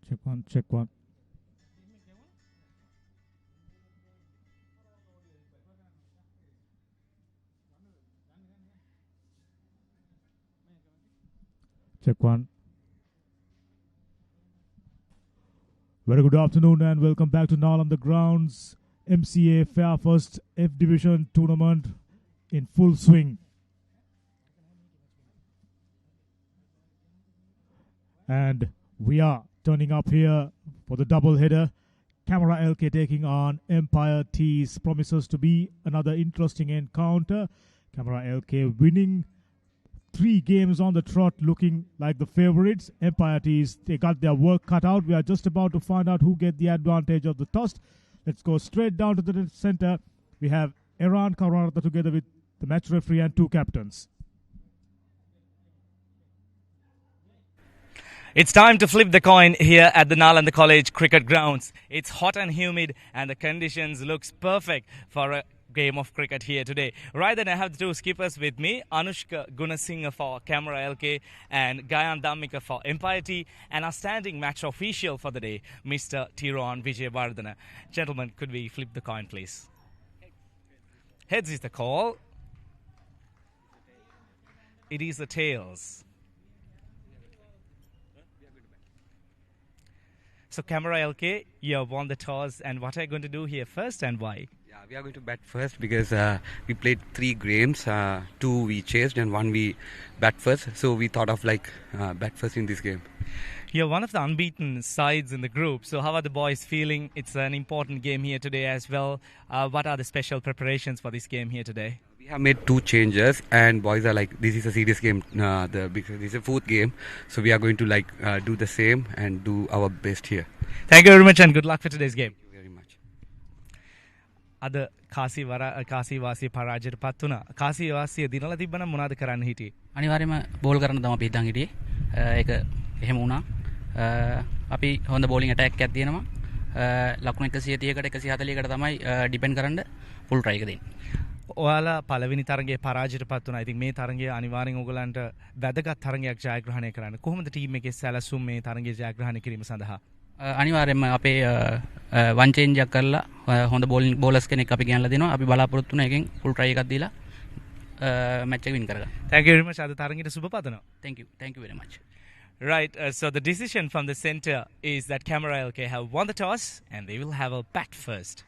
Check one, check one. Check one. Very good afternoon and welcome back to Now on the Grounds MCA Fair First F Division tournament in full swing. And we are turning up here for the double header. Camera-LK taking on Empire T's. Promises to be another interesting encounter. Camera-LK winning 3 games on the trot, looking like the favorites. Empire T's, they got their work cut out. We are just about to find out who get the advantage of the toss. Let's go straight down to the center. We have Iran Karanatha together with the match referee and 2 captains. It's time to flip the coin here at the Nalanda College cricket grounds. It's hot and humid and the conditions looks perfect for a game of cricket here today. Right then I have the 2 skippers with me, Anushka Gunasinghe for Camera-LK and Gayan Dhammika for Empire T, and our standing match official for the day, Mr. Tiron Vijayavardhana. Gentlemen, could we flip the coin please? Heads is the call. It is the tails. So Camera-LK, you have won the toss, and what are you going to do here first and why? Yeah, we are going to bat first because we played 3 games, 2 we chased and 1 we bat first. So we thought of bat first in this game. You're one of the unbeaten sides in the group. So how are the boys feeling? It's an important game here today as well. What are the special preparations for this game here today? We have made 2 changes and boys are like, this is a serious game because this is a 4th game. So we are going to do the same and do our best here. Thank you very much and good luck for today's game. Thank you very much. අද කාසි පරාජයට පත් වුණා. කාසි වාසිය දිනලා තිබ්බනම් මොනවද කරන්න හිටියේ? අනිවාර්යයෙන්ම ball කරන්න තමයි අපි හිතන් හිටියේ. ඒක එහෙම වුණා. අපි හොඳ බෝලින් ඇටැක් එකක් තියෙනවා. ලකුණු 130කට 140කට තමයි ඩිපෙන්ඩ් කරන්න ෆුල් ට්‍රයි එක දෙන්නේ. ඔයාලා පළවෙනි තරගයේ පරාජයට පත් වුණා. ඉතින් මේ තරගය අනිවාර්යෙන් ඔයගලන්ට වැදගත් තරගයක් ජයග්‍රහණය කරන්න. කොහොමද ටීම් එකේ සැලසුම් මේ තරගය ජයග්‍රහණය කිරීම සඳහා? අනිවාර්යයෙන්ම අපේ වන් චේන්ජ් එකක් කරලා හොඳ බෝලර්ස් කෙනෙක් අපි ගෙනල්ලා දෙනවා. අපි බලාපොරොත්තු වෙන එකෙන් ෆුල් ට්‍රයි එකක් දීලා මැච් එක වින් කරගන්න. Thank you very much. අද තරගයට සුබ පතනවා. Thank you very much. Right, so the decision from the center is that Camera-LK have won the toss and they will have a bat first.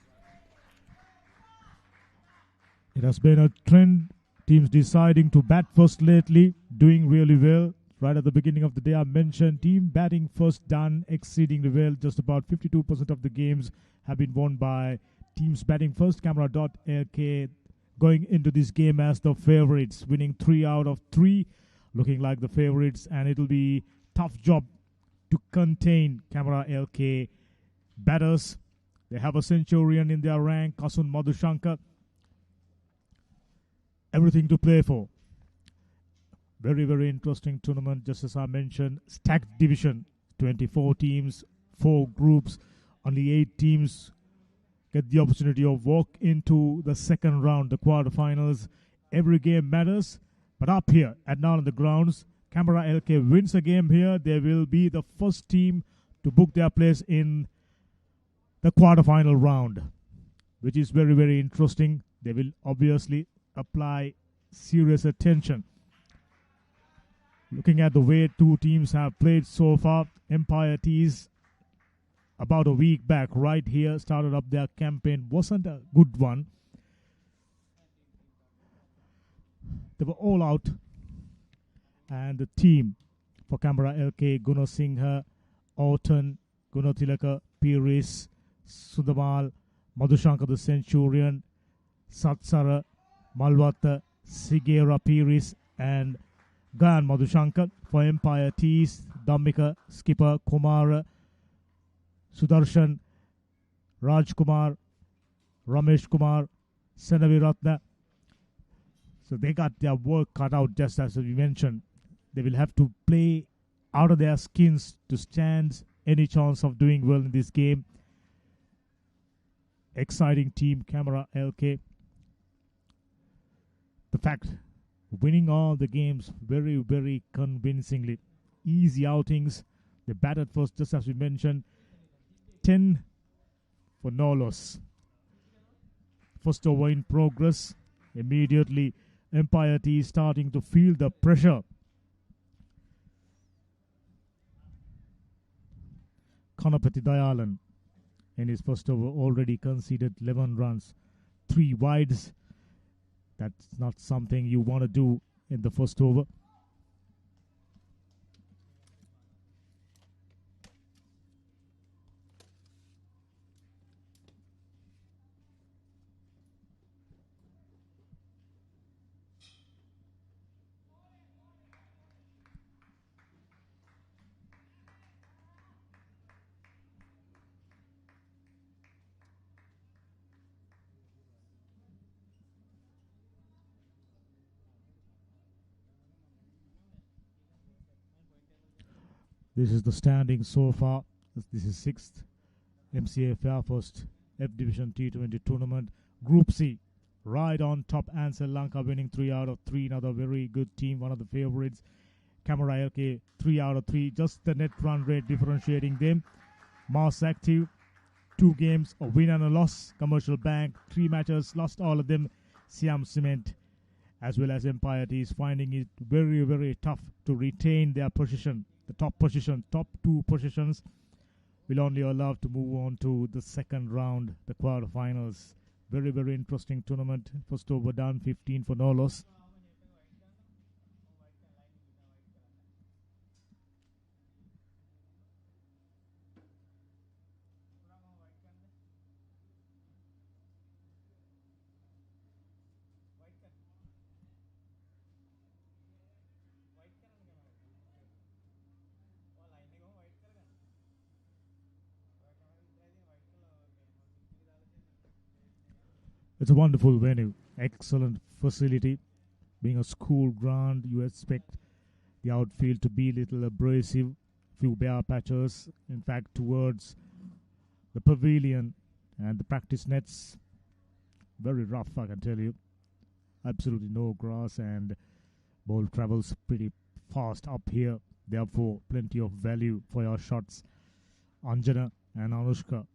It has been a trend, teams deciding to bat first lately, doing really well. Right at the beginning of the day, I mentioned team batting first done exceedingly well. Just about 52% of the games have been won by teams batting first. Camera.LK going into this game as the favorites, winning 3 out of 3, looking like the favorites, and it will be tough job to contain Camera-LK batters. They have a centurion in their rank, Kasun Madhushankar. Everything to play for. Very, very interesting tournament, just as I mentioned. Stacked division, 24 teams, 4 groups. Only 8 teams get the opportunity of walk into the second round, the quarterfinals. Every game matters. But up here at Now on the Grounds, Camera-LK wins a game here. They will be the first team to book their place in the quarterfinal round, which is very, very interesting. They will obviously apply serious attention. Looking at the way 2 teams have played so far, Empire T's about a week back right here started up their campaign. Wasn't a good one. They were all out. And the team for Camera-LK, Gunasinghe, Orton, Gunatilaka, Piris, Sudamal, Madhushankar the Centurion, Satsara, Malwata, Sigera Piris, and Gayan Madhushankar. For Empire T's, Dhammika, Skipper, Kumara, Sudarshan, Raj Kumar, Ramesh Kumar, Senavi Ratna. So they got their work cut out, just as we mentioned. They will have to play out of their skins to stand any chance of doing well in this game. Exciting team, Camera-LK. The fact, winning all the games very, very convincingly. Easy outings, They batted first, just as we mentioned, 10 for no loss. First over in progress. Immediately, Empire T starting to feel the pressure. Kanapati Dayalan in his first over already conceded 11 runs, 3 wides. That's not something you want to do in the first over. This is the standing so far. This is 6th MCA Fairfirst F Division T20 tournament. Group C, right on top, and Sri Lanka winning 3 out of 3. Another very good team, one of the favorites. LK 3 out of 3. Just the net run rate differentiating them. Mars active, 2 games, a win and a loss. Commercial Bank, 3 matches, lost all of them. Siam Cement, as well as Empire T, is finding it very, very tough to retain their position. The top position, top 2 positions will only allow to move on to the second round, the quarterfinals. Very, very interesting tournament. First over done, 15 for no loss. It's a wonderful venue, excellent facility. Being a school ground, you expect the outfield to be a little abrasive, few bare patches. In fact, towards the pavilion and the practice nets, very rough, I can tell you. Absolutely no grass, and ball travels pretty fast up here. Therefore, plenty of value for your shots. Anjana and Anushka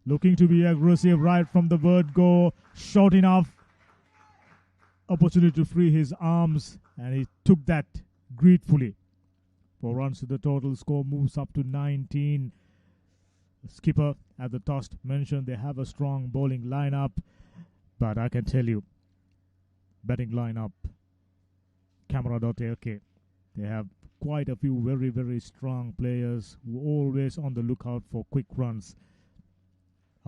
looking to be aggressive right from the word go. Short enough. Opportunity to free his arms, and he took that gratefully. 4 runs to the total. Score moves up to 19. Skipper at the toss mentioned they have a strong bowling lineup, but I can tell you, batting lineup, Camera.lk, they have quite a few very, very strong players who are always on the lookout for quick runs.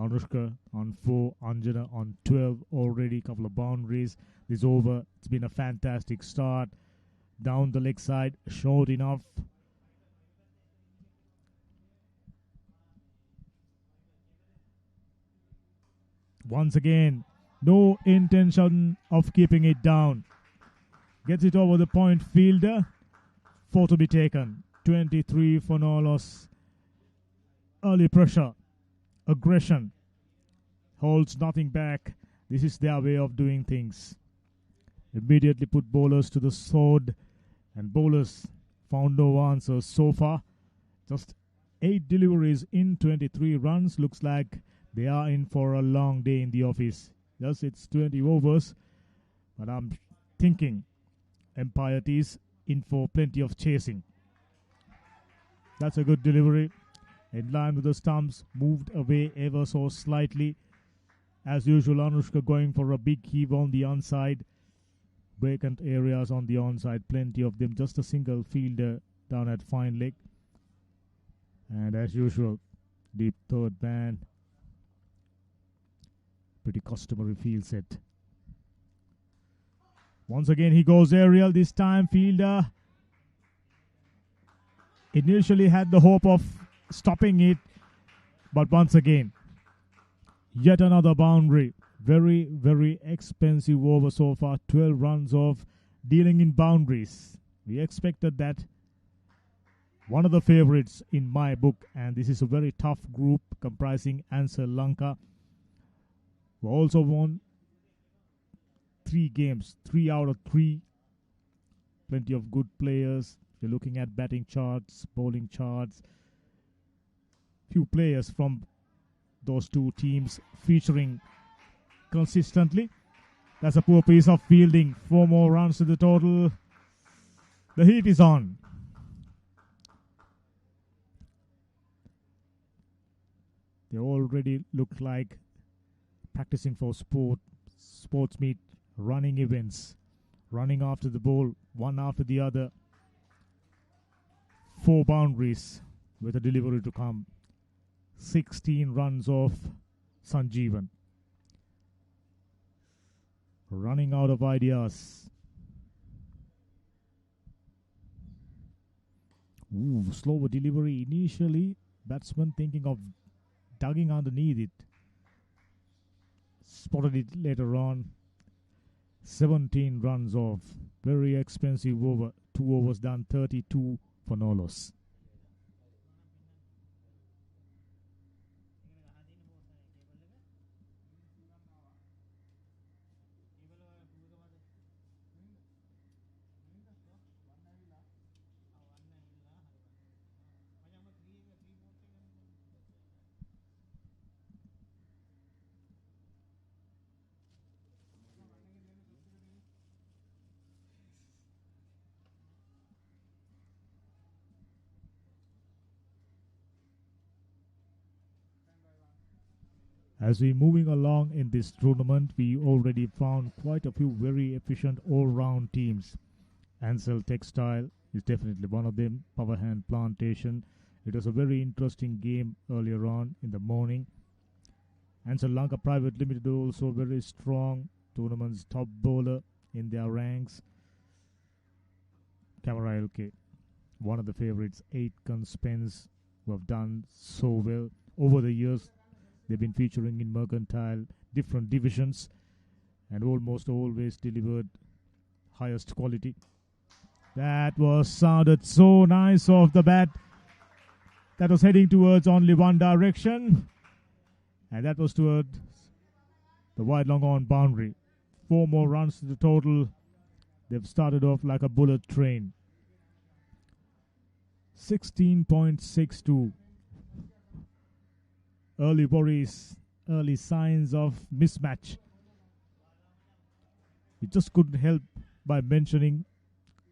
Anushka on 4, Anjana on 12, already couple of boundaries. This over, it's been a fantastic start. Down the leg side, short enough. Once again, no intention of keeping it down. Gets it over the point fielder. 4 to be taken. 23 for no loss. Early pressure. Aggression, holds nothing back. This is their way of doing things. Immediately put bowlers to the sword, and bowlers found no answers so far. Just 8 deliveries in 23 runs. Looks like they are in for a long day in the office. Yes, it's 20 overs, but I'm thinking Empire T's in for plenty of chasing. That's a good delivery. In line with the stumps, moved away ever so slightly. As usual, Anushka going for a big heave on the onside. Vacant areas on the onside, plenty of them. Just a single fielder down at fine leg. And as usual, deep third man. Pretty customary field set. Once again, he goes aerial. This time, fielder initially had the hope of stopping it, but once again, yet another boundary. Very, very expensive over so far. 12 runs off, dealing in boundaries. We expected that. One of the favorites in my book, and this is a very tough group comprising Sri Lanka, who also won 3 games, 3 out of 3. Plenty of good players. You're looking at batting charts, bowling charts. Few players from those two teams featuring consistently. That's a poor piece of fielding. 4 more runs to the total. The heat is on. They already look like practicing for sports meet, running events, running after the ball, one after the other. 4 boundaries with a delivery to come. 16 runs off Sanjeevan. Running out of ideas. Slower delivery initially. Batsman thinking of dugging underneath it. Spotted it later on. 17 runs off. Very expensive over. 2 overs done, 32 for no loss. As we're moving along in this tournament, we already found quite a few very efficient all-round teams. Ansel Textile is definitely one of them. Power Hand Plantation. It was a very interesting game earlier on in the morning. And Sri Lanka Private Limited also very strong. Tournament's top bowler in their ranks. Sportylk, one of the favorites. 8 Spence, who have done so well over the years. They've been featuring in mercantile, different divisions, and almost always delivered highest quality. That was sounded so nice off the bat. That was heading towards only one direction, and that was towards the wide long on boundary. 4 more runs to the total. They've started off like a bullet train. 16.62. Early worries, early signs of mismatch. We just couldn't help by mentioning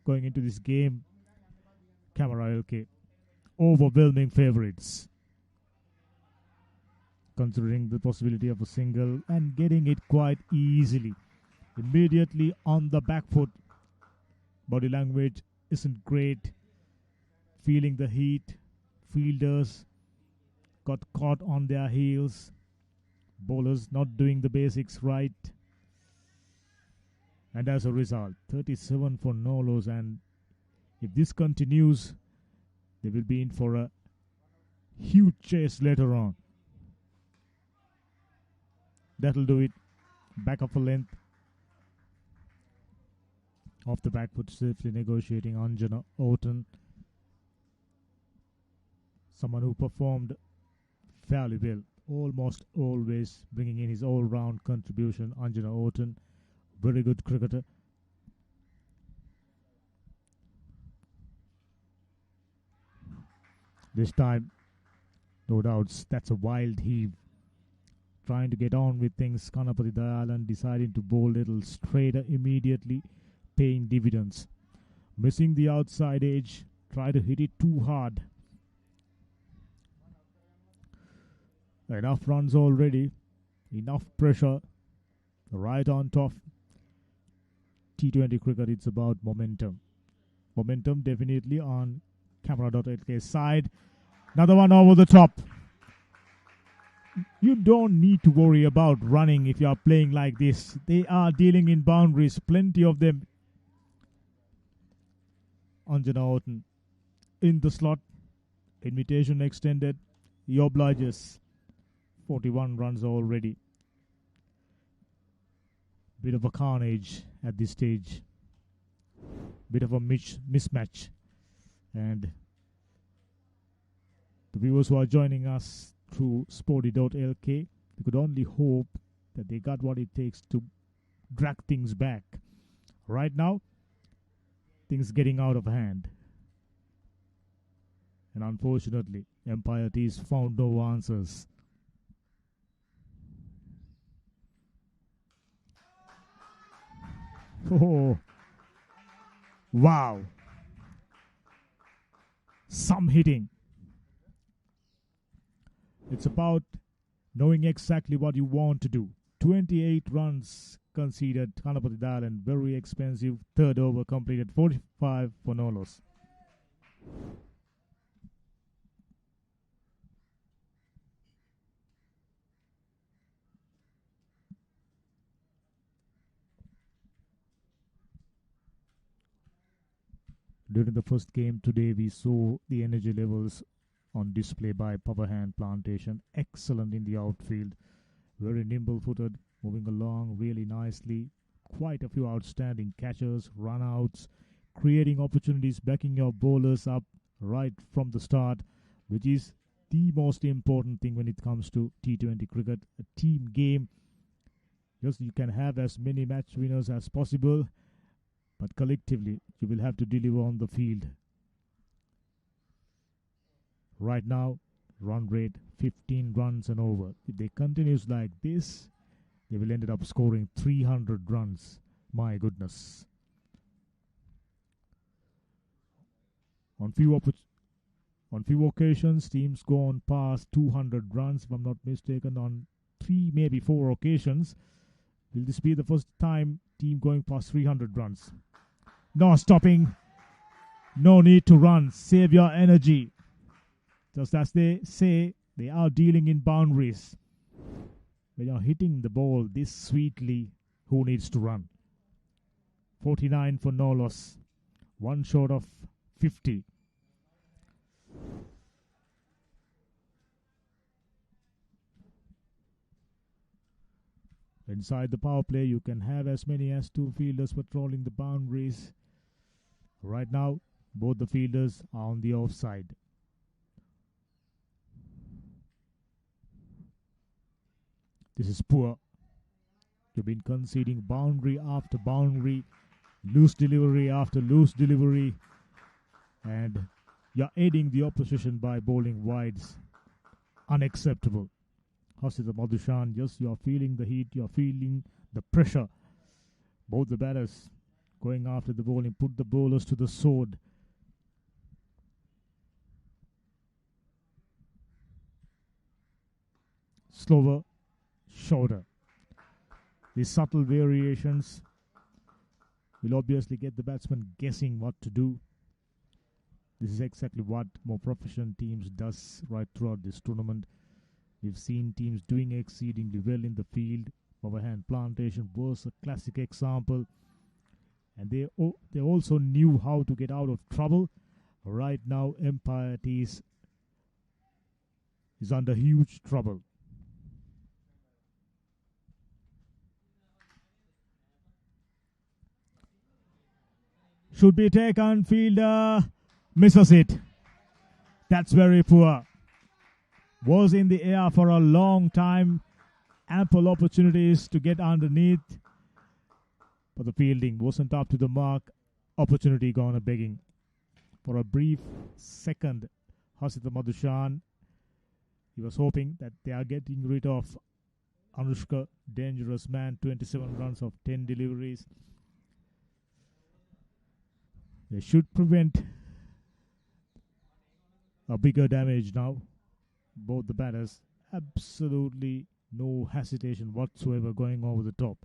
going into this game, Sportylk, overwhelming favorites. Considering the possibility of a single and getting it quite easily. Immediately on the back foot. Body language isn't great. Feeling the heat. Fielders got caught on their heels. Bowlers not doing the basics right. And as a result, 37 for no loss. And if this continues, they will be in for a huge chase later on. That'll do it. Back of a length. Off the back foot, safely negotiating Anjana Orton. Someone who performed fairly well, almost always bringing in his all-round contribution. Anjana Orton, very good cricketer. This time, no doubts, that's a wild heave. Trying to get on with things, Kanapati Dayalan deciding to bowl a little straighter immediately, paying dividends. Missing the outside edge, try to hit it too hard. Enough runs already, enough pressure, right on top. T20 cricket, it's about momentum. Momentum definitely on Camera.lk's side. Another one over the top. You don't need to worry about running if you are playing like this. They are dealing in boundaries, plenty of them. Anjana Orton in the slot. Invitation extended. He obliges. 41 runs already. Bit of a carnage at this stage. Bit of a mismatch. And the viewers who are joining us through Sporty.lk, we could only hope that they got what it takes to drag things back. Right now, things getting out of hand. And unfortunately, Empire Tees found no answers. Oh, wow. Some hitting. It's about knowing exactly what you want to do. 28 runs conceded, Kanapati Dalan, very expensive. Third over completed, 45 for no loss. During the first game today, we saw the energy levels on display by Power Hand Plantation. Excellent in the outfield. Very nimble-footed, moving along really nicely. Quite a few outstanding catches, run-outs, creating opportunities, backing your bowlers up right from the start, which is the most important thing when it comes to T20 cricket, a team game. Yes, you can have as many match winners as possible, but collectively, you will have to deliver on the field. Right now, run rate 15 runs and over. If they continues like this, they will end up scoring 300 runs. My goodness. On few occasions, teams go on past 200 runs, if I'm not mistaken, on 3, maybe 4 occasions. Will this be the first time team going past 300 runs? No stopping. No need to run. Save your energy. Just as they say, they are dealing in boundaries. When you're hitting the ball this sweetly, who needs to run? 49 for no loss. One short of 50. Inside the power play, you can have as many as 2 fielders patrolling the boundaries. Right now, both the fielders are on the offside. This is poor. You've been conceding boundary after boundary, loose delivery after loose delivery, and you're aiding the opposition by bowling wides. Unacceptable. Hasita Madhushan, yes, you're feeling the heat, you're feeling the pressure. Both the batters going after the bowling, put the bowlers to the sword. Slower, shorter. These subtle variations will obviously get the batsman guessing what to do. This is exactly what more professional teams does right throughout this tournament. We've seen teams doing exceedingly well in the field. Power Hand Plantation was a classic example. And they also knew how to get out of trouble. Right now, Empire Tees is under huge trouble. Should be taken, fielder misses it. That's very poor. Was in the air for a long time. Ample opportunities to get underneath. But the fielding wasn't up to the mark. Opportunity gone a begging. For a brief second, Hasita Madhushan, he was hoping that they are getting rid of Anushka, dangerous man, 27 runs of 10 deliveries. They should prevent a bigger damage now. Both the batters, absolutely no hesitation whatsoever going over the top.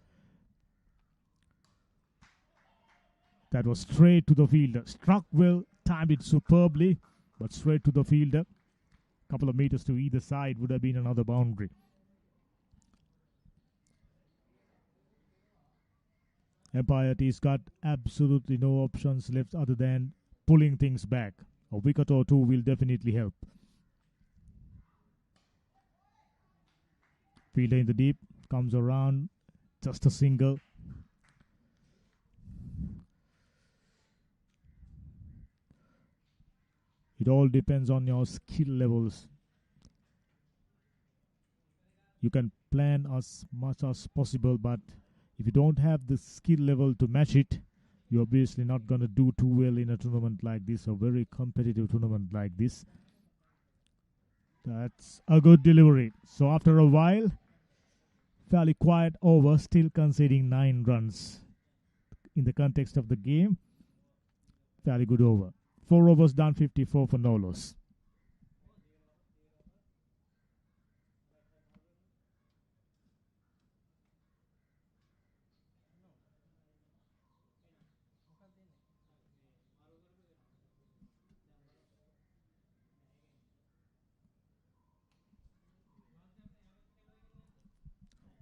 That was straight to the fielder. Struck well, timed it superbly, but straight to the fielder. Couple of meters to either side would have been another boundary. Empire Tees got absolutely no options left other than pulling things back. A wicket or two will definitely help. Fielder in the deep, comes around, just a single. It all depends on your skill levels. You can plan as much as possible, but if you don't have the skill level to match it, you're obviously not going to do too well in a tournament like this, a very competitive tournament like this. That's a good delivery. So after a while, fairly quiet over, still conceding 9 runs. In the context of the game, fairly good over. 4 overs done, 54 for no loss.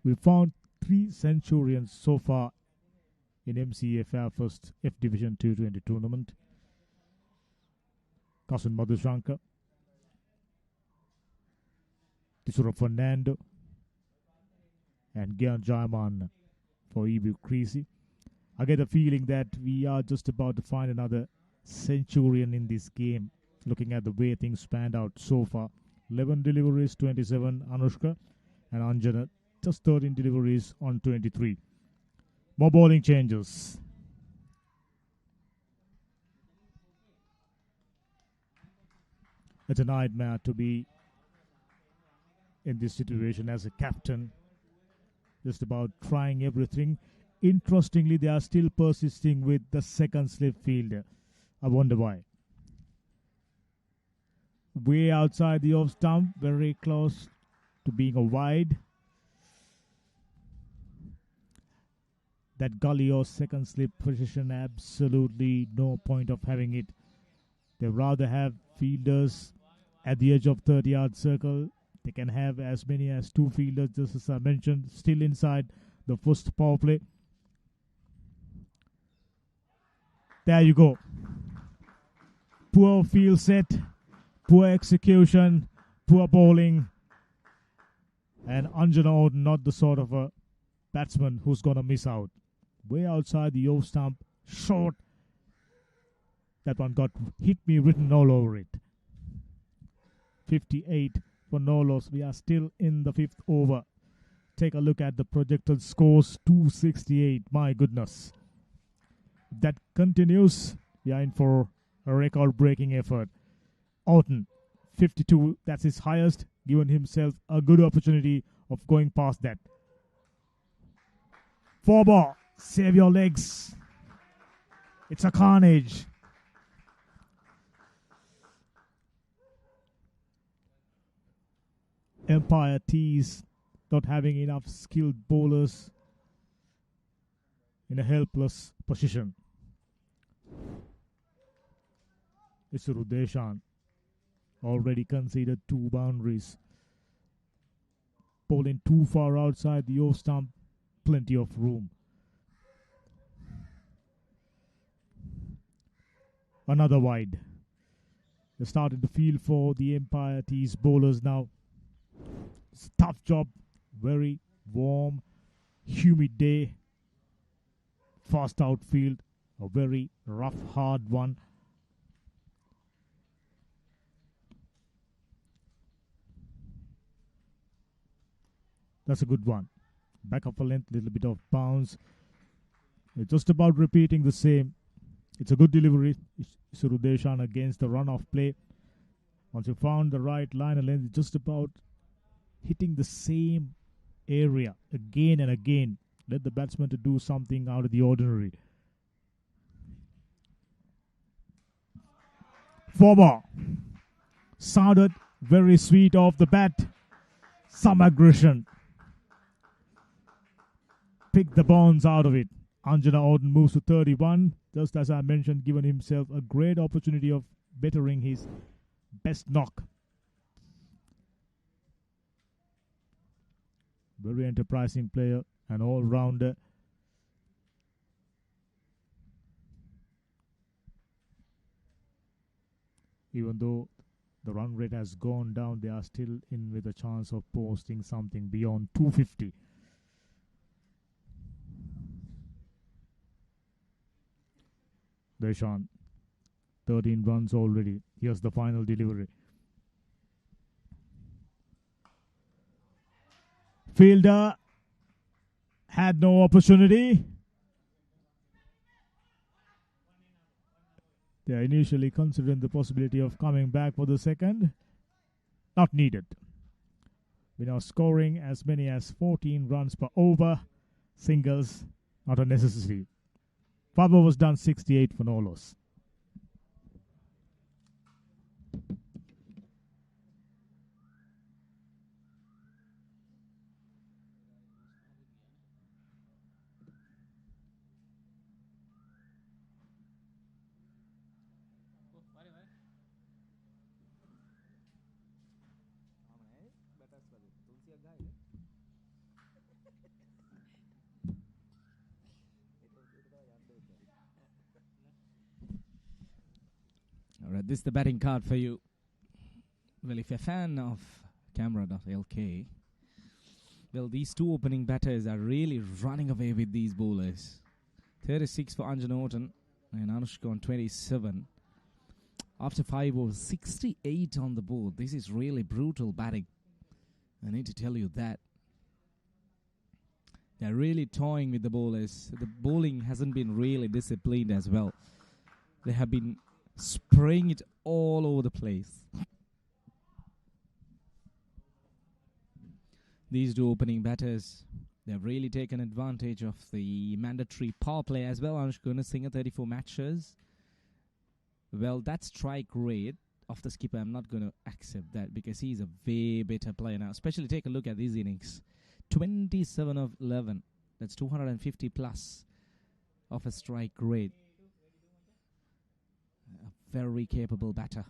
We found 3 centurions so far in MCFR first F Division T20 tournament. Kasun Madhushankar, Tisura Fernando, and Gyan Jaiman for Ibu Creasy. I get a feeling that we are just about to find another centurion in this game, looking at the way things panned out so far. 11 deliveries, 27 Anushka, and Anjana just 13 deliveries on 23. More bowling changes. It's a nightmare to be in this situation as a captain. Just about trying everything. Interestingly, they are still persisting with the second slip fielder. I wonder why. Way outside the off stump, very close to being a wide. That gully or second slip position, absolutely no point of having it. They rather have fielders at the edge of 30-yard circle. They can have as many as 2 fielders, just as I mentioned, still inside the first power play. There you go. Poor field set, poor execution, poor bowling. And Anjana Oden, not the sort of a batsman who's going to miss out. Way outside the off stump, short. That one got hit me written all over it. 58 for no loss. We are still in the 5th over. Take a look at the projected scores. 268. My goodness. If that continues, we are in for a record-breaking effort. Orton, 52. That's his highest. Given himself a good opportunity of going past that. 4 ball. Save your legs. It's a carnage. Empire tees not having enough skilled bowlers in a helpless position. Isuru already conceded 2 boundaries. Bowling too far outside the off stump, plenty of room. Another wide. They're starting to feel for the Empire tees bowlers now. It's a tough job. Very warm, humid day. Fast outfield. A very rough, hard one. That's a good one. Back of a length, little bit of bounce. It's just about repeating the same. It's a good delivery. Surudeshan against the run-off play. Once you found the right line and length, just about hitting the same area again and again. Let the batsman to do something out of the ordinary. 4 ball. Sounded very sweet off the bat. Some aggression. Pick the bounce out of it. Anjana Oden moves to 31. Just as I mentioned, given himself a great opportunity of bettering his best knock. Very enterprising player, an all-rounder. Even though the run rate has gone down, they are still in with a chance of posting something beyond 250. Deshan, 13 runs already. Here's the final delivery. Fielder had no opportunity. They are initially considering the possibility of coming back for the second. Not needed. We're now scoring as many as 14 runs per over. Singles, not a necessity. 5 overs done, 68 for no loss. All right, this is the batting card for you. Well, if you're a fan of Camera.lk, well, these two opening batters are really running away with these bowlers. 36 for Anjan Norton and Anushka on 27. After 5 overs, 68 on the board. This is really brutal batting. I need to tell you that. They're really toying with the bowlers. The bowling hasn't been really disciplined as well. They have been spraying it all over the place. These two opening batters, they've really taken advantage of the mandatory power play as well. Anushka Singh, 34 matches. Well, that strike rate of the skipper, I'm not going to accept that because he's a way better player now. Especially take a look at these innings. 27 of 11. That's 250 plus of a strike rate. A very capable batter.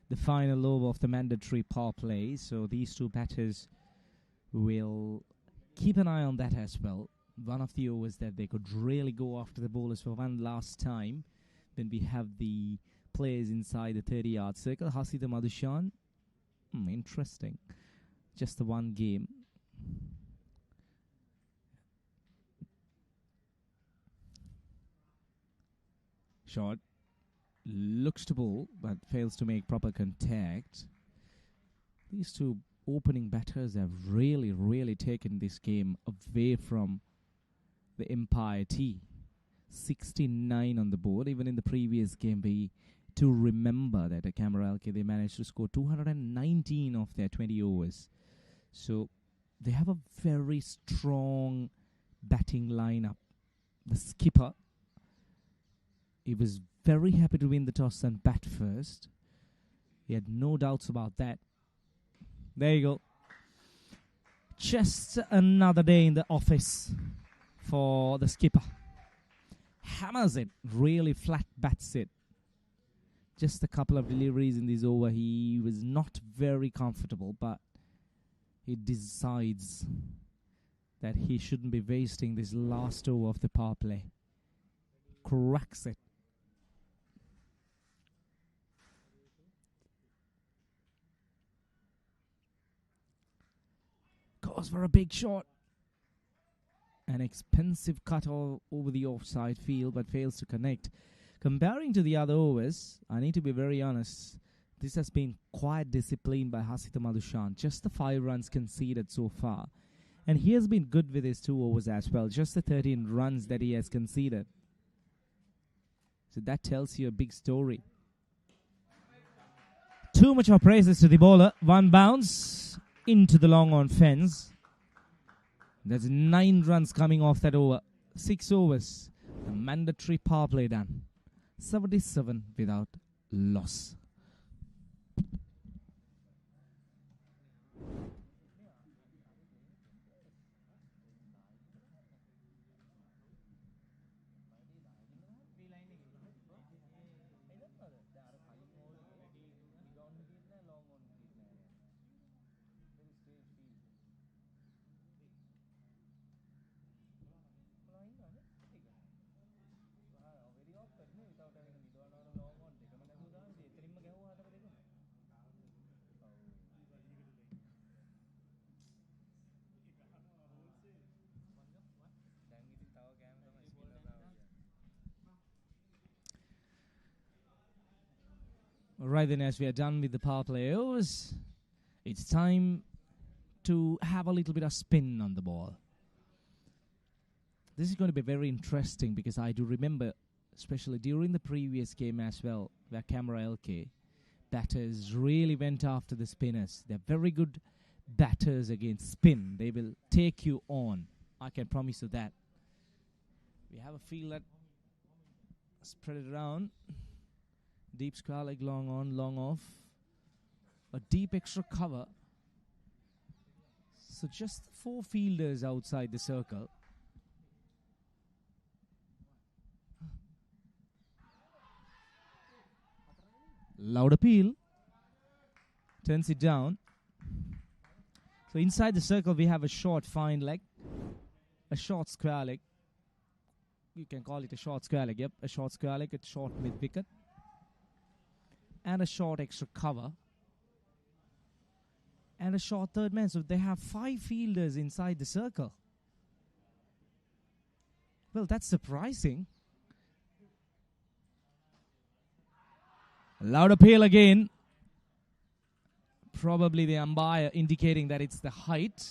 The final over of the mandatory power play. So these two batters will keep an eye on that as well. One of the overs that they could really go after the bowlers for one last time. Then we have the players inside the 30-yard circle. Hasita Madhushan. Interesting. Just the one game. Shot. Looks to bowl, but fails to make proper contact. These two opening batters have really taken this game away from the Empire T. 69 on the board. Even in the previous game, we to remember that at Camera.lk they managed to score 219 of their 20 overs. So they have a very strong batting lineup. The skipper, he was very happy to win the toss and bat first. He had no doubts about that. There you go. Just another day in the office for the skipper. Hammers it, really flat bats it. Just a couple of deliveries in this over. He was not very comfortable, but he decides that he shouldn't be wasting this last over of the power play. Cracks it. Goes for a big shot. An expensive cut over the offside field, but fails to connect. Comparing to the other overs, I need to be very honest, this has been quite disciplined by Hasita Madhushan. Just the 5 runs conceded so far. And he has been good with his 2 overs as well. Just the 13 runs that he has conceded. So that tells you a big story. Too much of praises to the bowler. 1 bounce into the long on fence. There's 9 runs coming off that over. 6 overs. A mandatory power play done. 77 without loss. Right then, as we are done with the power play overs, it's time to have a little bit of spin on the ball. this is going to be very interesting because I do remember, especially during the previous game as well, where LK batters really went after the spinners. They're very good batters against spin. They will take you on. I can promise you that. We have a field that spread it around. Deep square leg, long on, long off. A deep extra cover. So just 4 fielders outside the circle. Loud appeal. Turns it down. So inside the circle we have a short fine leg. A short square leg. You can call it a short square leg. Yep, a short square leg, a short mid-wicket. And a short extra cover. And a short third man. So they have 5 fielders inside the circle. Well, that's surprising. Loud appeal again. Probably the umpire indicating that it's the height.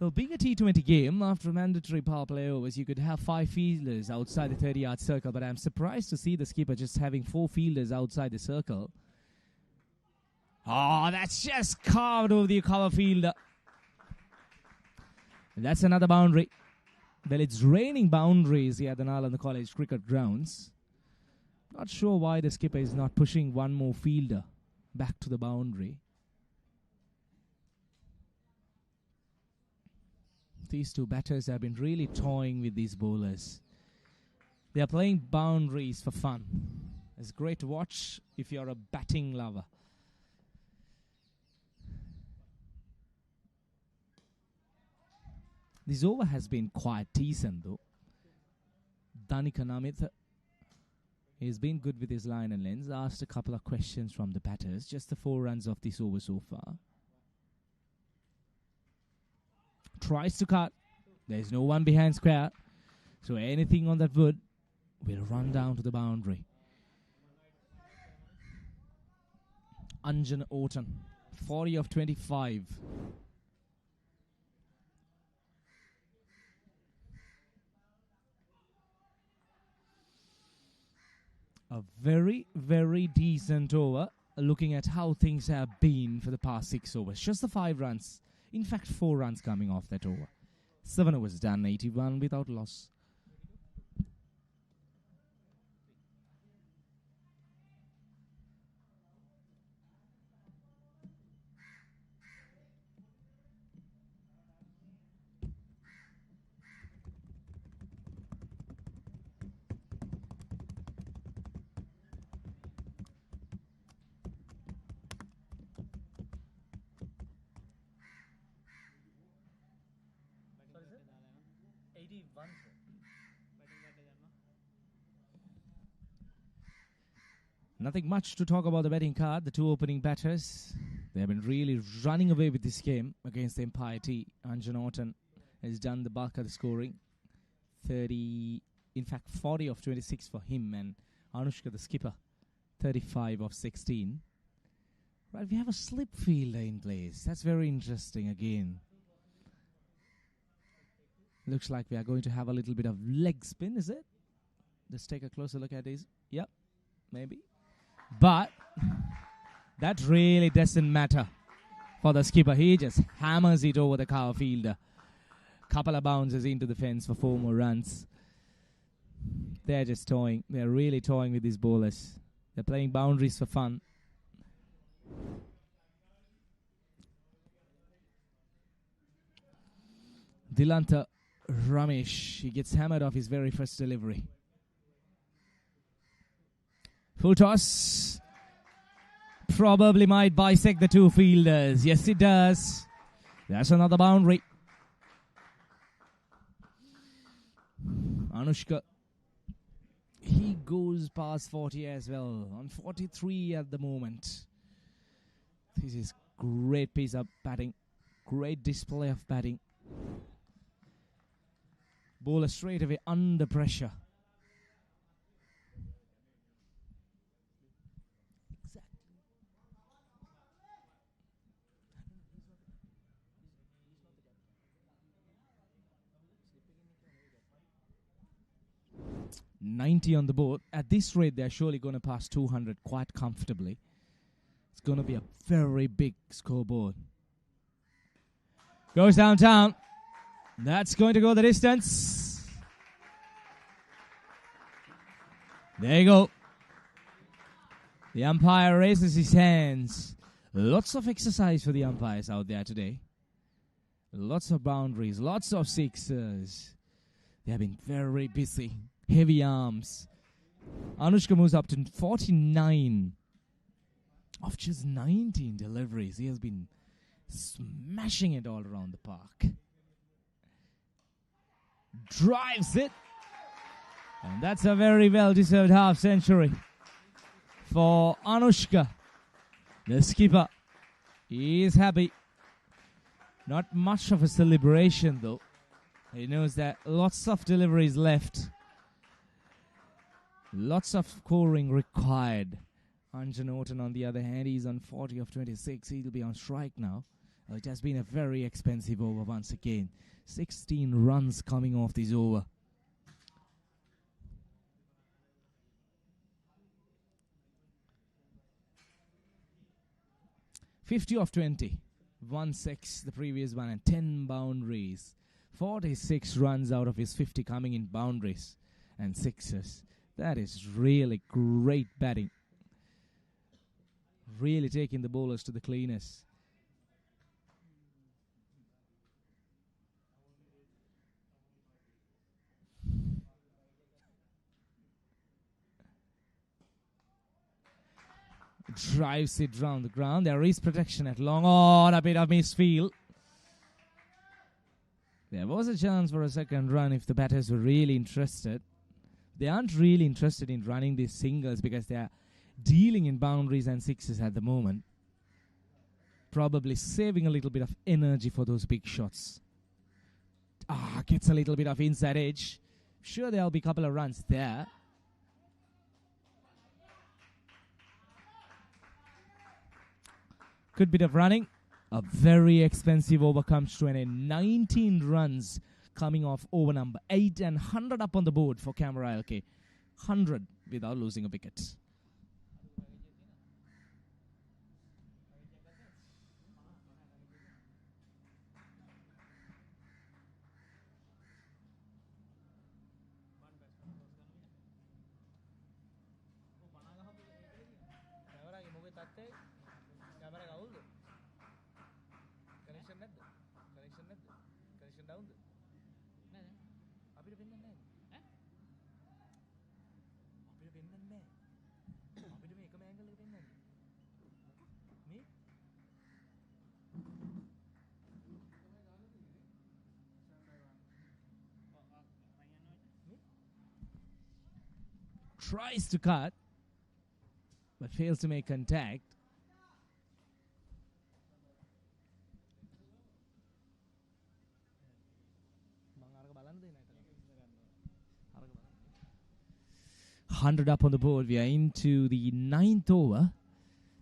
Well, being a T20 game, after mandatory power play overs, you could have 5 fielders outside the 30-yard circle, but I'm surprised to see the skipper just having 4 fielders outside the circle. Oh, that's just carved over the cover fielder. And that's another boundary. Well, it's raining boundaries here at the Nal and the college cricket grounds. Not sure why the skipper is not pushing one more fielder back to the boundary. These 2 batters have been really toying with these bowlers. They are playing boundaries for fun. It's great to watch if you're a batting lover. This over has been quite decent though. Danika Namith has been good with his line and length. Asked a couple of questions from the batters. Just the 4 runs of this over so far. Tries to cut. There's no one behind square. So anything on that wood will run down to the boundary. Anjan Orton, 40 of 25. A very, very decent over, looking at how things have been for the past 6 overs. Just the 5 runs. In fact, 4 runs coming off that over. 7 overs done, 81 without loss. Nothing much to talk about the betting card. The 2 opening batters, they have been really running away with this game against the Empire T. Anjan Orton has done the bulk of the scoring. 30, in fact 40 of 26 for him, and Anushka the skipper, 35 of 16. Right, we have a slip fielder in place. That's very interesting again. Looks like we are going to have a little bit of leg spin, is it? Let's take a closer look at this. Yep, maybe. But that really doesn't matter for the skipper. He just hammers it over the cover fielder. Couple of bounces into the fence for 4 more runs. They're just toying. They're really toying with these bowlers. They're playing boundaries for fun. Dilanta Ramesh, he gets hammered off his very first delivery. Full toss. Probably might bisect the 2 fielders. Yes, it does. That's another boundary. Anushka, he goes past 40 as well. On 43 at the moment. This is great piece of batting. Great display of batting. Bowler straight away under pressure. 90 on the board. At this rate, they're surely going to pass 200 quite comfortably. It's going to be a very big scoreboard. Goes downtown. That's going to go the distance. There you go. The umpire raises his hands. Lots of exercise for the umpires out there today. Lots of boundaries, lots of sixers. They have been very busy. Heavy arms. Anushka moves up to 49 of just 19 deliveries. He has been smashing it all around the park. Drives it. And that's a very well-deserved half century for Anushka. The skipper is happy. Not much of a celebration though. He knows that lots of deliveries left. Lots of scoring required. Anjan Norton on the other hand, he's on 40 of 26. He'll be on strike now. It has been a very expensive over once again. 16 runs coming off this over. $50 of 20. 1-6 the previous one and 10 boundaries. 46 runs out of his 50 coming in boundaries and sixes. That is really great batting. Really taking the bowlers to the cleaners. Drives it round the ground. There is protection at long on. A bit of misfield. There was a chance for a second run if the batters were really interested. They aren't really interested in running these singles because they are dealing in boundaries and sixes at the moment. Probably saving a little bit of energy for those big shots. Gets a little bit of inside edge. Sure, there'll be a couple of runs there. Good bit of running. A very expensive over comes to an end. 19 runs coming off over number 8 and 100 up on the board for Canberra-LK. 100 without losing a wicket. Tries to cut, but fails to make contact. Hundred up on the board. We are into the 9th over.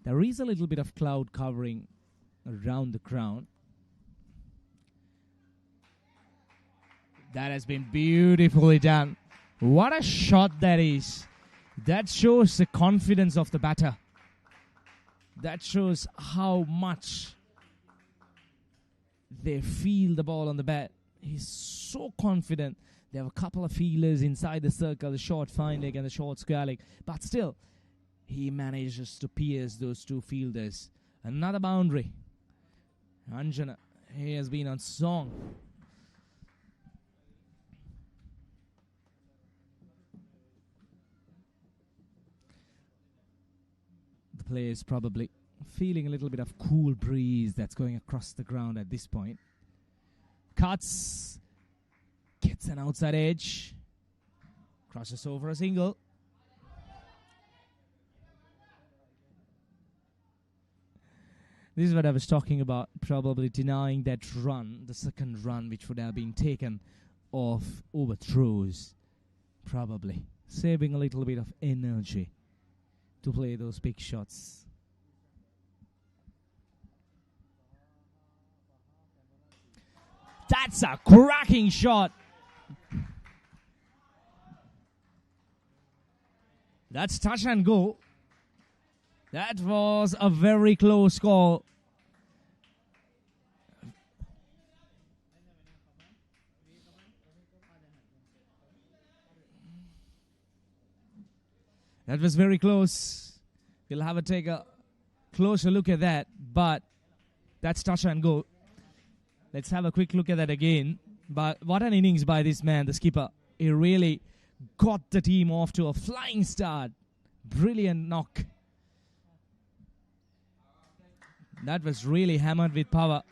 There is a little bit of cloud covering around the ground. That has been beautifully done. What a shot that is. That shows the confidence of the batter. That shows how much they feel the ball on the bat. He's so confident. There have a couple of feelers inside the circle, the short fine leg and the short square leg. But still, he manages to pierce those two fielders. Another boundary. Anjana, he has been on song. The player is probably feeling a little bit of cool breeze that's going across the ground at this point. Cuts. Gets an outside edge. Crosses over a single. This is what I was talking about. Probably denying that run, the second run, which would have been taken off overthrows. Probably. Saving a little bit of energy to play those big shots. That's a cracking shot. That's touch and go. That was a very close call. That was very close. We'll have to take a closer look at that, but that's touch and go. Let's have a quick look at that again. But what an innings by this man, the skipper. He really got the team off to a flying start. Brilliant knock. That was really hammered with power.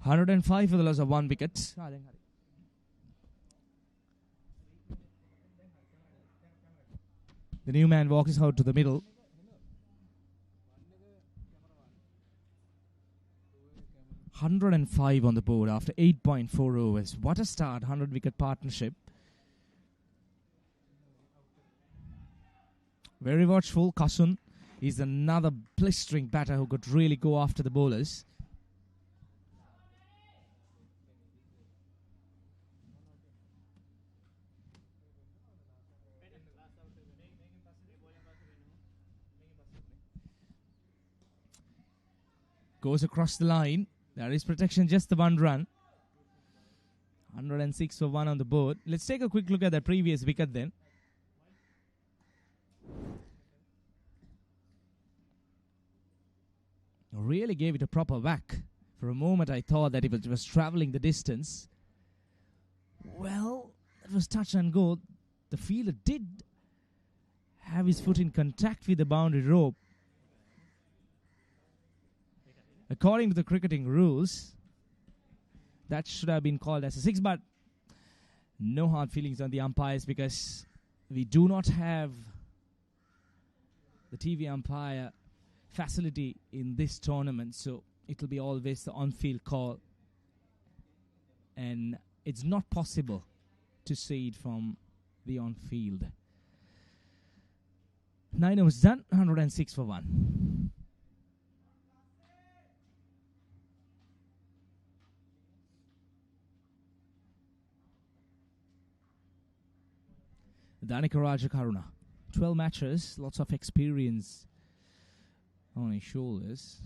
$105 for the loss of 1 wicket. The new man walks out to the middle. $105 on the board after 8.4 overs. What a start, 100-wicket partnership. Very watchful. Kasun is another blistering batter who could really go after the bowlers. Goes across the line. There is protection, just the 1 run. 106 for 1 on the board. Let's take a quick look at that previous wicket then. Really gave it a proper whack. For a moment I thought that it was travelling the distance. Well, it was touch and go. The fielder did have his foot in contact with the boundary rope. According to the cricketing rules, that should have been called as a 6, but no hard feelings on the umpires because we do not have the TV umpire facility in this tournament, so it will be always the on-field call, and it's not possible to see it from the on-field. 9 overs done, 106 for 1. Danica Rajakaruna, 12 matches, lots of experience on his shoulders.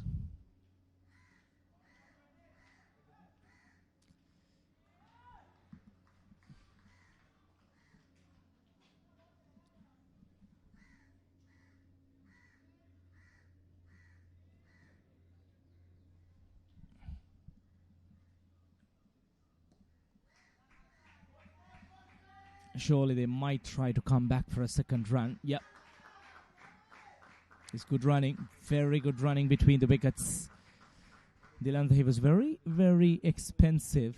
Surely they might try to come back for a second run. Yep. It's good running. Very good running between the wickets. Dilan, he was very, very expensive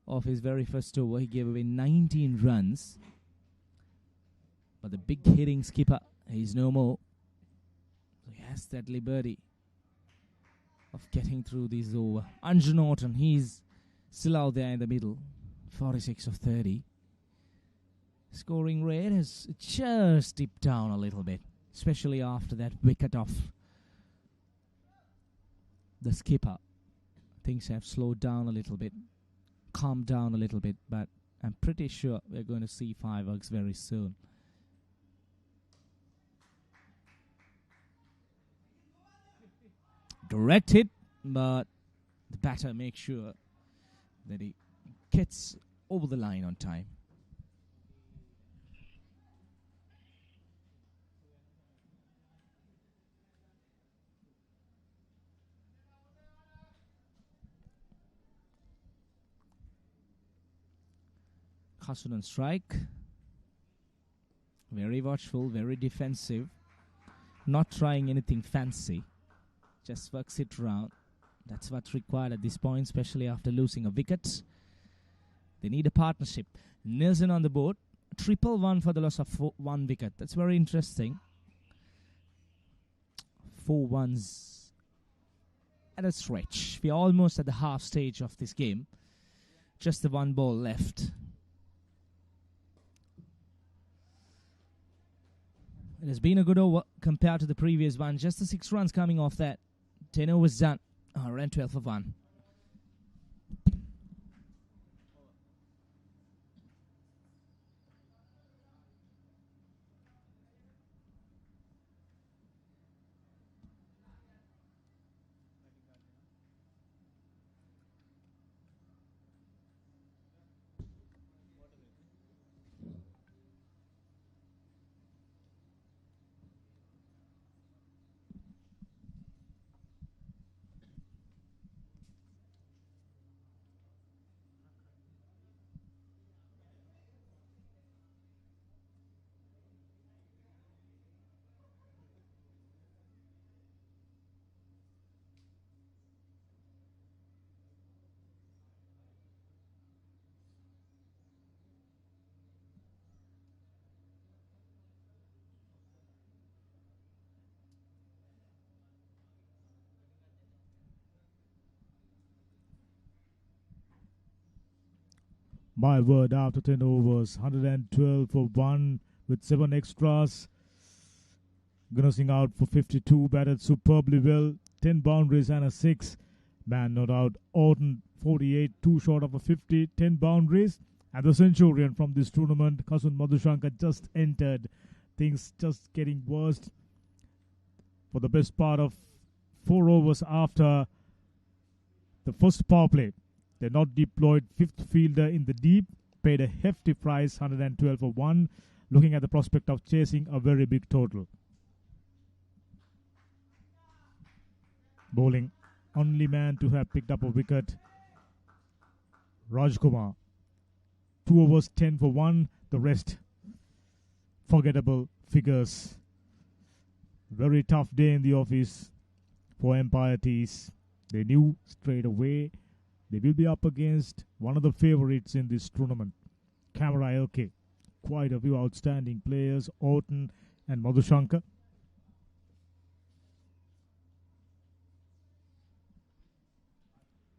of his very first over. He gave away 19 runs. But the big hitting skipper, he's no more. So he has that liberty of getting through this over. Anju Norton, he's still out there in the middle. 46 of 30. Scoring rate has just dipped down a little bit, especially after that wicket off the skipper. Things have slowed down a little bit, calmed down a little bit, but I'm pretty sure we're going to see fireworks very soon. Direct hit, but the batter makes sure that he gets over the line on time. Kasun on strike. Very watchful, very defensive. Not trying anything fancy. Just works it around. That's what's required at this point, especially after losing a wicket. They need a partnership. Nelson on the board. 1-1 for the loss of 1 wicket. That's very interesting. 4 ones at a stretch. We're almost at the half stage of this game. Just the 1 ball left. It has been a good over compared to the previous one. Just the 6 runs coming off that. 10 overs done. 112 for 1. My word, after 10 overs, 112 for 1 with 7 extras. Gunnar out for 52, batted superbly well. 10 boundaries and a 6. Man, not out. Orton, 48, 2 short of a 50, 10 boundaries. And the centurion from this tournament, Kasun Madhushanka, just entered. Things just getting worse for the best part of 4 overs after the first power play. They not deployed 5th fielder in the deep, paid a hefty price, 112 for 1, looking at the prospect of chasing a very big total. Bowling, only man to have picked up a wicket, Rajkumar. 2 overs, 10 for 1, the rest forgettable figures. Very tough day in the office for Empire Tees. They knew straight away they will be up against one of the favorites in this tournament, Consolidation. Quite a few outstanding players, Orton and Madhushanka.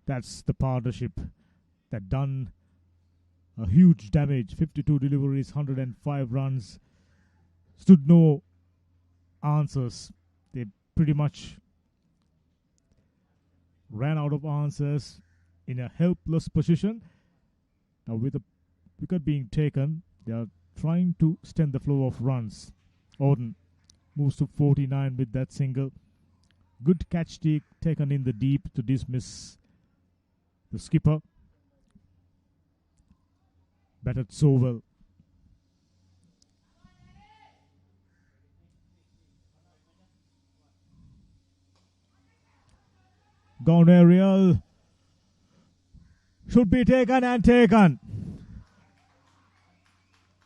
That's the partnership that done a huge damage. 52 deliveries, 105 runs. Stood no answers. They pretty much ran out of answers in a helpless position. Now with the wicket being taken, they are trying to stem the flow of runs. Orton moves to 49 with that single. Good catch taken in the deep to dismiss the skipper. Batted so well. Gone aerial. Should be taken and taken.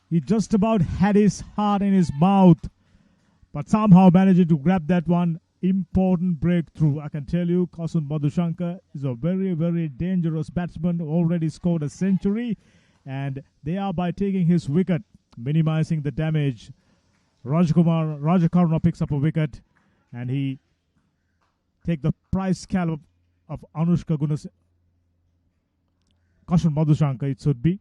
He just about had his heart in his mouth, but somehow managed to grab that one. Important breakthrough. I can tell you, Kasun Madhushanka is a very, very dangerous batsman. Already scored a century, and they are by taking his wicket, minimizing the damage. Rajakarna picks up a wicket, and he take the price scallop of Anushka Gunas. Kasun Madhushanka, it should be.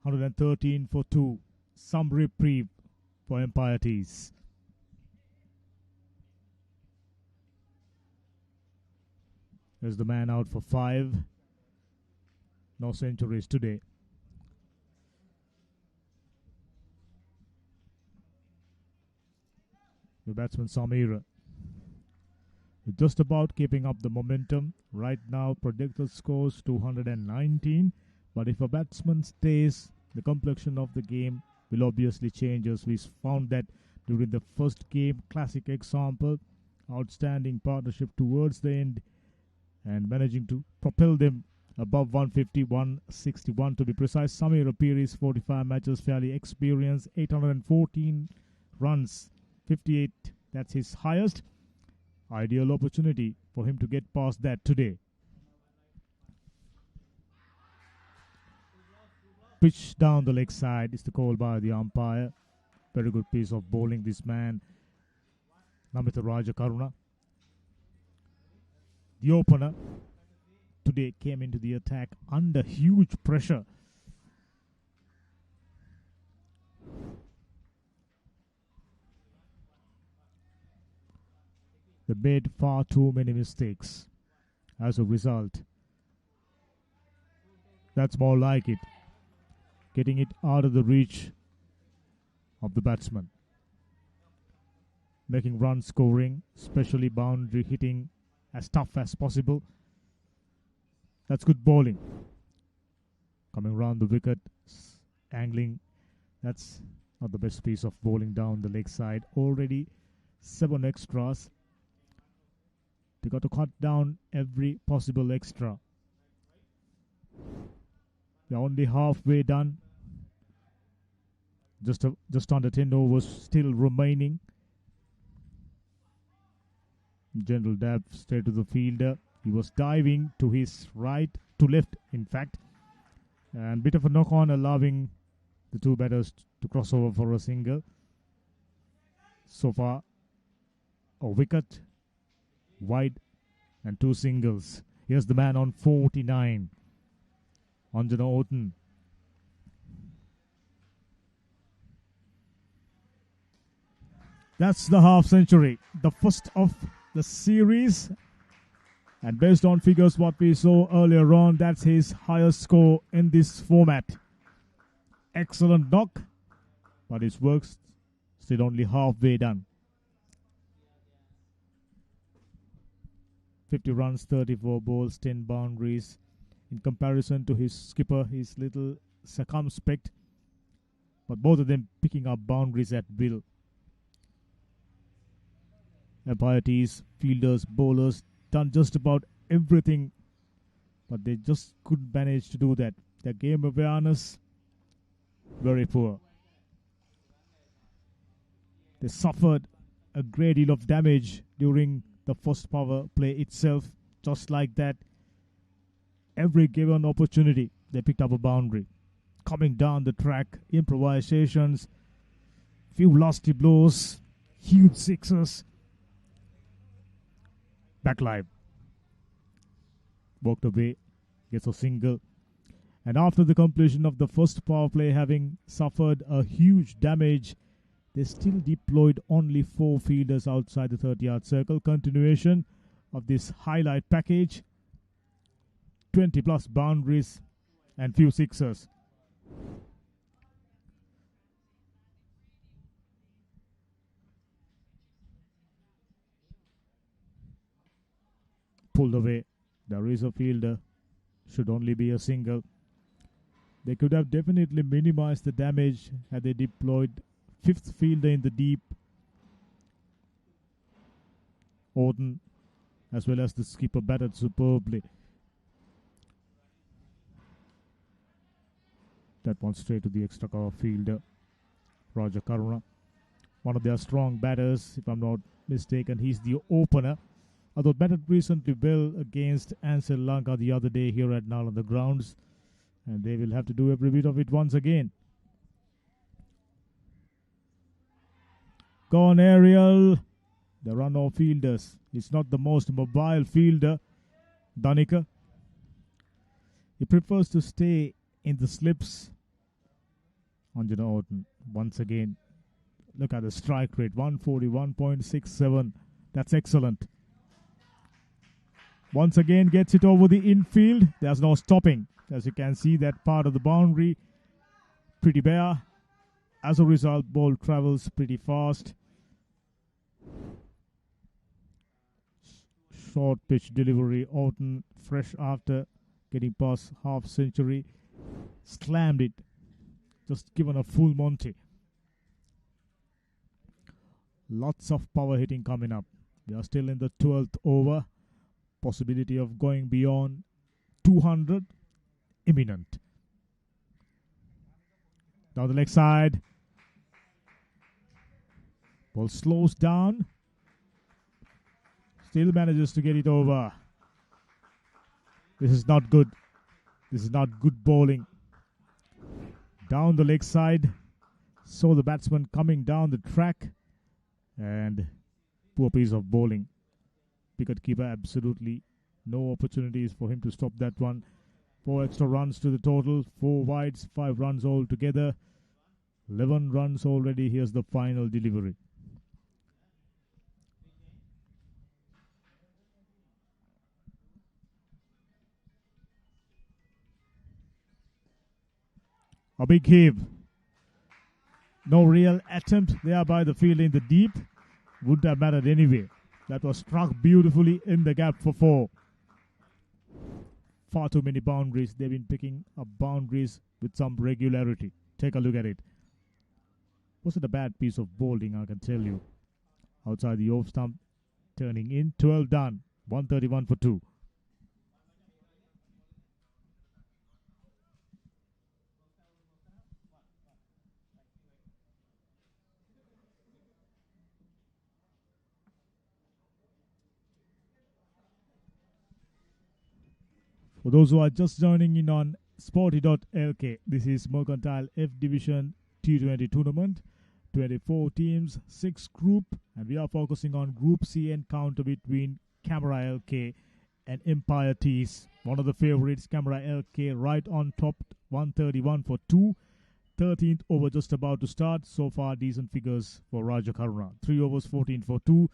$113 for 2. Some reprieve for Empire Tees. There's the man out for 5. No centuries today. The batsman Samira just about keeping up the momentum. Right now projected scores 219. But if a batsman stays, the complexion of the game will obviously change, as we found that during the first game. Classic example. Outstanding partnership towards the end and managing to propel them above 150, 161 to be precise. Samir Piri's 45 matches, fairly experienced, 814 runs, 58, that's his highest. Ideal opportunity for him to get past that today. Pitch down the leg side is the call by the umpire. Very good piece of bowling, this man, Namitha Rajakaruna. The opener today came into the attack under huge pressure. They made far too many mistakes. As a result, that's more like it. Getting it out of the reach of the batsman. Making run scoring, especially boundary hitting, as tough as possible. That's good bowling. Coming round the wicket, angling. That's not the best piece of bowling down the leg side. Already 7 extras. They got to cut down every possible extra. They're only halfway done. Just under 10 overs still remaining. General dab straight to the fielder. He was diving to his right, to left in fact. And bit of a knock on, allowing the two batters to cross over for a single. So far, a wicket, wide, and 2 singles. Here's the man on 49. Anjana Oten. That's the half century, the first of the series. And based on figures what we saw earlier on, that's his highest score in this format. Excellent knock, but his work's still only halfway done. 50 runs, 34 balls, 10 boundaries. In comparison to his skipper, he's little circumspect, but both of them picking up boundaries at will. Umpires, fielders, bowlers, done just about everything, but they just couldn't manage to do that. Their game awareness, very poor. They suffered a great deal of damage during the first power play itself. Just like that, every given opportunity, they picked up a boundary. Coming down the track, improvisations, few lusty blows, huge sixes. Back live. Walked away, gets a single. And after the completion of the first power play, having suffered a huge damage, they still deployed only 4 fielders outside the 30-yard circle. Continuation of this highlight package. 20 plus boundaries and few sixers. Pulled away. There is a fielder. Should only be a single. They could have definitely minimized the damage had they deployed 5th fielder in the deep. Oden, as well as the skipper, batted superbly. That one straight to the extra cover fielder, Roger Karuna. One of their strong batters, if I'm not mistaken. He's the opener. Although batted recently well against Sri Lanka the other day here at Nal on the grounds. And they will have to do every bit of it once again. Go on, Ariel. There are no fielders. It's not the most mobile fielder, Danica. He prefers to stay in the slips. Anjana Oten, once again. Look at the strike rate, 141.67. That's excellent. Once again gets it over the infield. There's no stopping. As you can see, that part of the boundary pretty bare. As a result, ball travels pretty fast. Short pitch delivery. Orton, fresh after getting past half century, slammed it. Just given a full Monty. Lots of power hitting coming up. We are still in the 12th over. Possibility of going beyond 200 imminent. Down the leg side. Ball slows down. Still manages to get it over. This is not good. This is not good bowling. Down the leg side. Saw the batsman coming down the track. And poor piece of bowling. Wicket keeper absolutely no opportunities for him to stop that one. 4 extra runs to the total. 4 wides, 5 runs altogether. 11 runs already. Here's the final delivery. A big heave. No real attempt there by the field in the deep. Wouldn't have mattered anyway. That was struck beautifully in the gap for 4. Far too many boundaries. They've been picking up boundaries with some regularity. Take a look at it. Wasn't a bad piece of bowling, I can tell you. Outside the off stump, turning in. 12 done. 131 for 2. For those who are just joining in on Sporty.lk, this is Mercantile F Division T20 tournament. 24 teams, 6 group, and we are focusing on Group C encounter between Camera LK and Empire Tees. One of the favorites, Camera LK, right on top, 131 for 2. 13th over just about to start. So far, decent figures for Raja Karuna. 3 overs, 14 for 2.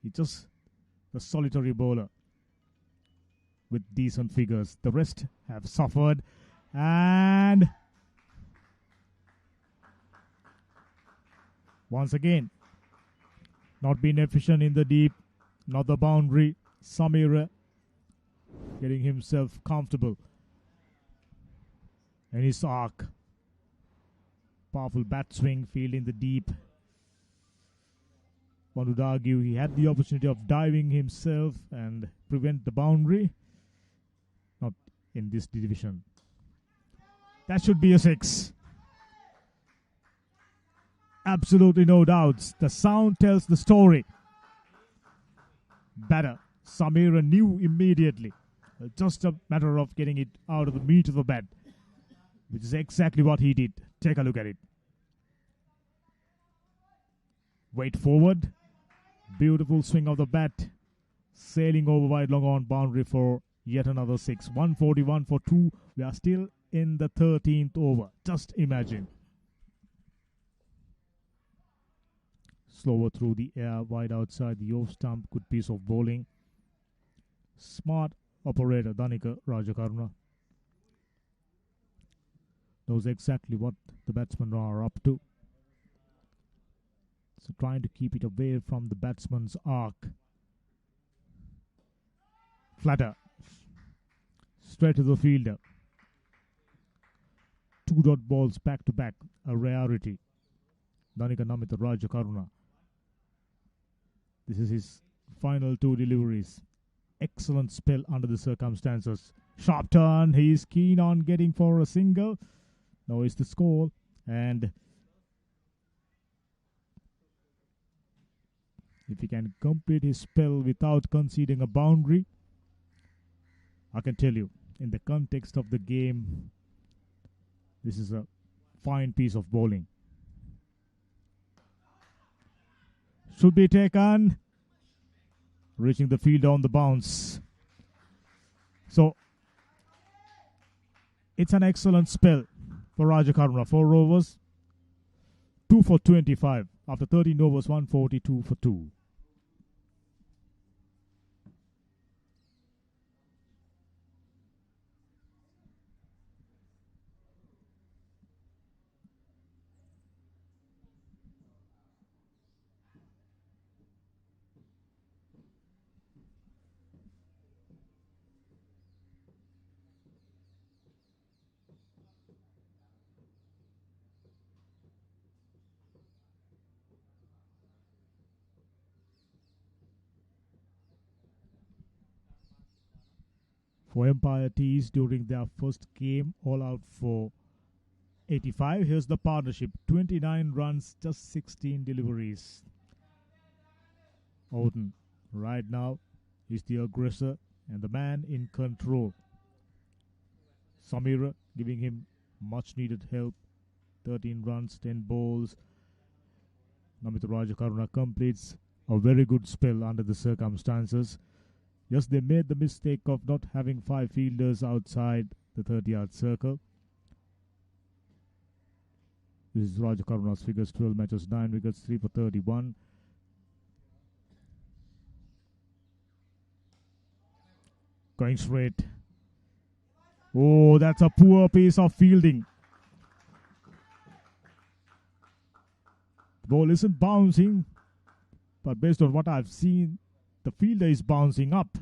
He's just the solitary bowler with decent figures. The rest have suffered. And once again, not being efficient in the deep, not the boundary. Samira getting himself comfortable in his arc. Powerful bat swing, field in the deep. One would argue he had the opportunity of diving himself and prevent the boundary. Not in this division. That should be a 6. Absolutely no doubts. The sound tells the story. Batter Samira knew immediately. Just a matter of getting it out of the meat of the bat, which is exactly what he did. Take a look at it. Weight forward. Beautiful swing of the bat. Sailing over wide long on boundary for yet another 6. 141 for 2. We are still in the 13th over. Just imagine. Slower through the air, wide outside the off stump. Good piece of bowling. Smart operator Danika Rajakaruna knows exactly what the batsmen are up to. So trying to keep it away from the batsman's arc. Flatter. Straight to the fielder. 2 dot balls back to back. A rarity. Danika Namita Rajakaruna. This is his final 2 deliveries. Excellent spell under the circumstances. Sharp turn. He is keen on getting for a single. Now is the score. And if he can complete his spell without conceding a boundary, I can tell you, in the context of the game, this is a fine piece of bowling. Should be taken. Reaching the field on the bounce. So, it's an excellent spell for Rajakaruna. 4 overs, 2 for 25. After 13 overs, 142 for 2. For Empire Tees during their first game, all out for 85. Here's the partnership. 29 runs, just 16 deliveries. Oden right now is the aggressor and the man in control. Samira giving him much needed help. 13 runs, 10 balls. Namita Rajakaruna completes a very good spell under the circumstances. Yes, they made the mistake of not having 5 fielders outside the 30-yard circle. This is Rajakaruna's figures: 12 matches, 9 wickets, 3 for 31. Going straight. Oh, that's a poor piece of fielding. The ball isn't bouncing, but based on what I've seen, the fielder is bouncing up.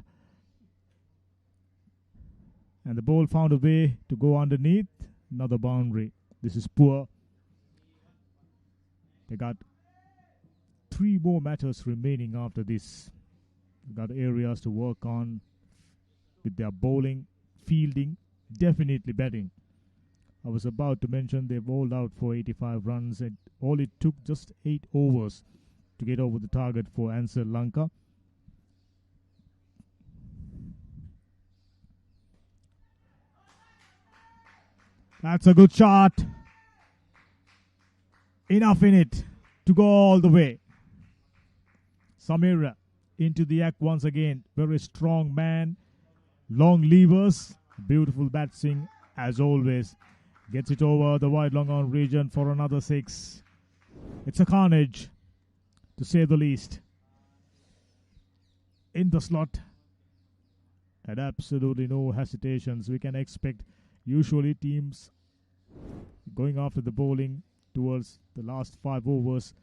And the ball found a way to go underneath. Another boundary. This is poor. They got 3 more matches remaining after this. They got areas to work on with their bowling, fielding, definitely batting. I was about to mention they bowled out for 85 runs, and all it took just 8 overs to get over the target for Sri Lanka. That's a good shot. Enough in it to go all the way. Samira into the act once again. Very strong man. Long levers. Beautiful bat swing as always. Gets it over the wide long on region for another 6. It's a carnage, to say the least. In the slot. And absolutely no hesitations. We can expect usually teams going after the bowling towards the last 5 overs.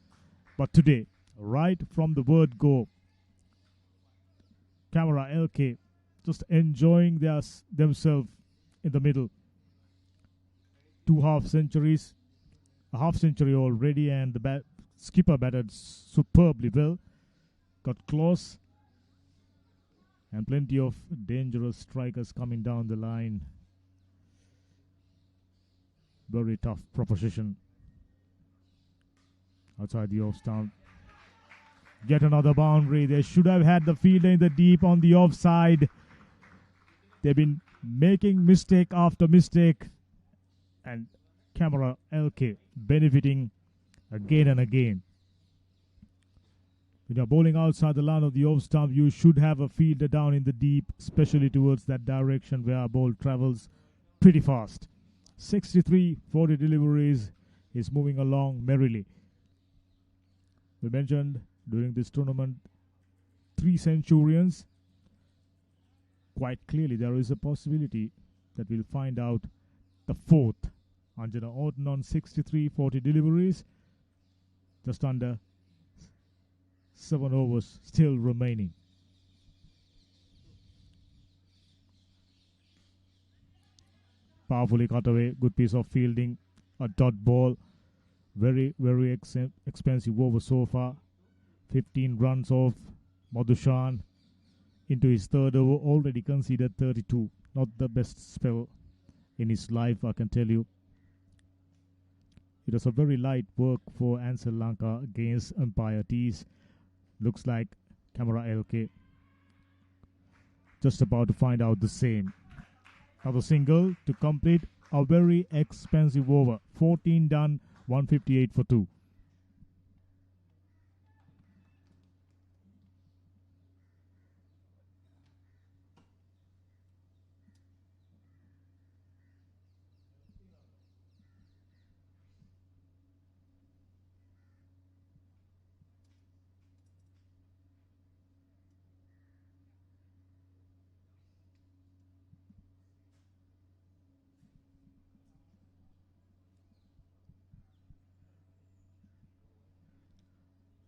But today, right from the word go, Consolidation just enjoying themselves in the middle. 2 half centuries, a half century already, and the skipper batted superbly well. Got close, and plenty of dangerous strikers coming down the line. Very tough proposition. Outside the off stump. Get another boundary. They should have had the fielder in the deep on the offside. They've been making mistake after mistake. And Consolidation benefiting again and again. When you're bowling outside the line of the off stump, you should have a fielder down in the deep, especially towards that direction where our ball travels pretty fast. 63, 40 deliveries is moving along merrily. We mentioned during this tournament 3 centurions. Quite clearly there is a possibility that we'll find out the 4th. Anjana Orton on 63, 40 deliveries. Just under 7 overs still remaining. Powerfully cut away. Good piece of fielding. A dot ball. Very, very expensive over so far. 15 runs off Madhushan into his 3rd over. Already conceded 32. Not the best spell in his life, I can tell you. It was a very light work for Sri Lanka against umpire T's. Looks like Consolidation just about to find out the same. Another single to complete a very expensive over. 14 done, 158 for 2.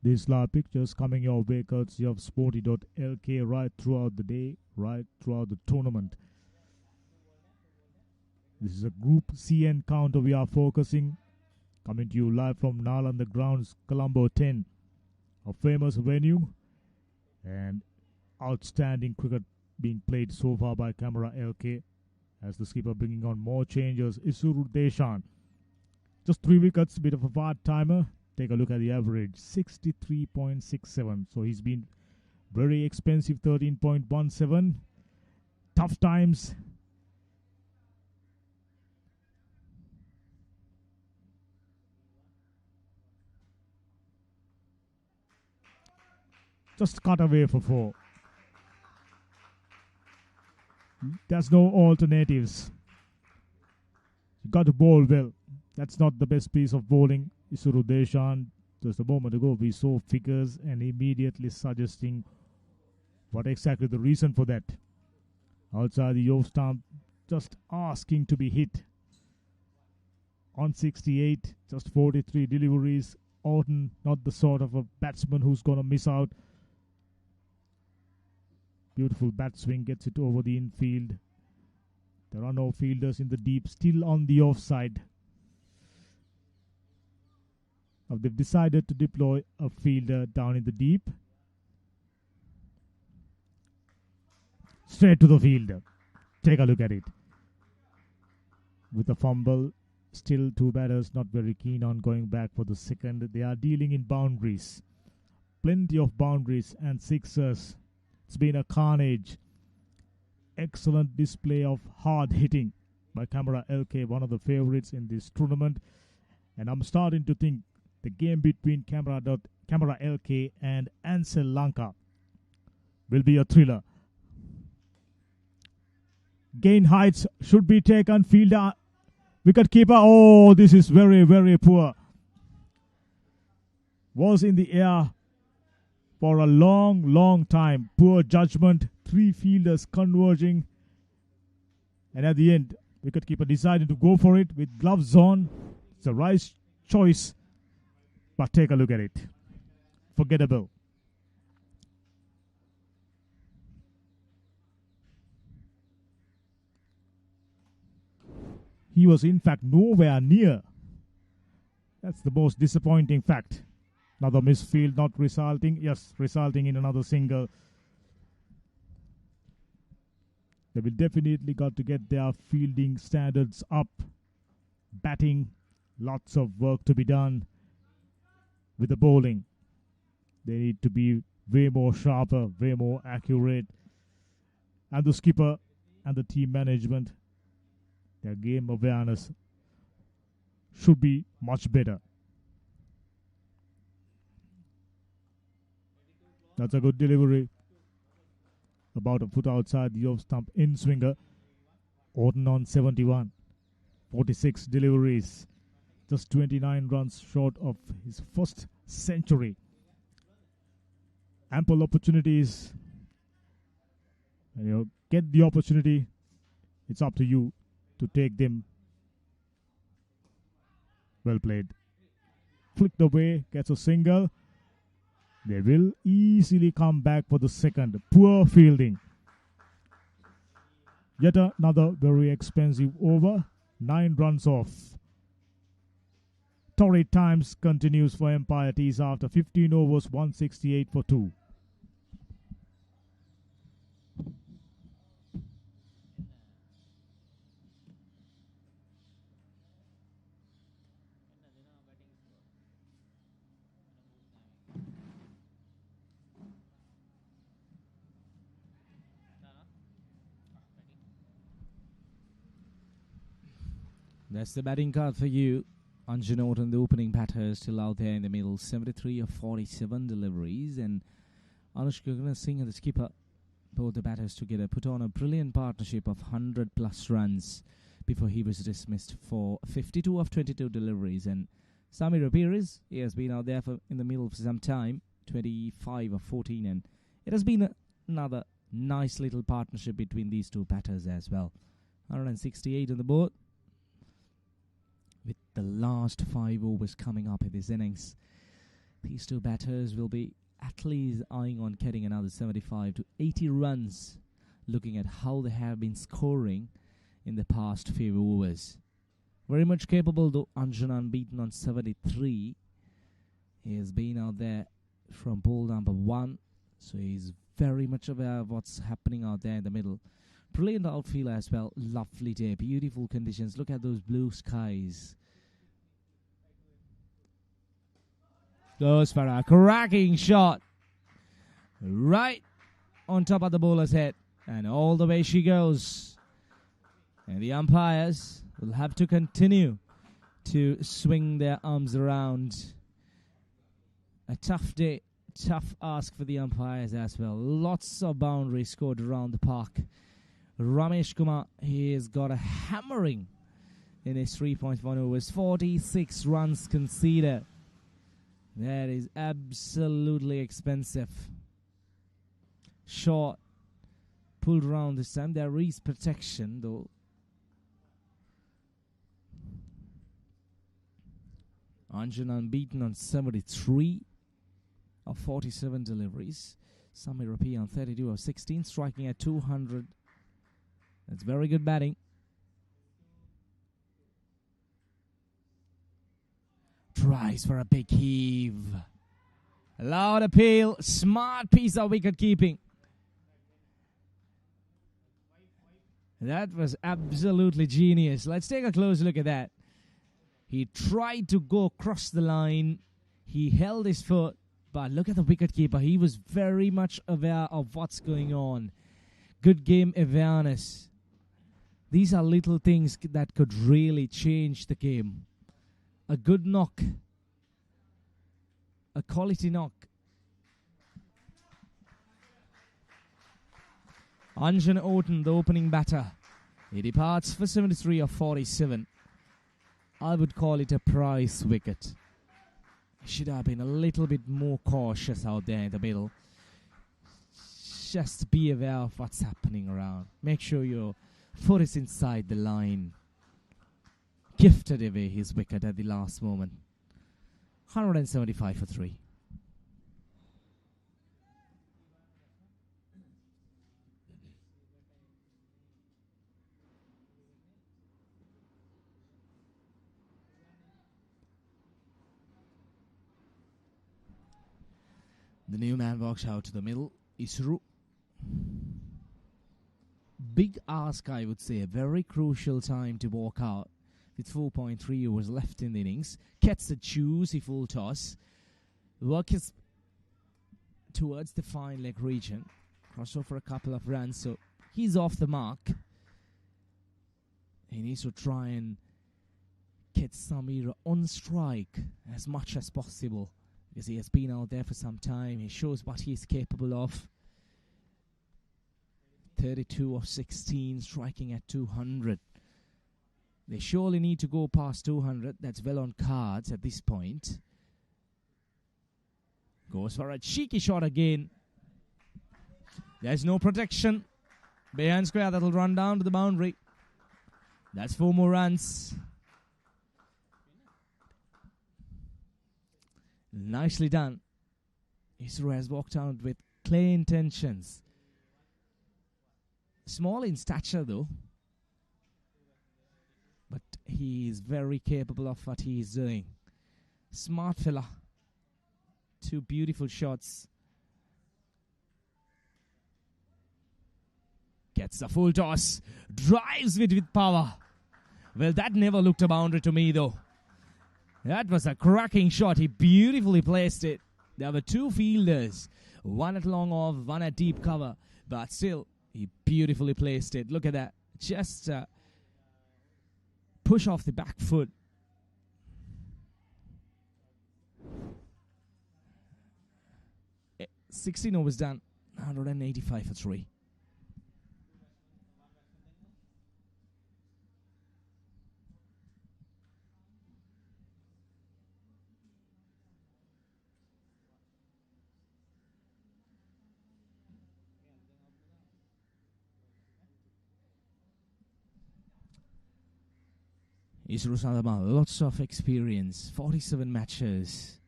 These live pictures coming your way courtesy of Sporty.lk right throughout the day, right throughout the tournament. This is a Group C encounter we are focusing. Coming to you live from Nalanda Grounds, Colombo 10. A famous venue and outstanding cricket being played so far by Consolidation. As the skipper bringing on more changes, Isuru Deshan. Just 3 wickets, bit of a part-timer. Take a look at the average, 63.67. So he's been Very expensive 13.17. Tough times. Just cut away for 4. There's no alternatives. You got to bowl well. That's not the best piece of bowling. Isuru Deshan, just a moment ago, we saw figures and immediately suggesting what exactly the reason for that. Outside the off stump, just asking to be hit. On 68, just 43 deliveries. Orton, not the sort of a batsman who's going to miss out. Beautiful bat swing, gets it over the infield. There are no fielders in the deep, still on the offside. Now they've decided to deploy a fielder down in the deep. Straight to the fielder. Take a look at it. With a fumble, still 2 batters not very keen on going back for the second. They are dealing in boundaries. Plenty of boundaries and sixers. It's been a carnage. Excellent display of hard hitting by Consolidation, one of the favorites in this tournament. And I'm starting to think the game between Consolidation and Sri Lanka will be a thriller. Gain heights should be taken. Fielder, wicket keeper. Oh, this is very, very poor. Was in the air for a long, long time. Poor judgment. 3 fielders converging. And at the end, wicketkeeper decided to go for it with gloves on. It's the right choice. But take a look at it. Forgettable. He was in fact nowhere near. That's the most disappointing fact. Another misfield not resulting. Yes, resulting in another single. They will definitely got to get their fielding standards up. Batting, lots of work to be done. With the bowling, they need to be way more sharper, way more accurate. And the skipper and the team management, their game awareness should be much better. That's a good delivery. About a foot outside the off stump in swinger. Orton on 71. 46 deliveries. Just 29 runs short of his first century. Ample opportunities. And you get the opportunity. It's up to you to take them. Well played. Flicked away, gets a single. They will easily come back for the second. Poor fielding. Yet another very expensive over. 9 runs off. Torrid times continues for Empire Tees after 15 overs, 168 for 2. That's the batting card for you. Anju Norton, the opening batter, still out there in the middle. 73 of 47 deliveries. And Anushka Gunasinghe, the skipper, both the batters together, put on a brilliant partnership of 100 plus runs before he was dismissed for 52 of 22 deliveries. And Samir Ramirez, he has been out there in the middle for some time, 25 of 14. And it has been another nice little partnership between these two batters as well. 168 on the board. With the last 5 overs coming up in this innings, these two batters will be at least eyeing on getting another 75 to 80 runs, looking at how they have been scoring in the past few overs. Very much capable, though. Anjan unbeaten on 73. He has been out there from ball number 1, so he's very much aware of what's happening out there in the middle. Brilliant outfield as well. Lovely day. Beautiful conditions. Look at those blue skies. Goes for a cracking shot. right on top of the bowler's head. And all the way she goes. And the umpires will have to continue to swing their arms around. A tough day, tough ask for the umpires as well. Lots of boundaries scored around the park. Ramesh Kumar, he has got a hammering in his 3.1 overs. 46 runs conceded. That is absolutely expensive. Short, pulled around this time. There is protection though. Anjan unbeaten on 73 of 47 deliveries. Samir Rapi on 32 of 16, striking at 200. That's very good batting. Tries for a big heave. Loud appeal. Smart piece of wicket keeping. That was absolutely genius. Let's take a close look at that. He tried to go across the line. He held his foot. But look at the wicketkeeper. He was very much aware of what's going on. Good game awareness. These are little things that could really change the game. A good knock. A quality knock. Anjan Oten, the opening batter. He departs for 73 of 47. I would call it a prize wicket. Should have been a little bit more cautious out there in the middle. Just be aware of what's happening around. Make sure your foot is inside the line. Gifted away his wicket at the last moment. 175 for 3. The new man walks out to the middle. Isru. Big ask, I would say. A very crucial time to walk out. With 4.3 overs left in the innings. Gets a juicy full toss. Work is towards the fine leg region. Cross over a couple of runs. So he's off the mark. He needs to try and get Samira on strike as much as possible. Because he has been out there for some time. He shows what he is capable of. 32 of 16, striking at 200. They surely need to go past 200. That's well on cards at this point. Goes for a cheeky shot again. There's no protection. Behind square, that'll run down to the boundary. That's 4 more runs. Nicely done. Isru has walked out with clear intentions. Small in stature though. But he is very capable of what he is doing. Smart fella. 2 beautiful shots. Gets a full toss. Drives with power. Well, that never looked a boundary to me though. That was a cracking shot. He beautifully placed it. There were 2 fielders. One at long off, one at deep cover. But still, he beautifully placed it. Look at that. Just push off the back foot. Eh, 16 overs done. 185 for 3. Isru Sadama, lots of experience, 47 matches,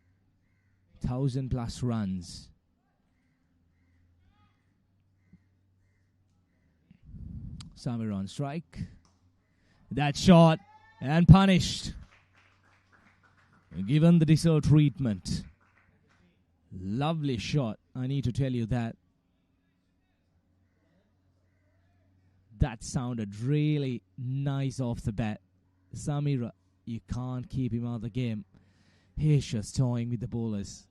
1,000 plus runs. Samir on strike. That shot and punished. Given the deserved treatment. Lovely shot, I need to tell you that. That sounded really nice off the bat. Samira, you can't keep him out of the game. He's just toying with the bowlers.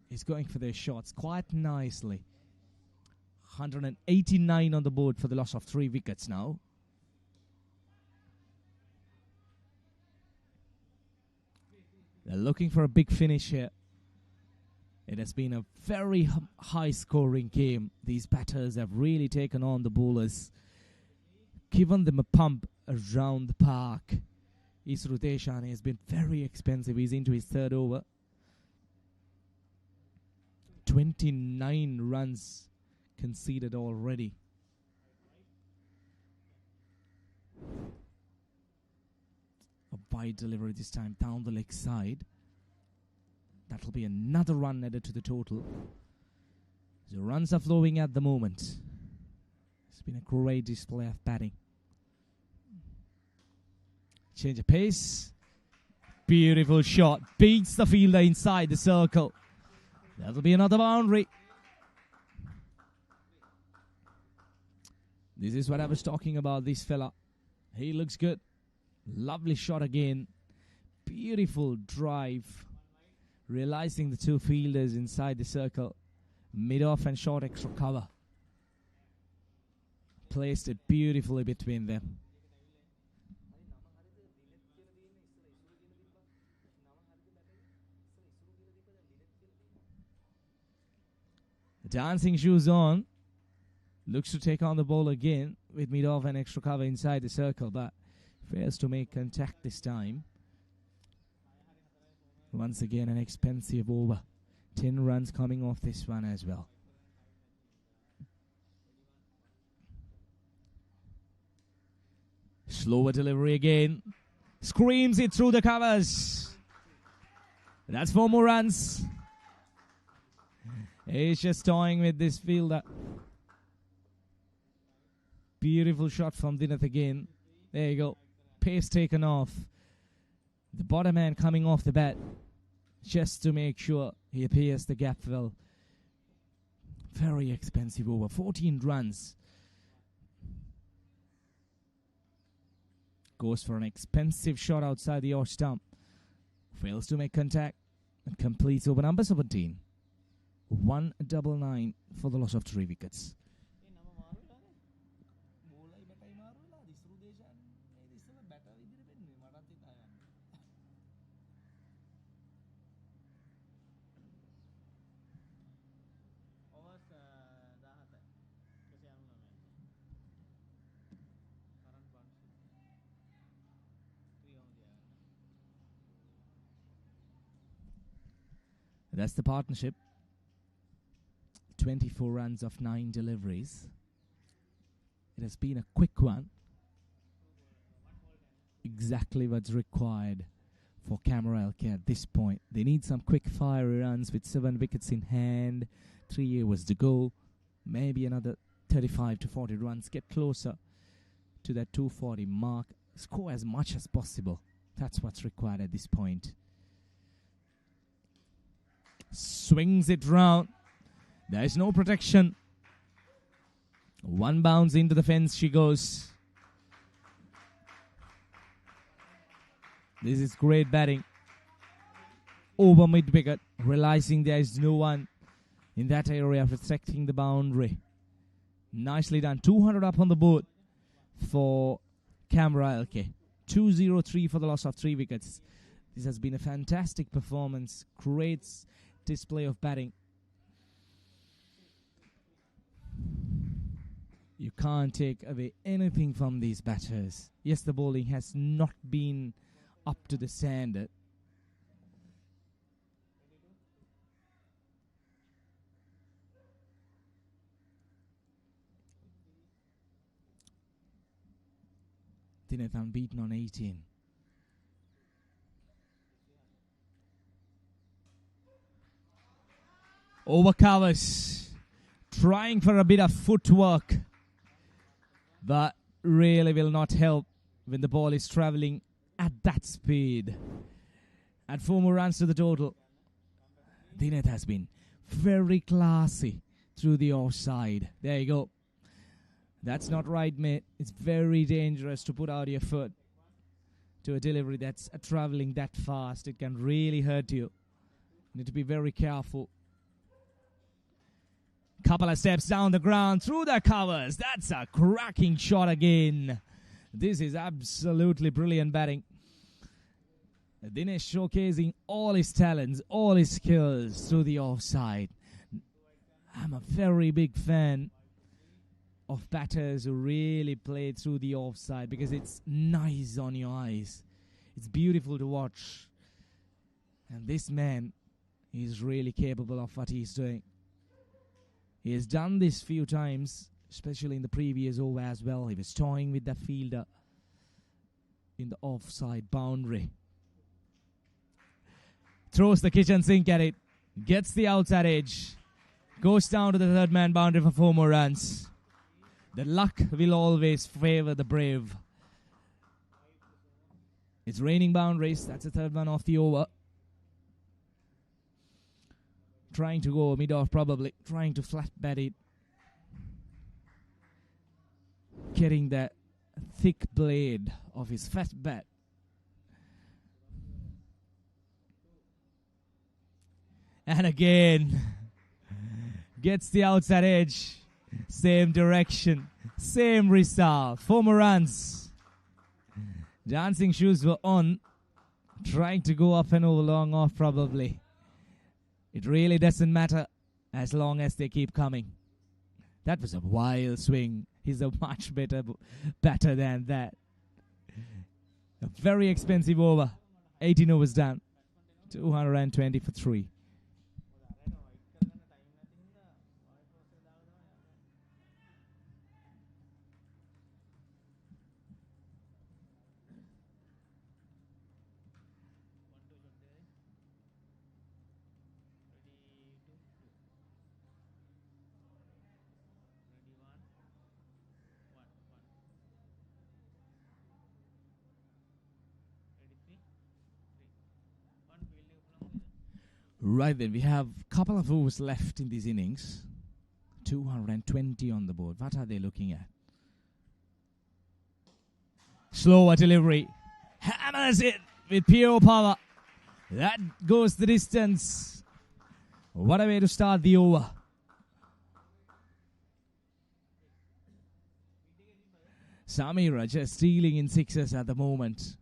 is going for their shots quite nicely. 189 on the board for the loss of 3 wickets now. They're looking for a big finish here. It has been a very high-scoring game. These batters have really taken on the bowlers, given them a pump around the park. Isru Deshani has been very expensive. He's into his 3rd over. 29 runs conceded already. A wide delivery this time down the leg side. That'll be another run added to the total. The runs are flowing at the moment. It's been a great display of batting. Change of pace. Beautiful shot. Beats the fielder inside the circle. That'll be another boundary. This is what I was talking about, this fella. He looks good. Lovely shot again. Beautiful drive. Realizing the 2 fielders inside the circle. Mid-off and short extra cover. Placed it beautifully between them. Dancing shoes on. Looks to take on the ball again with mid-off and extra cover inside the circle, but fails to make contact this time. Once again, an expensive over. 10 runs coming off this one as well. Slower delivery again. Screams it through the covers. That's 4 more runs. He's just toying with this fielder. Beautiful shot from Dinath again. There you go. Pace taken off. The bottom man coming off the bat just to make sure he appears the gap well. Very expensive over. 14 runs. Goes for an expensive shot outside the off stump. Fails to make contact and completes over number 17. 199 for the loss of 3 wickets. That's the partnership. 24 runs of 9 deliveries. It has been a quick one. Exactly what's required for Powerplay at this point. They need some quick fiery runs with 7 wickets in hand. 3 overs to go. Maybe another 35 to 40 runs. Get closer to that 240 mark. Score as much as possible. That's what's required at this point. Swings it round. There is no protection. 1 bounce into the fence she goes. This is great batting. Over mid-wicket. Realizing there is no one in that area protecting the boundary. Nicely done. 200 up on the board for Powerplay. 203 for the loss of 3 wickets. This has been a fantastic performance. Great display of batting. You can't take away anything from these batters. Yes, the bowling has not been up to the standard. Dinath unbeaten on 18. Over covers. Trying for a bit of footwork. But really will not help when the ball is travelling at that speed. At 4 more runs to the total. Dinath has been very classy through the offside. There you go. That's not right, mate. It's very dangerous to put out your foot to a delivery that's travelling that fast. It can really hurt you. You need to be very careful. Couple of steps down the ground, through the covers. That's a cracking shot again. This is absolutely brilliant batting. Dinesh showcasing all his talents, all his skills through the offside. I'm a very big fan of batters who really play through the offside because it's nice on your eyes. It's beautiful to watch. And this man is really capable of what he's doing. He has done this few times, especially in the previous over as well. He was toying with the fielder in the offside boundary. Throws the kitchen sink at it. Gets the outside edge. Goes down to the third man boundary for 4 more runs. The luck will always favor the brave. It's raining boundaries. That's the third one off the over. Trying to go mid-off probably. Trying to flat bat it. Getting that thick blade of his fat bat. And again. Gets the outside edge. Same direction. Same result. 4 more runs. Dancing shoes were on. Trying to go up and over long off probably. It really doesn't matter as long as they keep coming. That was a wild swing. He's a much better batter than that. A very expensive over. 18 overs done. 220 for 3. Right then, we have a couple of overs left in these innings. 220 on the board. What are they looking at? Slower delivery. Hammers it with pure power. That goes the distance. What a way to start the over. Samira just stealing in sixes at the moment.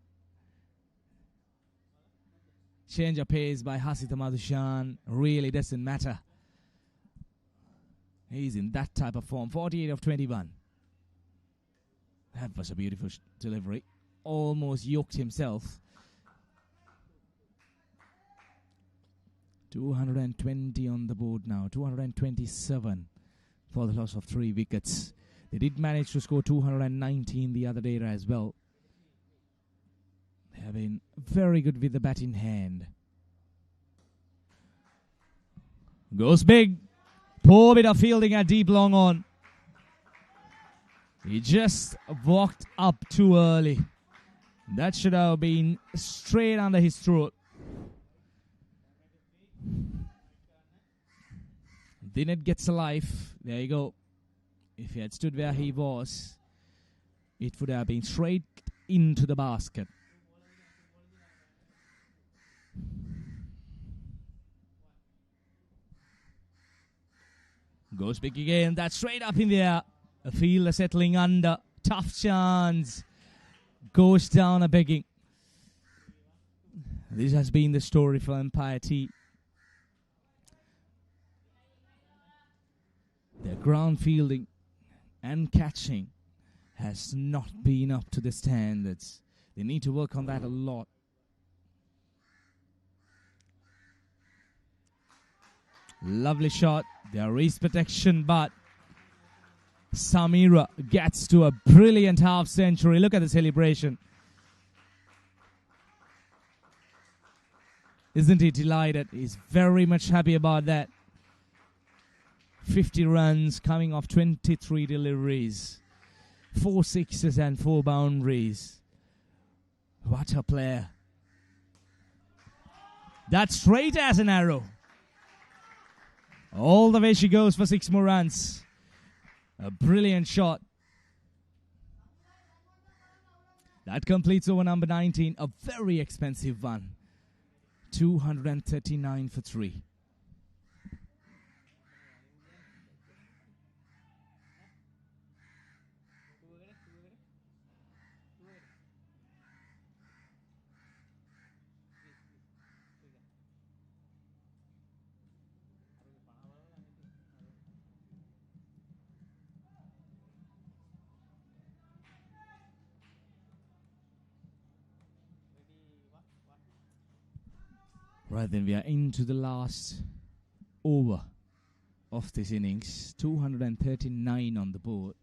Change of pace by Hasita Madhushan really doesn't matter. He's in that type of form. 48 of 21. That was a beautiful delivery. Almost yoked himself. 220 on the board now. 227 for the loss of 3 wickets. They did manage to score 219 the other day as well. They have been very good with the bat in hand. Goes big. Poor bit of fielding at deep long on. He just walked up too early. That should have been straight under his throat. Dinesh gets a life. There you go. If he had stood where he was, it would have been straight into the basket. Goes big again. That's straight up in the air. A fielder settling under. Tough chance. Goes down a begging. This has been the story for Empire T. Their ground fielding and catching has not been up to the standards. They need to work on that a lot. Lovely shot. There is protection, but Samira gets to a brilliant half century. Look at the celebration. Isn't he delighted? He's very much happy about that. 50 runs coming off 23 deliveries. 4 sixes and 4 boundaries. What a player. That's straight as an arrow. All the way she goes for 6 more runs. A brilliant shot. That completes over number 19. A very expensive one. 239 for 3. Right then, we are into the last over of this innings. 239 on the board.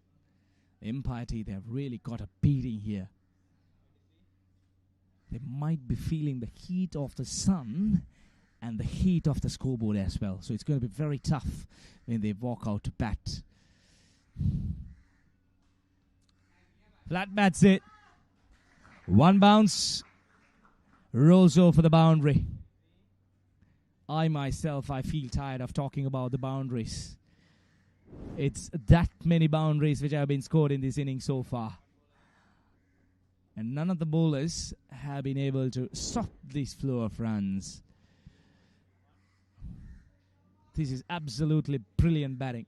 Empire T, they have really got a beating here. They might be feeling the heat of the sun and the heat of the scoreboard as well. So it's going to be very tough when they walk out to bat. Flat bats it. One bounce. Rolls over the boundary. I feel tired of talking about the boundaries. It's that many boundaries which have been scored in this inning so far. And none of the bowlers have been able to stop this flow of runs. This is absolutely brilliant batting.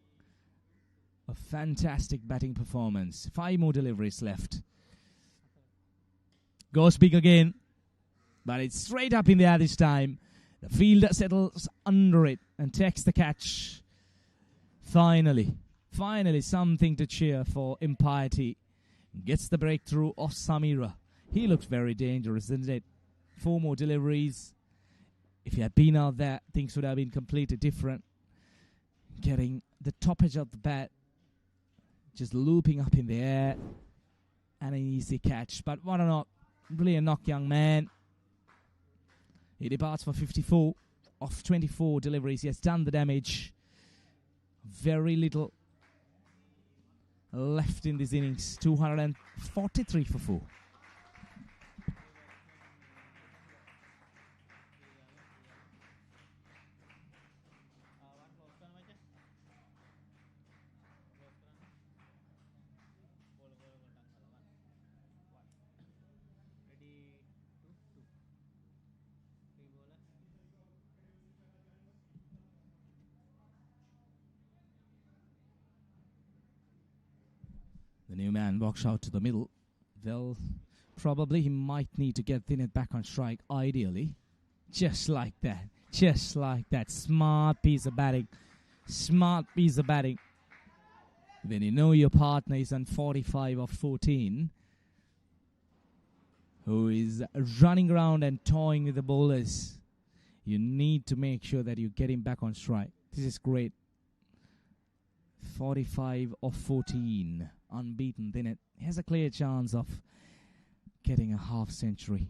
A fantastic batting performance. 5 more deliveries left. Goes big again. But it's straight up in the air this time. The fielder settles under it and takes the catch. Finally something to cheer for Empire T. Gets the breakthrough of Samira. He looks very dangerous, isn't it? 4 more deliveries. If he had been out there, things would have been completely different. Getting the top edge of the bat. Just looping up in the air. And an easy catch. But what a knock. Brilliant knock, young man. He departs for 54 of 24 deliveries. He has done the damage. Very little left in this innings. 243 for 4. The new man walks out to the middle. Well, probably he might need to get Thinet back on strike, ideally. Just like that. Just like that. Smart piece of batting. Smart piece of batting. When you know your partner is on 45 of 14, who is running around and toying with the bowlers, you need to make sure that you get him back on strike. This is great. 45 of 14. Unbeaten. Then it has a clear chance of getting a half century.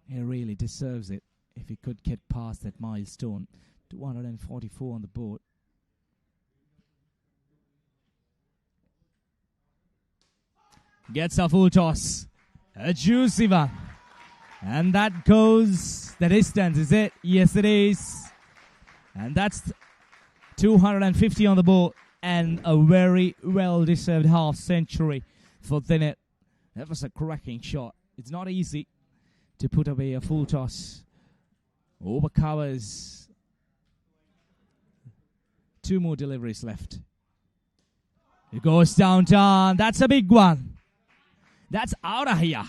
He really deserves it if he could get past that milestone. 244 on the board. Gets a full toss. A juicy one. And that goes the distance, is it? Yes, it is. And that's 250 on the board. And a very well-deserved half century for Thinet. That was a cracking shot. It's not easy to put away a full toss. Over covers. 2 more deliveries left. It goes downtown. That's a big one. That's out of here.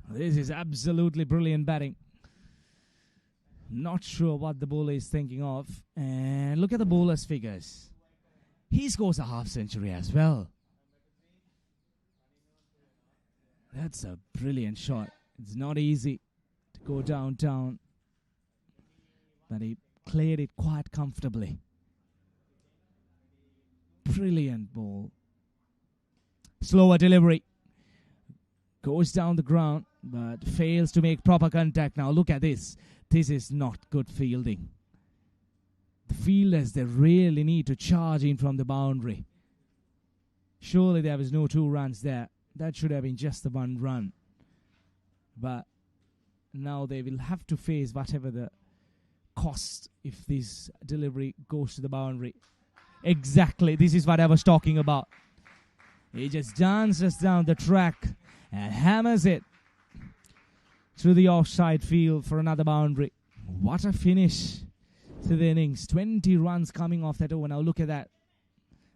This is absolutely brilliant batting. Not sure what the bowler is thinking of. And look at the bowler's figures. He scores a half century as well. That's a brilliant shot. It's not easy to go downtown. But he cleared it quite comfortably. Brilliant ball. Slower delivery. Goes down the ground, but fails to make proper contact. Now look at this. This is not good fielding. The fielders, they really need to charge in from the boundary. Surely there was no 2 runs there. That should have been just the 1 run. But now they will have to face whatever the cost if this delivery goes to the boundary. Exactly. This is what I was talking about. He just dances down the track and hammers it through the offside field for another boundary. What a finish to the innings. 20 runs coming off that over. Now look at that.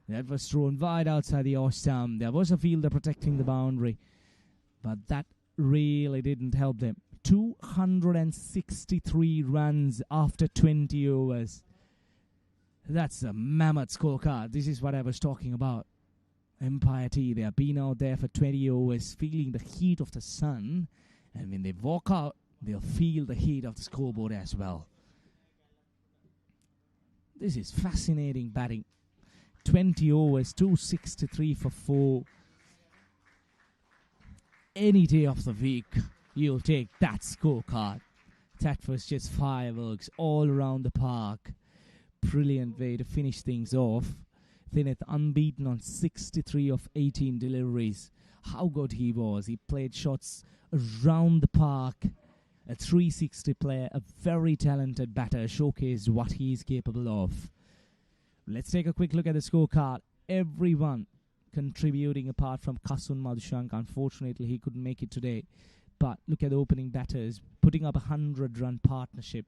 That was thrown wide outside the off stump. There was a fielder protecting the boundary, but that really didn't help them. 263 runs after 20 overs. That's a mammoth scorecard. This is what I was talking about. Empire T, they have been out there for 20 overs, feeling the heat of the sun And when they walk out, they'll feel the heat of the scoreboard as well. This is fascinating batting. 20 overs, 263 for 4. Any day of the week, you'll take that scorecard. That was just fireworks all around the park. Brilliant way to finish things off. Thinneth unbeaten on 63 of 18 deliveries. How good he was. He played shots around the park. A 360 player, a very talented batter, showcased what he is capable of. Let's take a quick look at the scorecard. Everyone contributing apart from Kasun Madhushank. Unfortunately, he couldn't make it today. But look at the opening batters, putting up a 100-run partnership.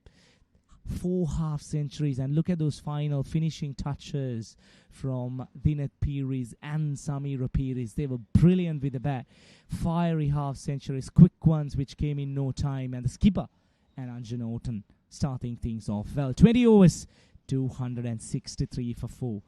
4 half centuries, and look at those final finishing touches from Dineth Pires and Samira Pires. They were brilliant with the bat. Fiery half centuries, quick ones which came in no time, and the skipper and Anjana Orton starting things off well. 20 overs, 263 for 4.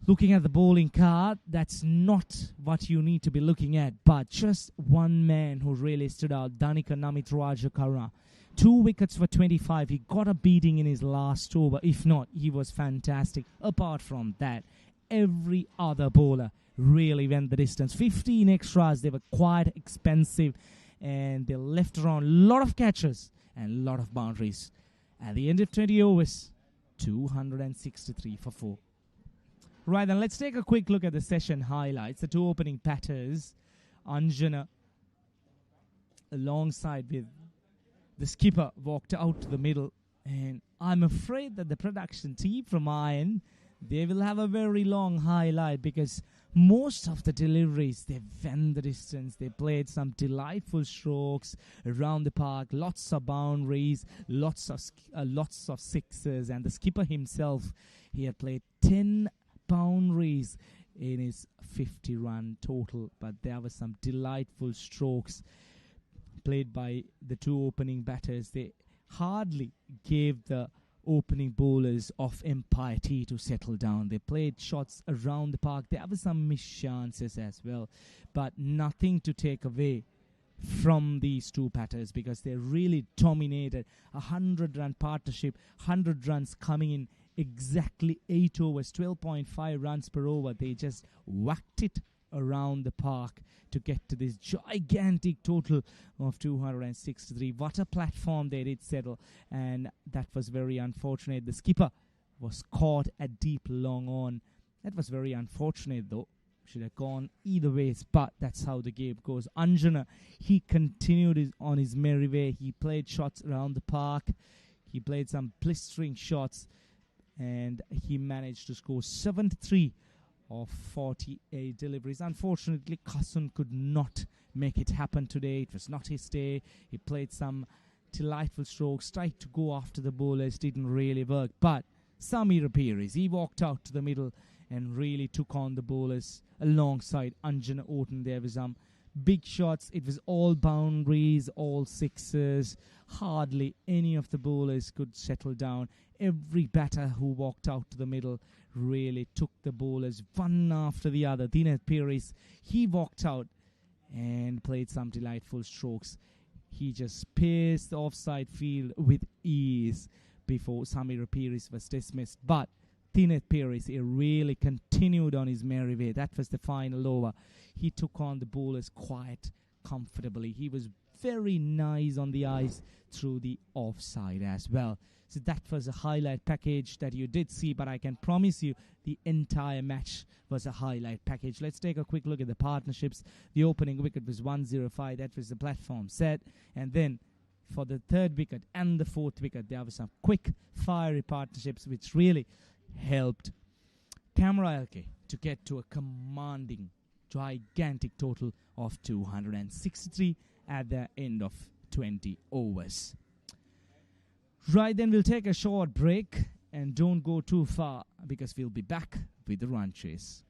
Looking at the bowling card, that's not what you need to be looking at, but just one man who really stood out, Danika Namit Rajakara. 2 wickets for 25. He got a beating in his last over. If not, he was fantastic. Apart from that, every other bowler really went the distance. 15 extras. They were quite expensive, and they left around a lot of catches and a lot of boundaries. At the end of 20 overs, 263 for 4. Right, then let's take a quick look at the session highlights. The 2 opening batters, Anjana, alongside with the skipper, walked out to the middle, and I'm afraid that the production team from Iron, they will have a very long highlight because most of the deliveries, they went the distance. They played some delightful strokes around the park, lots of boundaries, lots of sixes, and the skipper himself, he had played 10 boundaries in his 50-run total, but there were some delightful strokes played by the 2 opening batters. They hardly gave the opening bowlers of Empire Tea to settle down. They played shots around the park. There were some missed chances as well, but nothing to take away from these 2 batters because they really dominated. A 100-run partnership, 100 runs coming in exactly 8 overs, 12.5 runs per over. They just whacked it around the park to get to this gigantic total of 263. What a platform they did settle, and that was very unfortunate. The skipper was caught at deep long on. That was very unfortunate though. Should have gone either ways, but that's how the game goes. Anjana, he continued on his merry way. He played shots around the park. He played some blistering shots, and he managed to score 73 of 48 deliveries. Unfortunately, Kasun could not make it happen today. It was not his day. He played some delightful strokes, tried to go after the bowlers, didn't really work. But Samira Pires, he walked out to the middle and really took on the bowlers alongside Anjana Orton. There was some big shots. It was all boundaries, all sixes. Hardly any of the bowlers could settle down. Every batter who walked out to the middle really took the bowlers one after the other. Dineth Pires, he walked out and played some delightful strokes. He just pierced the offside field with ease before Samira Pires was dismissed. But Dineth Pires, he really continued on his merry way. That was the final over. He took on the bowlers quite comfortably. He was very nice on the ice through the offside as well. So that was a highlight package that you did see, but I can promise you the entire match was a highlight package. Let's take a quick look at the partnerships. The opening wicket was 105. That was the platform set. And then for the 3rd wicket and the 4th wicket, there were some quick, fiery partnerships which really helped Consolidation to get to a commanding, gigantic total of 263 at the end of 20 overs. Right, then we'll take a short break and don't go too far because we'll be back with the run chase.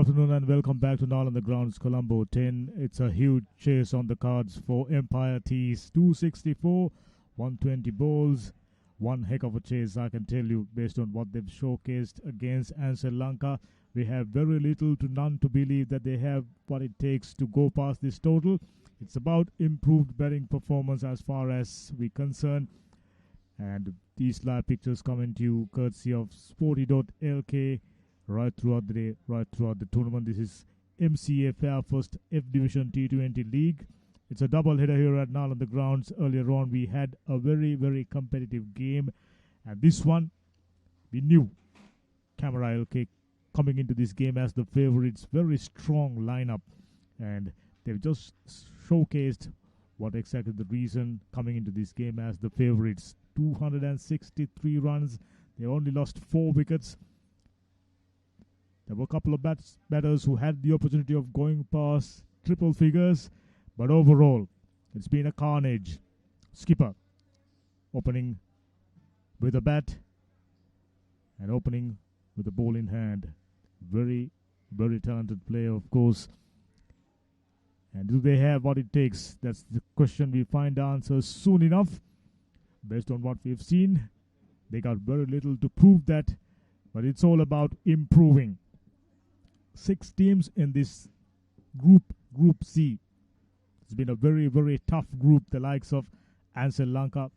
afternoon and welcome back to Nall on the Grounds, Colombo 10. It's a huge chase on the cards for Empire Tees. 264, 120 balls. One heck of a chase, I can tell you, based on what they've showcased against Sri Lanka. We have very little to none to believe that they have what it takes to go past this total. It's about improved batting performance as far as we're concerned. And these live pictures coming to you courtesy of Sporty.lk. Right throughout the day, right throughout the tournament. This is MCA Fairfirst F Division T20 League. It's a double header here at Nall on the Grounds. Earlier on, we had a very, very competitive game. And this one, we knew Camera.lk coming into this game as the favorites. Very strong lineup. And they've just showcased what exactly the reason coming into this game as the favorites. 263 runs. They only lost 4 wickets. There were a couple of batters who had the opportunity of going past triple figures, but overall, it's been a carnage. Skipper opening with a bat and opening with a ball in hand. Very, very talented player, of course. And do they have what it takes? That's the question. We find answers soon enough. Based on what we've seen, they got very little to prove that, but it's all about improving. 6 teams in this Group C. It's been a very, very tough group. The likes of Sri Lanka,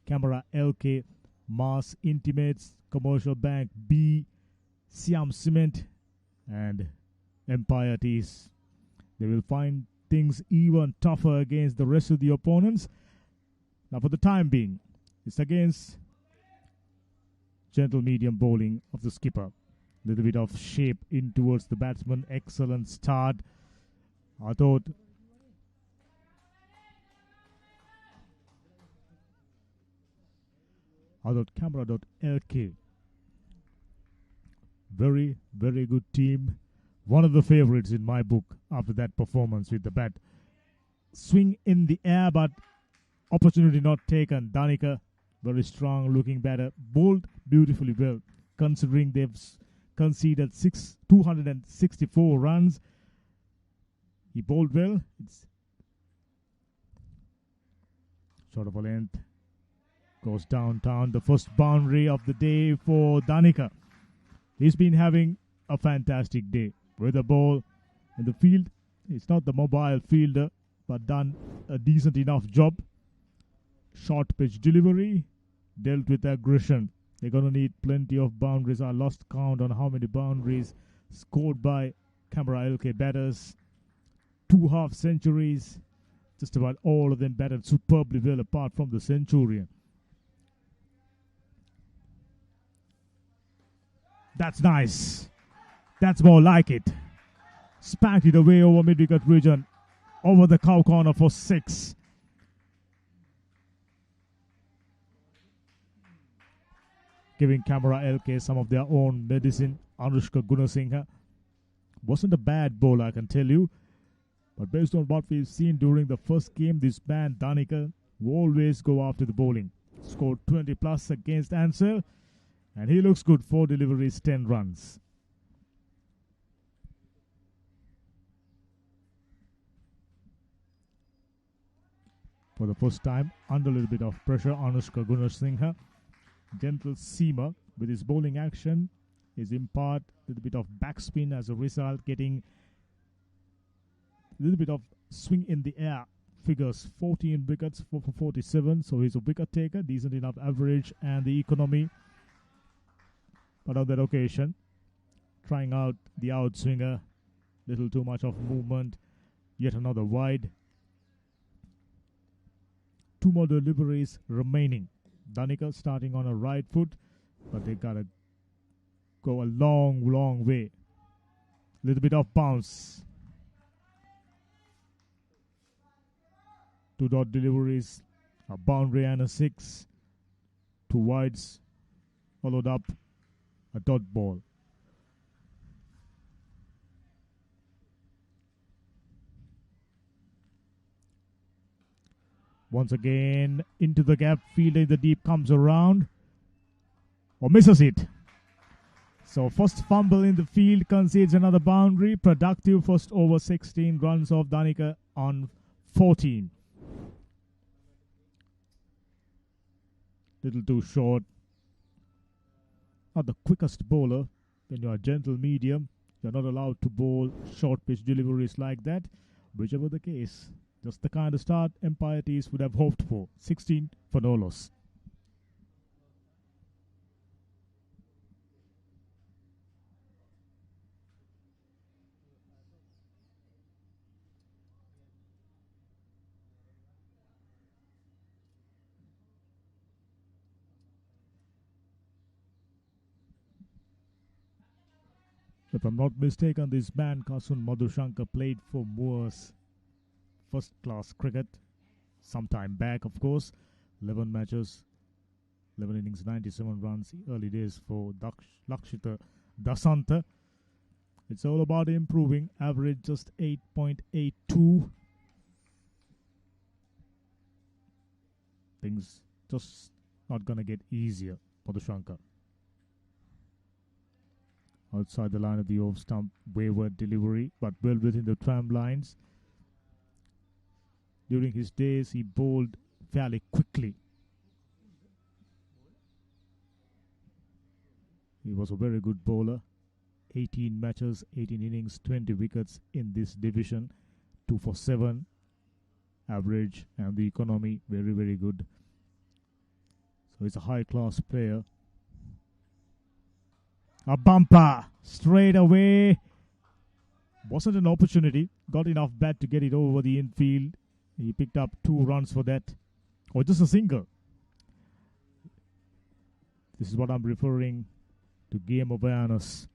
Camera.lk, Mars Intimates, Commercial Bank B, Siam Cement, and Empire Tees. They will find things even tougher against the rest of the opponents. Now, for the time being, it's against gentle medium bowling of the skipper. Little bit of shape in towards the batsman. Excellent start. I thought Camera.lk. Very, very good team. One of the favorites in my book after that performance with the bat. Swing in the air, but opportunity not taken. Danica, very strong looking batter. Bowled beautifully well, considering they've conceded 264 runs. He bowled well. It's short of a length. Goes downtown. The first boundary of the day for Danica. He's been having a fantastic day with the ball in the field. It's not the mobile fielder, but done a decent enough job. Short pitch delivery. Dealt with aggression. They're going to need plenty of boundaries. I lost count on how many boundaries scored by Camera.lk batters. 2 half centuries. Just about all of them batted superbly well apart from the Centurion. That's nice. That's more like it. Spanked it away over mid-wicket region. Over the cow corner for 6. Giving Camera.lk some of their own medicine. Anushka Gunasinghe wasn't a bad bowler, I can tell you. But based on what we've seen during the first game, this man, Danica, will always go after the bowling. Scored 20 plus against Ansel. And he looks good. 4 deliveries, 10 runs. For the first time, under a little bit of pressure, Anushka Gunasinghe. Gentle seamer with his bowling action is impart a little bit of backspin as a result, getting a little bit of swing in the air. Figures 14 wickets for 47, so he's a wicket taker, decent enough average and the economy. But on that occasion, trying out the outswinger, little too much of movement, yet another wide. 2 more deliveries remaining. Danica starting on a right foot, but they gotta go a long, long way. Little bit of bounce. 2 dot deliveries, a boundary and a 6. 2 wides, followed up a dot ball. Once again, into the gap, fielder in the deep comes around or misses it. So first fumble in the field concedes another boundary. Productive first over 16 runs of Danica on 14. Little too short. Not the quickest bowler. When you are gentle medium, you're not allowed to bowl short pitch deliveries like that. Whichever the case, just the kind of start Empire Tees would have hoped for. 16 for no loss. If I'm not mistaken, this man, Kasun Madhushankar, played for Moors first class cricket some time back, of course. 11 matches, 11 innings, 97 runs, early days for Lakshita Dasanta. It's all about improving, average just 8.82. Things just not gonna get easier for the Shankar. Outside the line of the off stump, wayward delivery, but well within the tram lines. During his days, he bowled fairly quickly. He was a very good bowler. 18 matches, 18 innings, 20 wickets in this division. 2 for 7 average, and the economy very, very good. So he's a high-class player. A bumper straight away. Wasn't an opportunity. Got enough bat to get it over the infield. He picked up 2 runs for that. Or just a single. This is what I'm referring to, game awareness.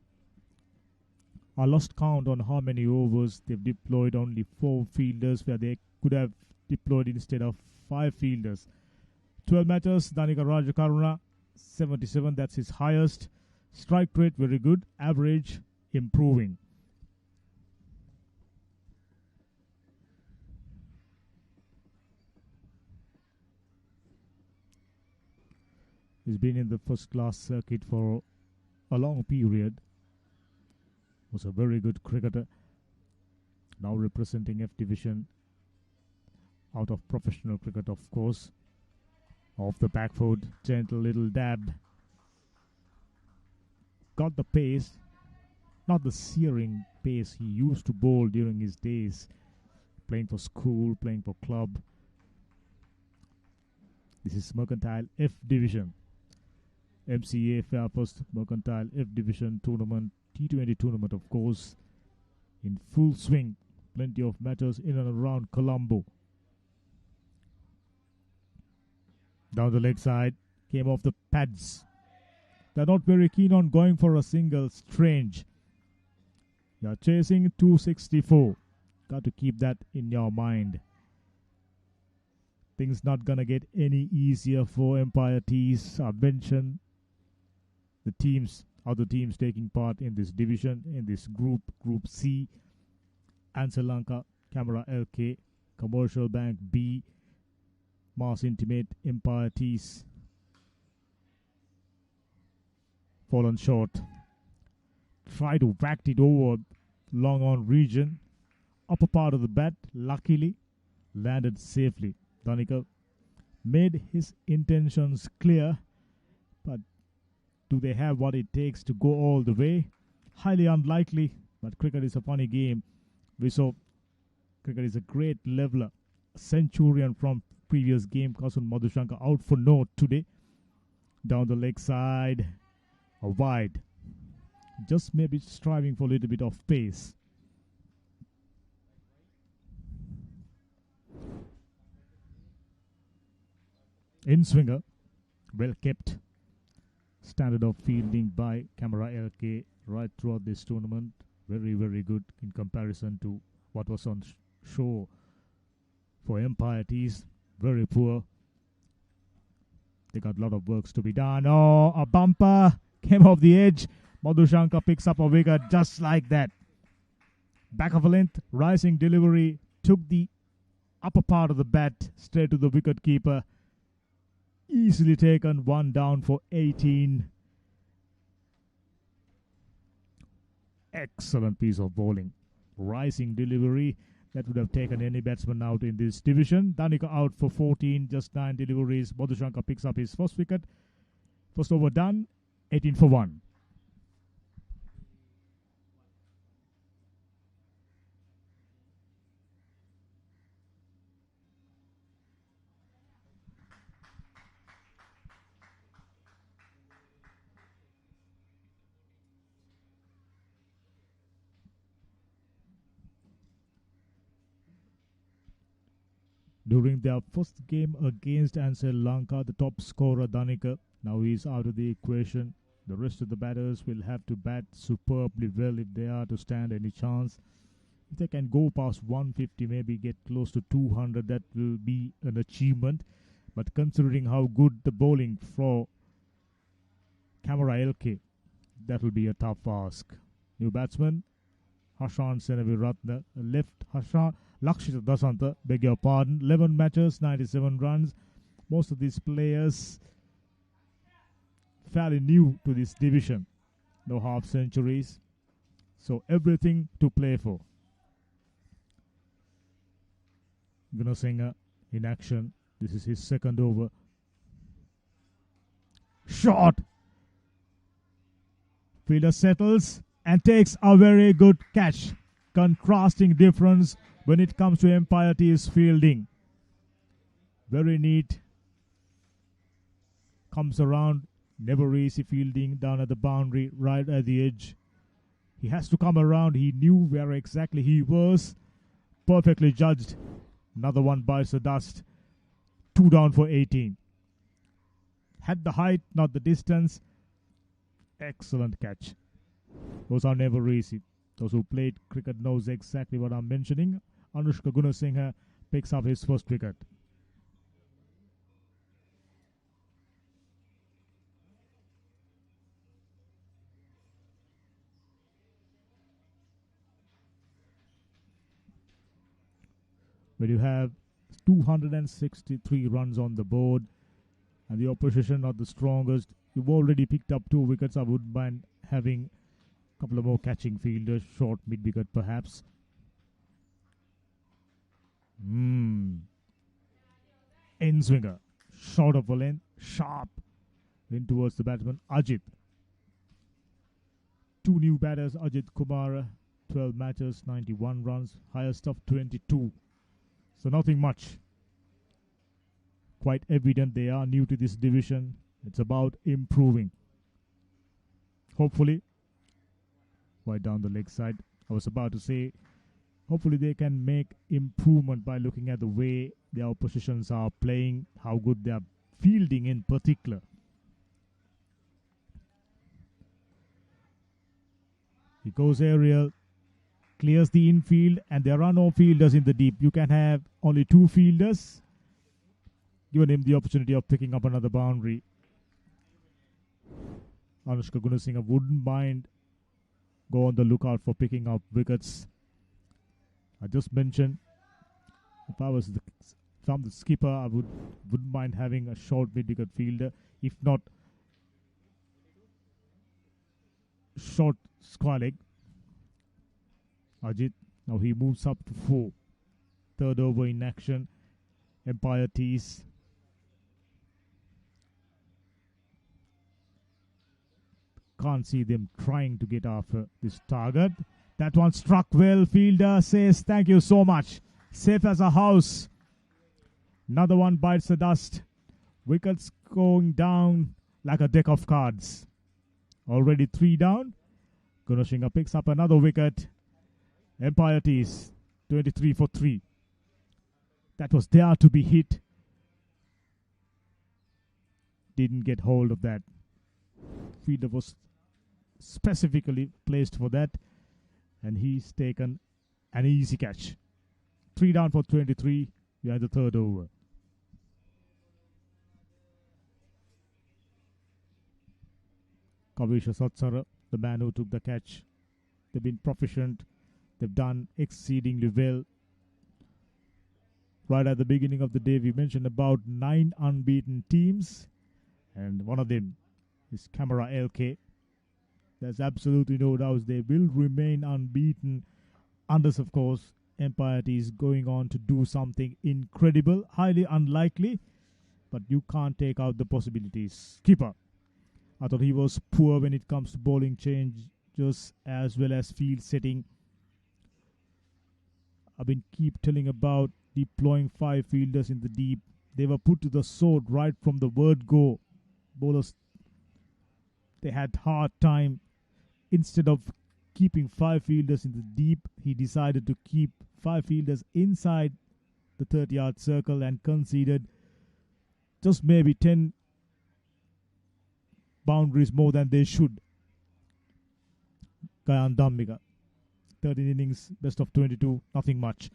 I lost count on how many overs they've deployed. Only 4 fielders where they could have deployed instead of 5 fielders. 12 matches. Danica Rajakaruna 77. That's his highest. Strike rate very good. Average improving. He's been in the first class circuit for a long period. Was a very good cricketer. Now representing F Division. Out of professional cricket, of course. Off the back foot. Gentle little dab. Got the pace, not the searing pace he used to bowl during his days, playing for school, playing for club. This is Mercantile F Division. MCA Fair First Mercantile F Division tournament, T20 tournament, of course, in full swing. Plenty of matches in and around Colombo. Down the leg side, came off the pads. They're not very keen on going for a single. Strange. You're chasing 264. Got to keep that in your mind. Things not gonna get any easier for Empire Tees. I mentioned the teams, other teams taking part in this division, in this group, Group C. Sri Lanka, Camera LK, Commercial Bank B, Mars Intimate, Empire Tees. Fallen short. Try to whack it over long on region. Upper part of the bat, luckily, landed safely. Danica made his intentions clear, but do they have what it takes to go all the way? Highly unlikely, but cricket is a funny game. We saw cricket is a great leveler. A centurion from previous game, Kasun Madhushankar out for naught today. Down the leg side. A wide. Just maybe striving for a little bit of pace. In swinger. Well kept. Standard of fielding by Camera LK right throughout this tournament. Very, very good in comparison to what was on show for Empire Tees. Very poor. They got a lot of works to be done. Oh, a bumper. Came off the edge. Madhushankar picks up a wicket just like that. Back of a length, rising delivery. Took the upper part of the bat straight to the wicket keeper. Easily taken. 1 down for 18. Excellent piece of bowling. Rising delivery that would have taken any batsman out in this division. Danica out for 14, just 9 deliveries. Madhushanka picks up his first wicket. First over done, 18 for 1. During their first game against Sri Lanka, the top scorer Danica, now he's out of the equation. The rest of the batters will have to bat superbly well if they are to stand any chance. If they can go past 150, maybe get close to 200, that will be an achievement. But considering how good the bowling for LK, that will be a tough ask. New batsman, Hashan Senaviratne, left Hashan Lakshita Dasanta, beg your pardon, 11 matches, 97 runs. Most of these players fairly new to this division. No half centuries. So everything to play for. Gunasinghe in action. This is his second over. Shot. Fielder settles and takes a very good catch. Contrasting difference when it comes to Empire T's fielding. Very neat. Comes around. Never easy fielding down at the boundary, right at the edge. He has to come around. He knew where exactly he was. Perfectly judged. Another one bites the dust. 2 down for 18. Had the height, not the distance. Excellent catch. Those are never easy. Those who played cricket knows exactly what I'm mentioning. Anushka Gunasinghe picks up his first wicket. When you have 263 runs on the board and the opposition not the strongest, you've already picked up 2 wickets. I wouldn't mind having a couple of more catching fielders, short mid-wicket perhaps. In swinger, short of a length, sharp in towards the batsman Ajit. 2 new batters, Ajit Kumar, 12 matches, 91 runs, highest of 22. So nothing much. Quite evident they are new to this division. It's about improving. Hopefully, right down the leg side, I was about to say, hopefully they can make improvement by looking at the way their oppositions are playing, how good they are fielding in particular. He goes aerial, clears the infield, and there are no fielders in the deep. You can have only 2 fielders, giving him the opportunity of picking up another boundary. Anushka Gunasinghe wouldn't mind go on the lookout for picking up wickets. I just mentioned, if I was from the skipper, I wouldn't mind having a short mid-wicket fielder, if not short square leg. Ajit, now he moves up to 4. Third over in action. Empire T's. Can't see them trying to get after this target. That one struck well. Fielder says thank you so much. Safe as a house. Another one bites the dust. Wickets going down like a deck of cards. Already 3 down. Gunasinghe picks up another wicket. Empire T's 23 for 3. That was there to be hit. Didn't get hold of that. Fielder was specifically placed for that. And he's taken an easy catch. 3 down for 23. We are the third over. Kavisha Satsara, the man who took the catch. They've been proficient. They've done exceedingly well. Right at the beginning of the day, we mentioned about 9 unbeaten teams. And one of them is LK. There's absolutely no doubt they will remain unbeaten, unless, of course, Empire is going on to do something incredible. Highly unlikely, but you can't take out the possibilities. Skipper, I thought he was poor when it comes to bowling changes as well as field setting. I've been keep telling about deploying 5 fielders in the deep. They were put to the sword right from the word go. Bowlers, they had hard time. Instead of keeping 5 fielders in the deep, he decided to keep 5 fielders inside the 30-yard circle and conceded just maybe 10 boundaries more than they should. Gayan Dhammika, 13 innings, best of 22, nothing much.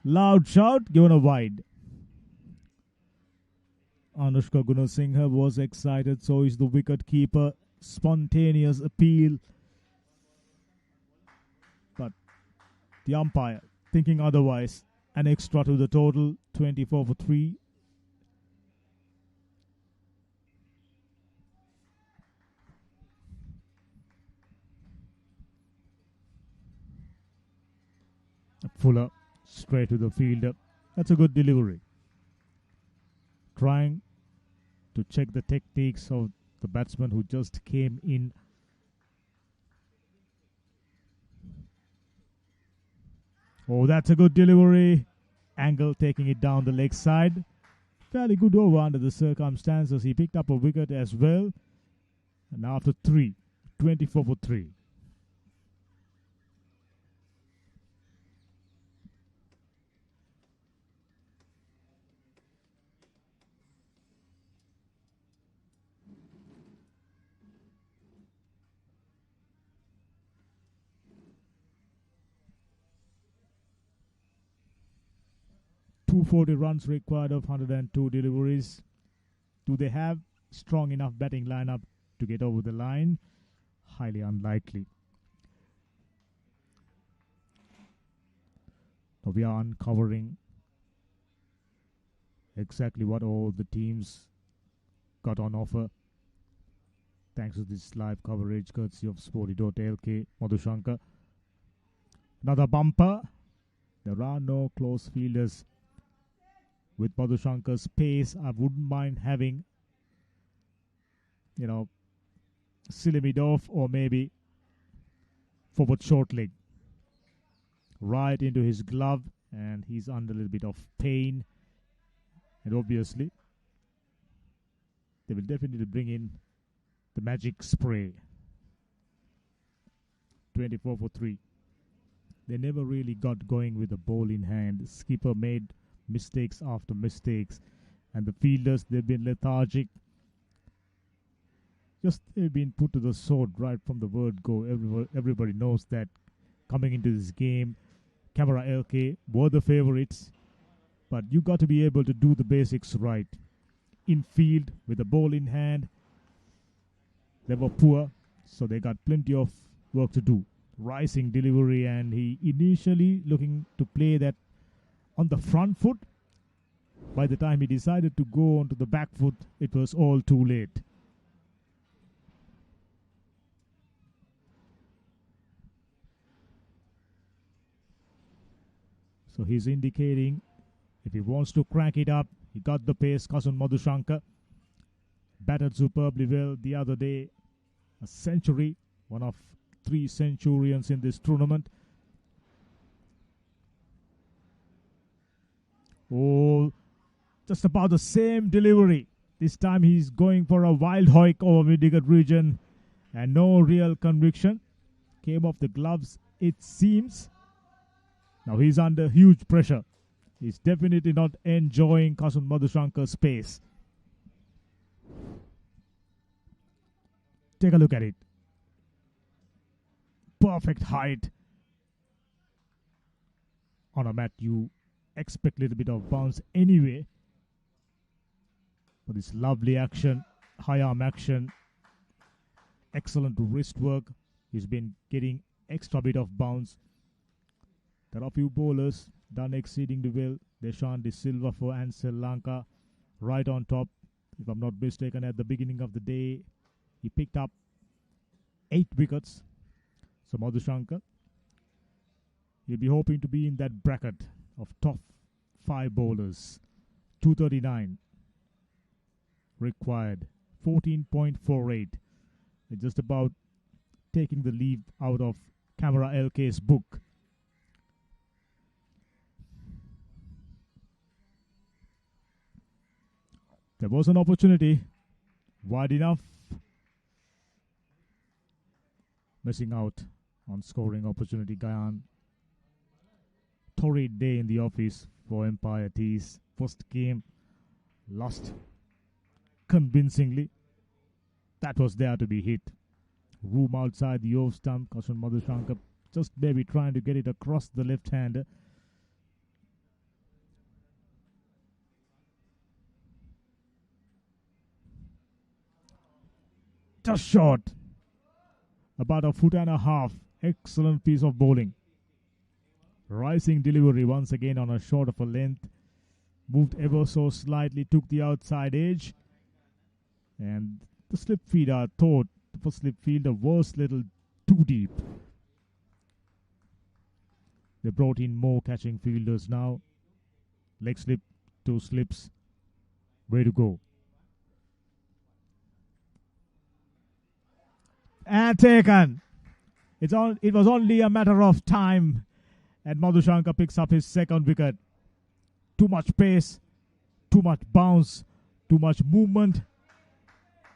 Loud shout, given a wide. Anushka Gunasinghe was excited, so is the wicket keeper. Spontaneous appeal. But the umpire thinking otherwise. An extra to the total, 24 for 3. Fuller straight to the fielder. That's a good delivery. Trying to check the techniques of the batsman who just came in. Oh, that's a good delivery. Angle taking it down the leg side. Fairly good over under the circumstances. He picked up a wicket as well. And after 3, 24 for 3. .240 runs required of 102 deliveries. Do they have strong enough batting lineup to get over the line? Highly unlikely. Now we are uncovering exactly what all the teams got on offer. Thanks to this live coverage courtesy of Sporty.lk, Madhushankar. Another bumper. There are no close fielders. With Madhushankar's pace, I wouldn't mind having, silly mid off or maybe forward short leg. Right into his glove, and he's under a little bit of pain. And obviously, they will definitely bring in the magic spray. 24 for 3. They never really got going with the ball in hand. The skipper made mistakes after mistakes, and the fielders, they've been lethargic. Just they've been put to the sword right from the word go. Everybody knows that coming into this game, Camera LK were the favorites, but you got to be able to do the basics right. In field with the ball in hand, they were poor, so they got plenty of work to do. Rising delivery, and he initially looking to play that on the front foot. By the time he decided to go onto the back foot, it was all too late. So he's indicating if he wants to crank it up, he got the pace. Kasun Madhushankar batted superbly well the other day. A century, one of 3 centurions in this tournament. Oh, just about the same delivery. This time he's going for a wild hoik over mid-wicket region, and no real conviction. Came off the gloves, it seems. Now he's under huge pressure. He's definitely not enjoying Kasun Madhushankar's pace. Take a look at it. Perfect height. On a mat, you expect a little bit of bounce anyway. But this lovely action, high arm action, excellent wrist work. He's been getting extra bit of bounce. There are a few bowlers done exceedingly well. Deshaun De Silva for Sri Lanka, right on top. If I'm not mistaken, at the beginning of the day, he picked up 8 wickets. So Madhushankar, you'll be hoping to be in that bracket of top 5 bowlers. 239 required, 14.48. It's just about taking the lead out of Camera LK's book. There was an opportunity, wide enough, missing out on scoring opportunity. Gayan, torrid day in the office for Empire T's first game, lost convincingly. That was there to be hit. Room outside the off stump. Kashan Madhushankar just maybe trying to get it across the left hander. Just short. About a foot and a half. Excellent piece of bowling. Rising delivery once again on a short of a length. Moved ever so slightly, took the outside edge. And the slip fielder thought the first slip fielder was little too deep. They brought in more catching fielders now. Leg slip, 2 slips. Way to go. And taken. It was only a matter of time. And Madhushankar picks up his second wicket. Too much pace, too much bounce, too much movement.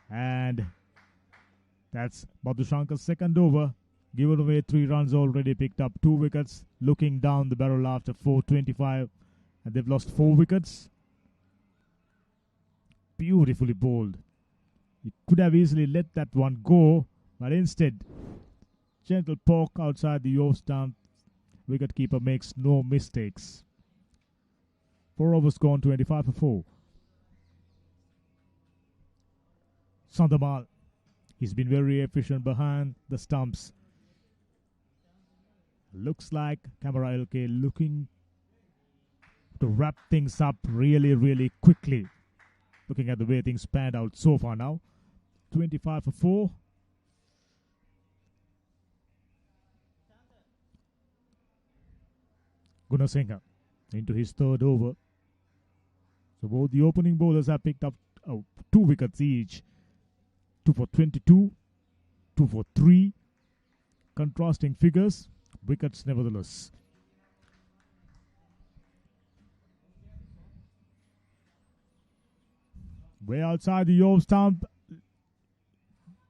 And that's Madhushankar's second over. Given away 3 runs already, picked up 2 wickets. Looking down the barrel after 4:25. And they've lost 4 wickets. Beautifully bowled. He could have easily let that one go. But instead, gentle poke outside the off stump. Wicketkeeper makes no mistakes. 4 overs gone, 25 for 4. Sandamal, he's been very efficient behind the stumps. Looks like Camera LK looking to wrap things up really, really quickly. Looking at the way things panned out so far now. 25 for 4. Gunasinghe into his third over. So both the opening bowlers have picked up 2 wickets each. 2 for 22, 2 for 3. Contrasting figures, wickets nevertheless. Way outside the off stump.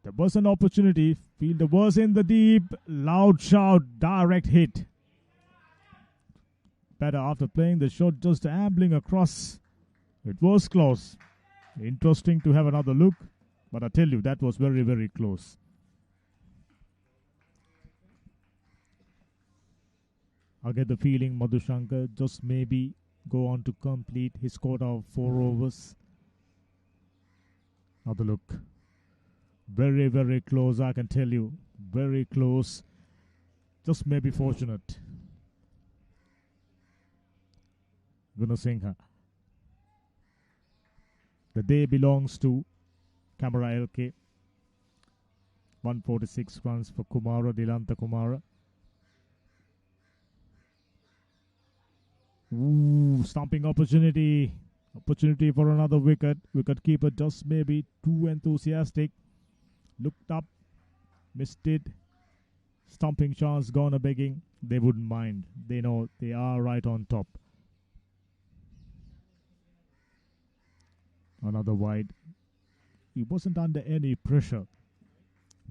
There was an opportunity. Fielder was in the deep. Loud shout, direct hit. Better after playing the shot, just ambling across. It was close. Interesting to have another look. But I tell you, that was very, very close. I get the feeling Madhushankar just maybe go on to complete his quota of 4 overs. Another look. Very, very close, I can tell you. Very close. Just maybe fortunate. Gunasinghe. The day belongs to Camera LK. 146 runs for Kumara, Dilanta Kumara. Ooh, stumping opportunity. Opportunity for another wicket. Wicketkeeper just maybe too enthusiastic. Looked up, missed it. Stumping chance gone a begging. They wouldn't mind. They know they are right on top. Another wide. He wasn't under any pressure.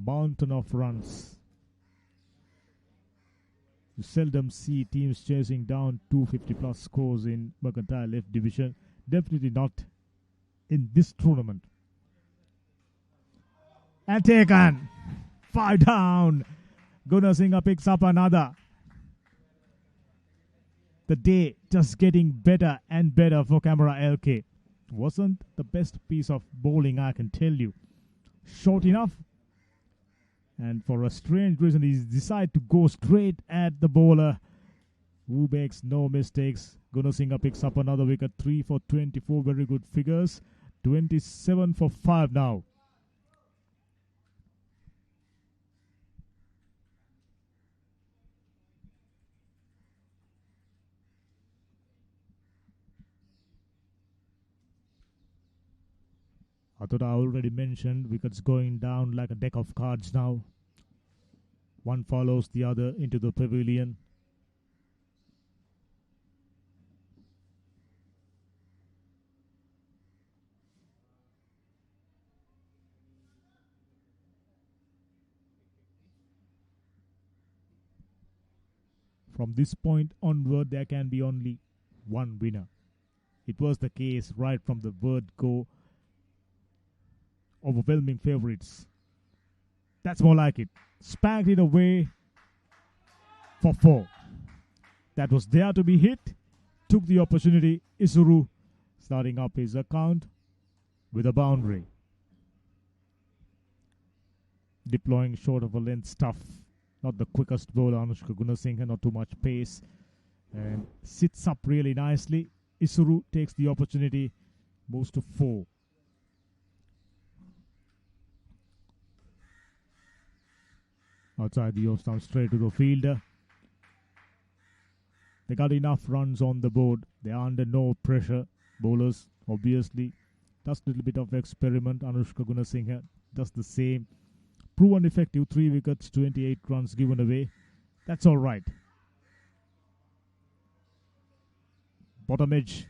Mountain of runs. You seldom see teams chasing down 250 plus scores in Mercantile Left Division. Definitely not in this tournament. And taken. 5 down. Gunasinghe picks up another. The day just getting better and better for Camera LK. Wasn't the best piece of bowling, I can tell you. Short enough. And for a strange reason, he decided to go straight at the bowler, who makes no mistakes. Gunasinghe picks up another wicket. 3 for 24. Very good figures. 27 for 5 now. I thought I already mentioned wickets going down like a deck of cards now. One follows the other into the pavilion. From this point onward, there can be only one winner. It was the case right from the word go. Overwhelming favorites. That's more like it. Spanked it away for 4. That was there to be hit. Took the opportunity. Isuru starting up his account with a boundary. Deploying short of a length stuff. Not the quickest bowler, Anushka Gunasinghe, not too much pace. And sits up really nicely. Isuru takes the opportunity. Moves to 4. Outside the off stump, straight to the fielder. They got enough runs on the board. They are under no pressure. Bowlers, obviously. Just a little bit of experiment. Anushka Gunasinghe does the same. Proven effective. 3 wickets, 28 runs given away. That's all right. Bottom edge.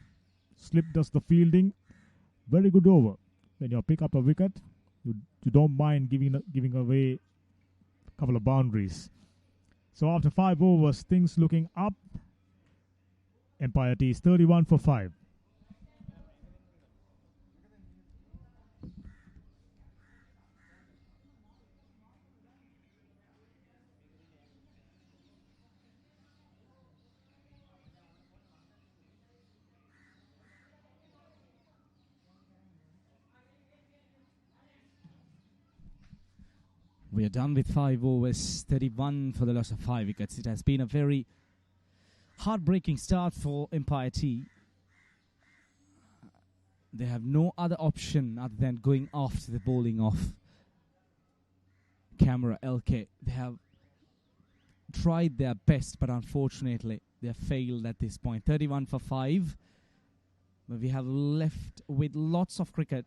Slip does the fielding. Very good over. When you pick up a wicket, you don't mind giving away couple of boundaries. So after 5 overs, things looking up. Empire T is 31 for 5. We are done with 5 overs, 31 for the loss of 5 wickets. It has been a very heartbreaking start for Empire T. They have no other option other than going after the bowling of LK. They have tried their best, but unfortunately they have failed at this point. 31 for 5. But we have left with lots of cricket.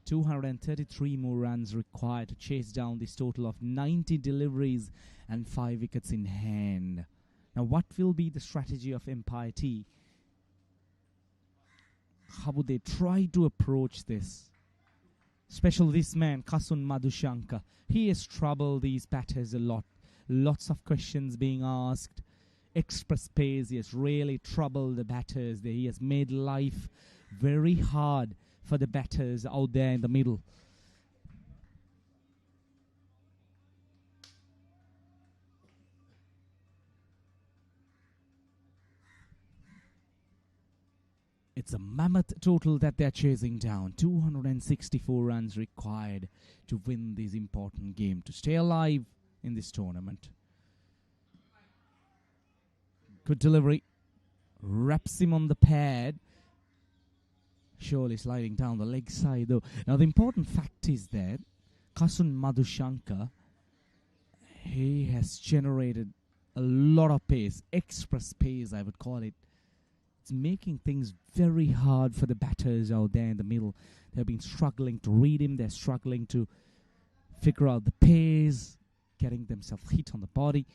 233 more runs required to chase down this total of 90 deliveries and 5 wickets in hand. Now, what will be the strategy of Empire T? How would they try to approach this? Especially this man, Kasun Madhushanka. He has troubled these batters a lot. Lots of questions being asked. Express pace, he has really troubled the batters. He has made life very hard for the batters out there in the middle. It's a mammoth total that they're chasing down. 264 runs required to win this important game, to stay alive in this tournament. Good delivery. Wraps him on the pad. Surely sliding down the leg side though. Now the important fact is that Kasun Madhushanka, he has generated a lot of pace, express pace I would call it. It's making things very hard for the batters out there in the middle. They've been struggling to read him, they're struggling to figure out the pace, getting themselves hit on the body.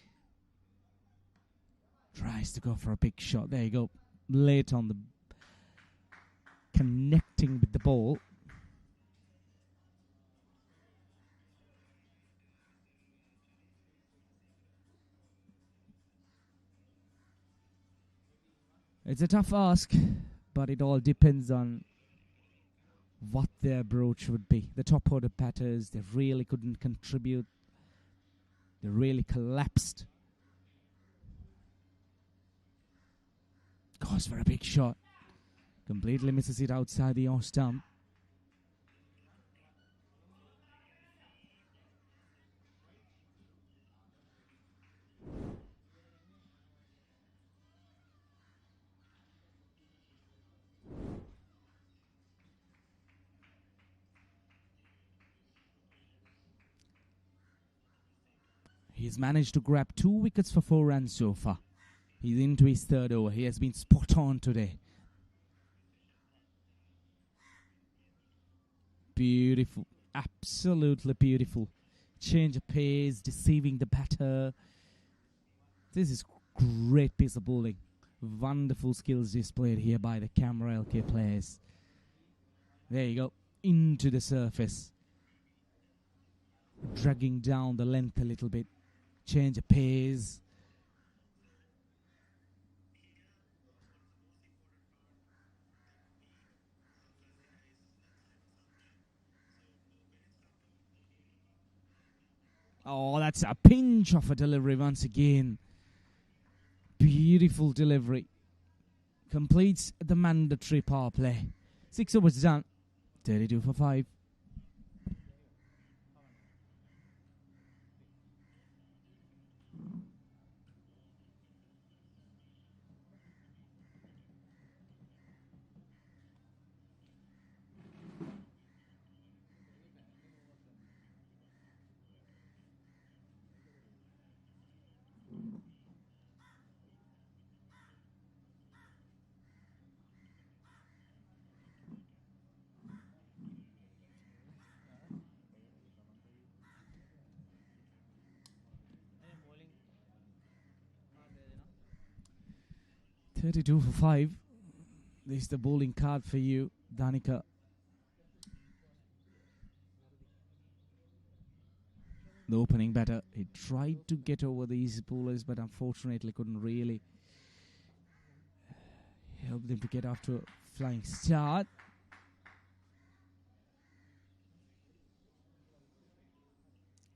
Tries to go for a big shot. There you go. Late on the connecting with the ball. It's a tough ask, but it all depends on what their approach would be. The top order batters, they really couldn't contribute. They really collapsed. Goes for a big shot. Completely misses it outside the off stump. He's managed to grab 2 wickets for 4 runs so far. He's into his third over. He has been spot on today. Beautiful. Absolutely beautiful. Change of pace, deceiving the batter. This is great piece of bowling. Wonderful skills displayed here by the Camera LK players. There you go. Into the surface. Dragging down the length a little bit. Change of pace. Oh, that's a pinch of a delivery once again. Beautiful delivery. Completes the mandatory power play. 6 overs done. 32 for 5. $32 for 5. This is the bowling card for you, Danica. The opening batter, he tried to get over these bowlers, but unfortunately couldn't really help them to get off to a flying start.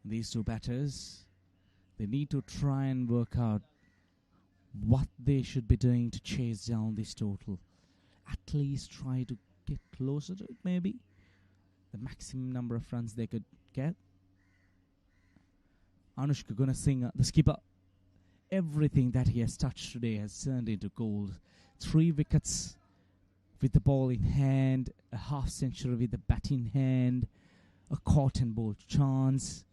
These two batters, they need to try and work out what they should be doing to chase down this total. At least try to get closer to it, maybe. The maximum number of runs they could get. Anushka Gunasinghe, the skipper, everything that he has touched today has turned into gold. 3 wickets with the ball in hand, a half century with the bat in hand, a caught and bowled chance.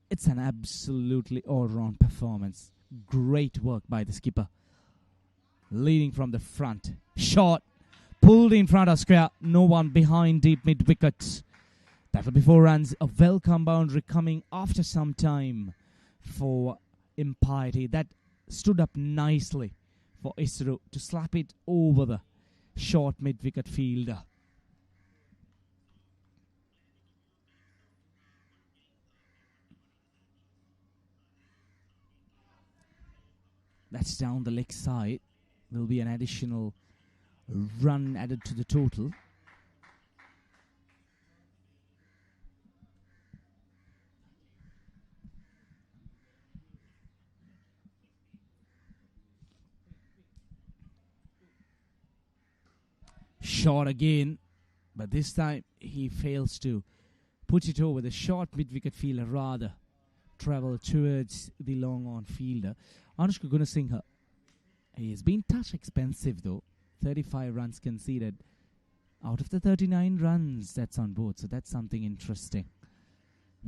It's an absolutely all-round performance. Great work by the skipper. Leading from the front. Shot. Pulled in front of square. No one behind deep mid-wickets. That'll be 4 runs. A welcome boundary coming after some time for Impiety. That stood up nicely for Isro to slap it over the short mid-wicket fielder. That's down the leg side. Will be an additional run added to the total. Shot again, but this time he fails to put it over the short mid-wicket fielder, rather travel towards the long-on fielder. Anushka Gunasinghe, he has been touch expensive though. 35 runs conceded out of the 39 runs that's on board, so that's something interesting.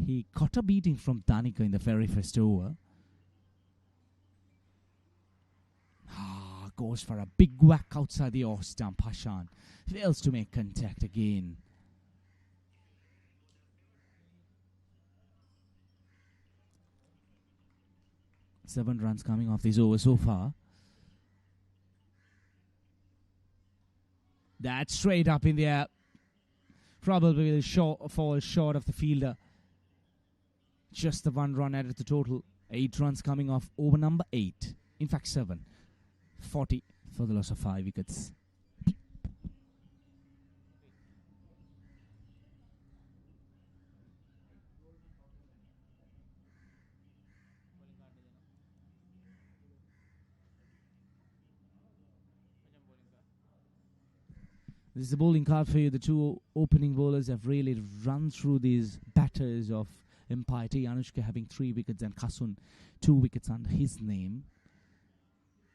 He got a beating from Danica in the very first over. Goes for a big whack outside the off stump. Hashan fails to make contact again. Seven runs coming off this over so far. That's straight up in the air. Probably will fall short of the fielder. Just the 1 run added to the total. 8 runs coming off over number 8. In fact, 7. 40 for the loss of 5 wickets. This is the bowling card for you. The 2 opening bowlers have really run through these batters of Impiety. Anushka having 3 wickets and Kasun 2 wickets under his name.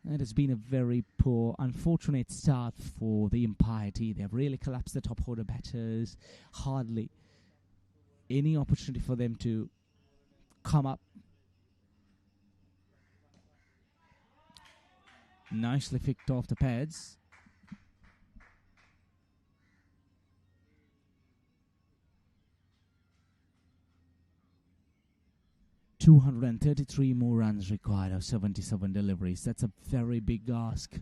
It has been a very poor, unfortunate start for the Impiety. They have really collapsed the top order batters. Hardly any opportunity for them to come up. Nicely flicked off the pads. $233 more runs required of 77 deliveries. That's a very big ask.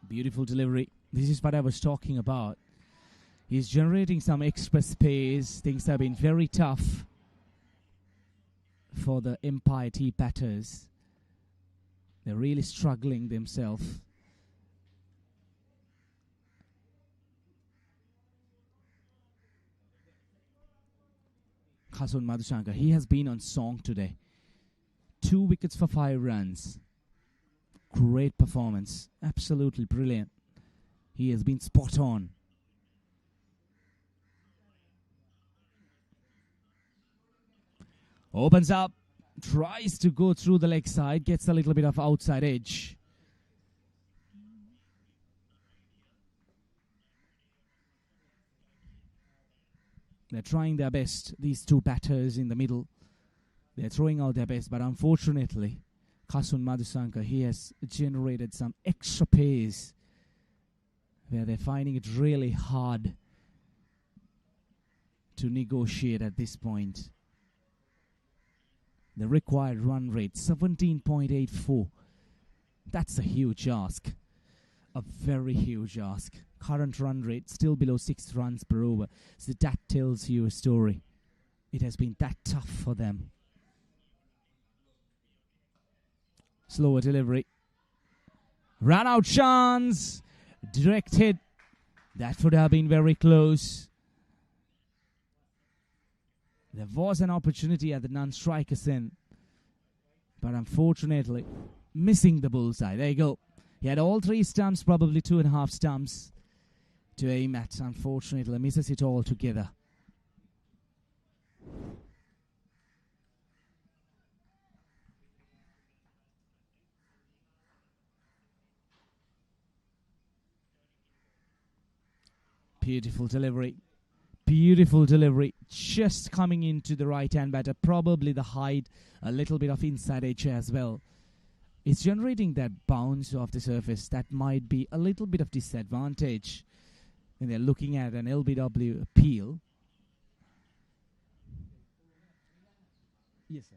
Beautiful delivery. This is what I was talking about. He's generating some extra space. Things have been very tough for the Empire Tea batters. They're really struggling themselves. Kasun Madhushankar, he has been on song today. 2 wickets for 5 runs. Great performance. Absolutely brilliant. He has been spot on. Opens up. Tries to go through the leg side. Gets a little bit of outside edge. They're trying their best. These 2 batters in the middle. They're throwing out their best. But unfortunately, Kasun Madhushankar, he has generated some extra pace where they're finding it really hard to negotiate at this point. The required run rate, 17.84. That's a huge ask. A very huge ask. Current run rate still below 6 runs per over. So that tells you a story. It has been that tough for them. Slower delivery. Run out chance. Direct hit. That would have been very close. There was an opportunity at the non-strikers end. But unfortunately, missing the bullseye. There you go. He had all 3 stumps, probably 2.5 stumps to aim at. Unfortunately, misses it all together. Beautiful delivery. Beautiful delivery. Just coming into the right-hand batter. Probably the height. A little bit of inside edge as well. It's generating that bounce off the surface. That might be a little bit of disadvantage when they're looking at an LBW appeal. Yes, sir.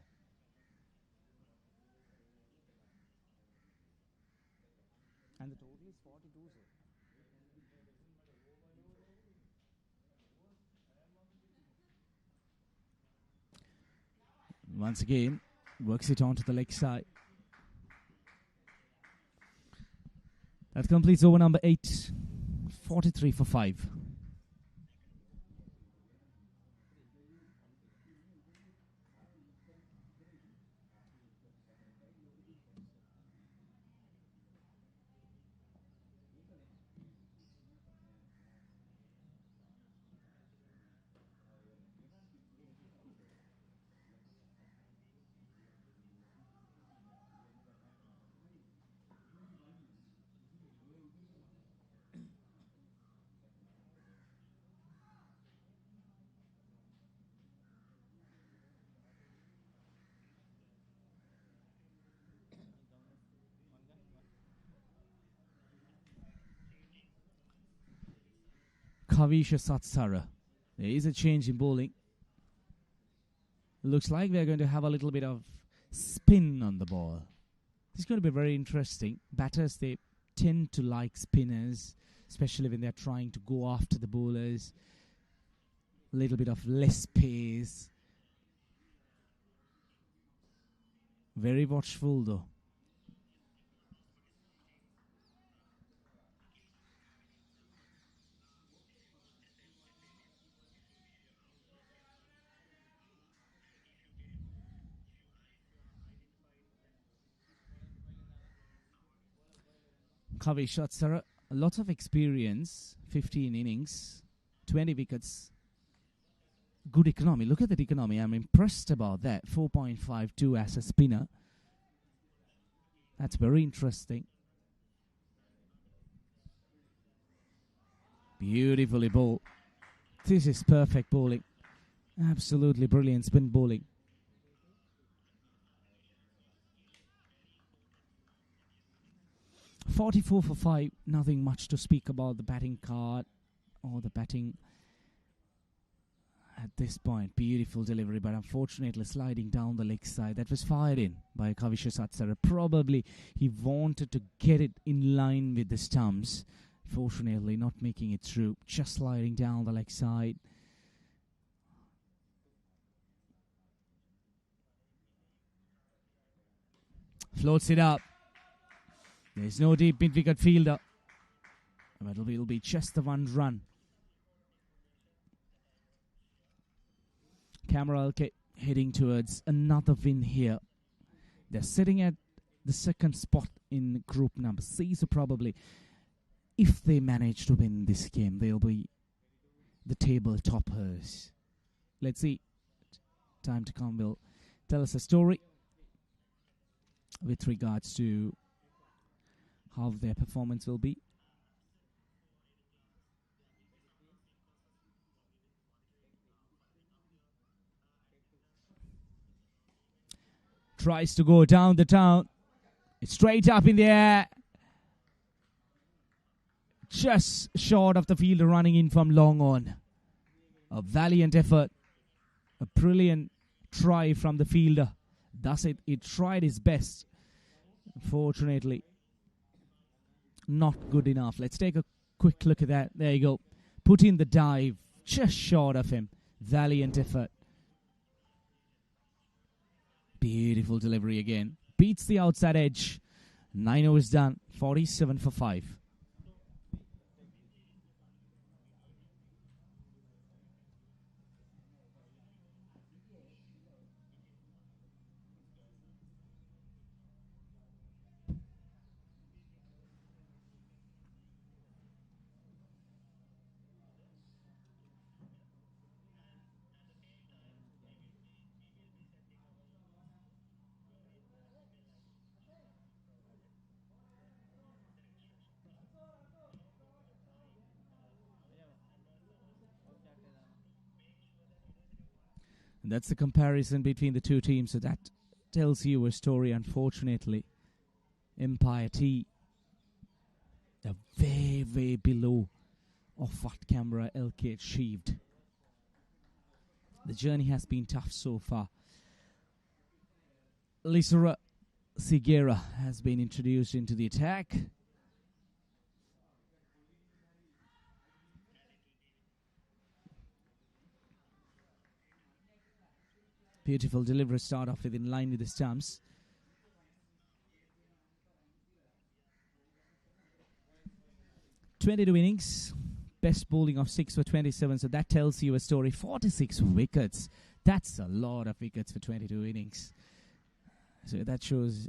And the total is 42, sir. Once again, works it onto the leg side. That completes over number 8. 43 for 5. Kavisha Satsara. There is a change in bowling. Looks like they're going to have a little bit of spin on the ball. This is going to be very interesting. Batters, they tend to like spinners, especially when they're trying to go after the bowlers. A little bit of less pace. Very watchful though. Kavi Shatsara, a lot of experience, 15 innings, 20 wickets. good economy. Look at that economy. I'm impressed about that. 4.52 as a spinner. That's very interesting. Beautifully bowled. This is perfect bowling. Absolutely brilliant spin bowling. .44 for 5. Nothing much to speak about the batting card or the batting at this point. Beautiful delivery, but unfortunately sliding down the leg side. That was fired in by Kavisha Satsara. Probably he wanted to get it in line with the stumps. Fortunately not making it through. Just sliding down the leg side. Floats it up. There's no deep mid-wicket fielder. But it'll be just the one run. Powerplay heading towards another win here. They're sitting at the second spot in group number C, so probably if they manage to win this game, they'll be the table toppers. Let's see. Time to come will tell us a story with regards to how their performance will be. Tries to go down the town. It's straight up in the air. Just short of the fielder running in from long on. A valiant effort. A brilliant try from the fielder. Thus it tried his best. Unfortunately, not good enough. Let's take a quick look at that. There you go. Put in the dive. Just short of him. Valiant effort. Beautiful delivery again. Beats the outside edge. 9 overs done. 47 for 5. And that's the comparison between the two teams. So that tells you a story, unfortunately. Empire T, they're way, way below of what Canberra-LK achieved. The journey has been tough so far. Lisara Sigera has been introduced into the attack. Beautiful delivery start off with in line with the stumps. .22 innings, best bowling of 6 for 27, so that tells you a story. 46 wickets, that's a lot of wickets for 22 innings. So that shows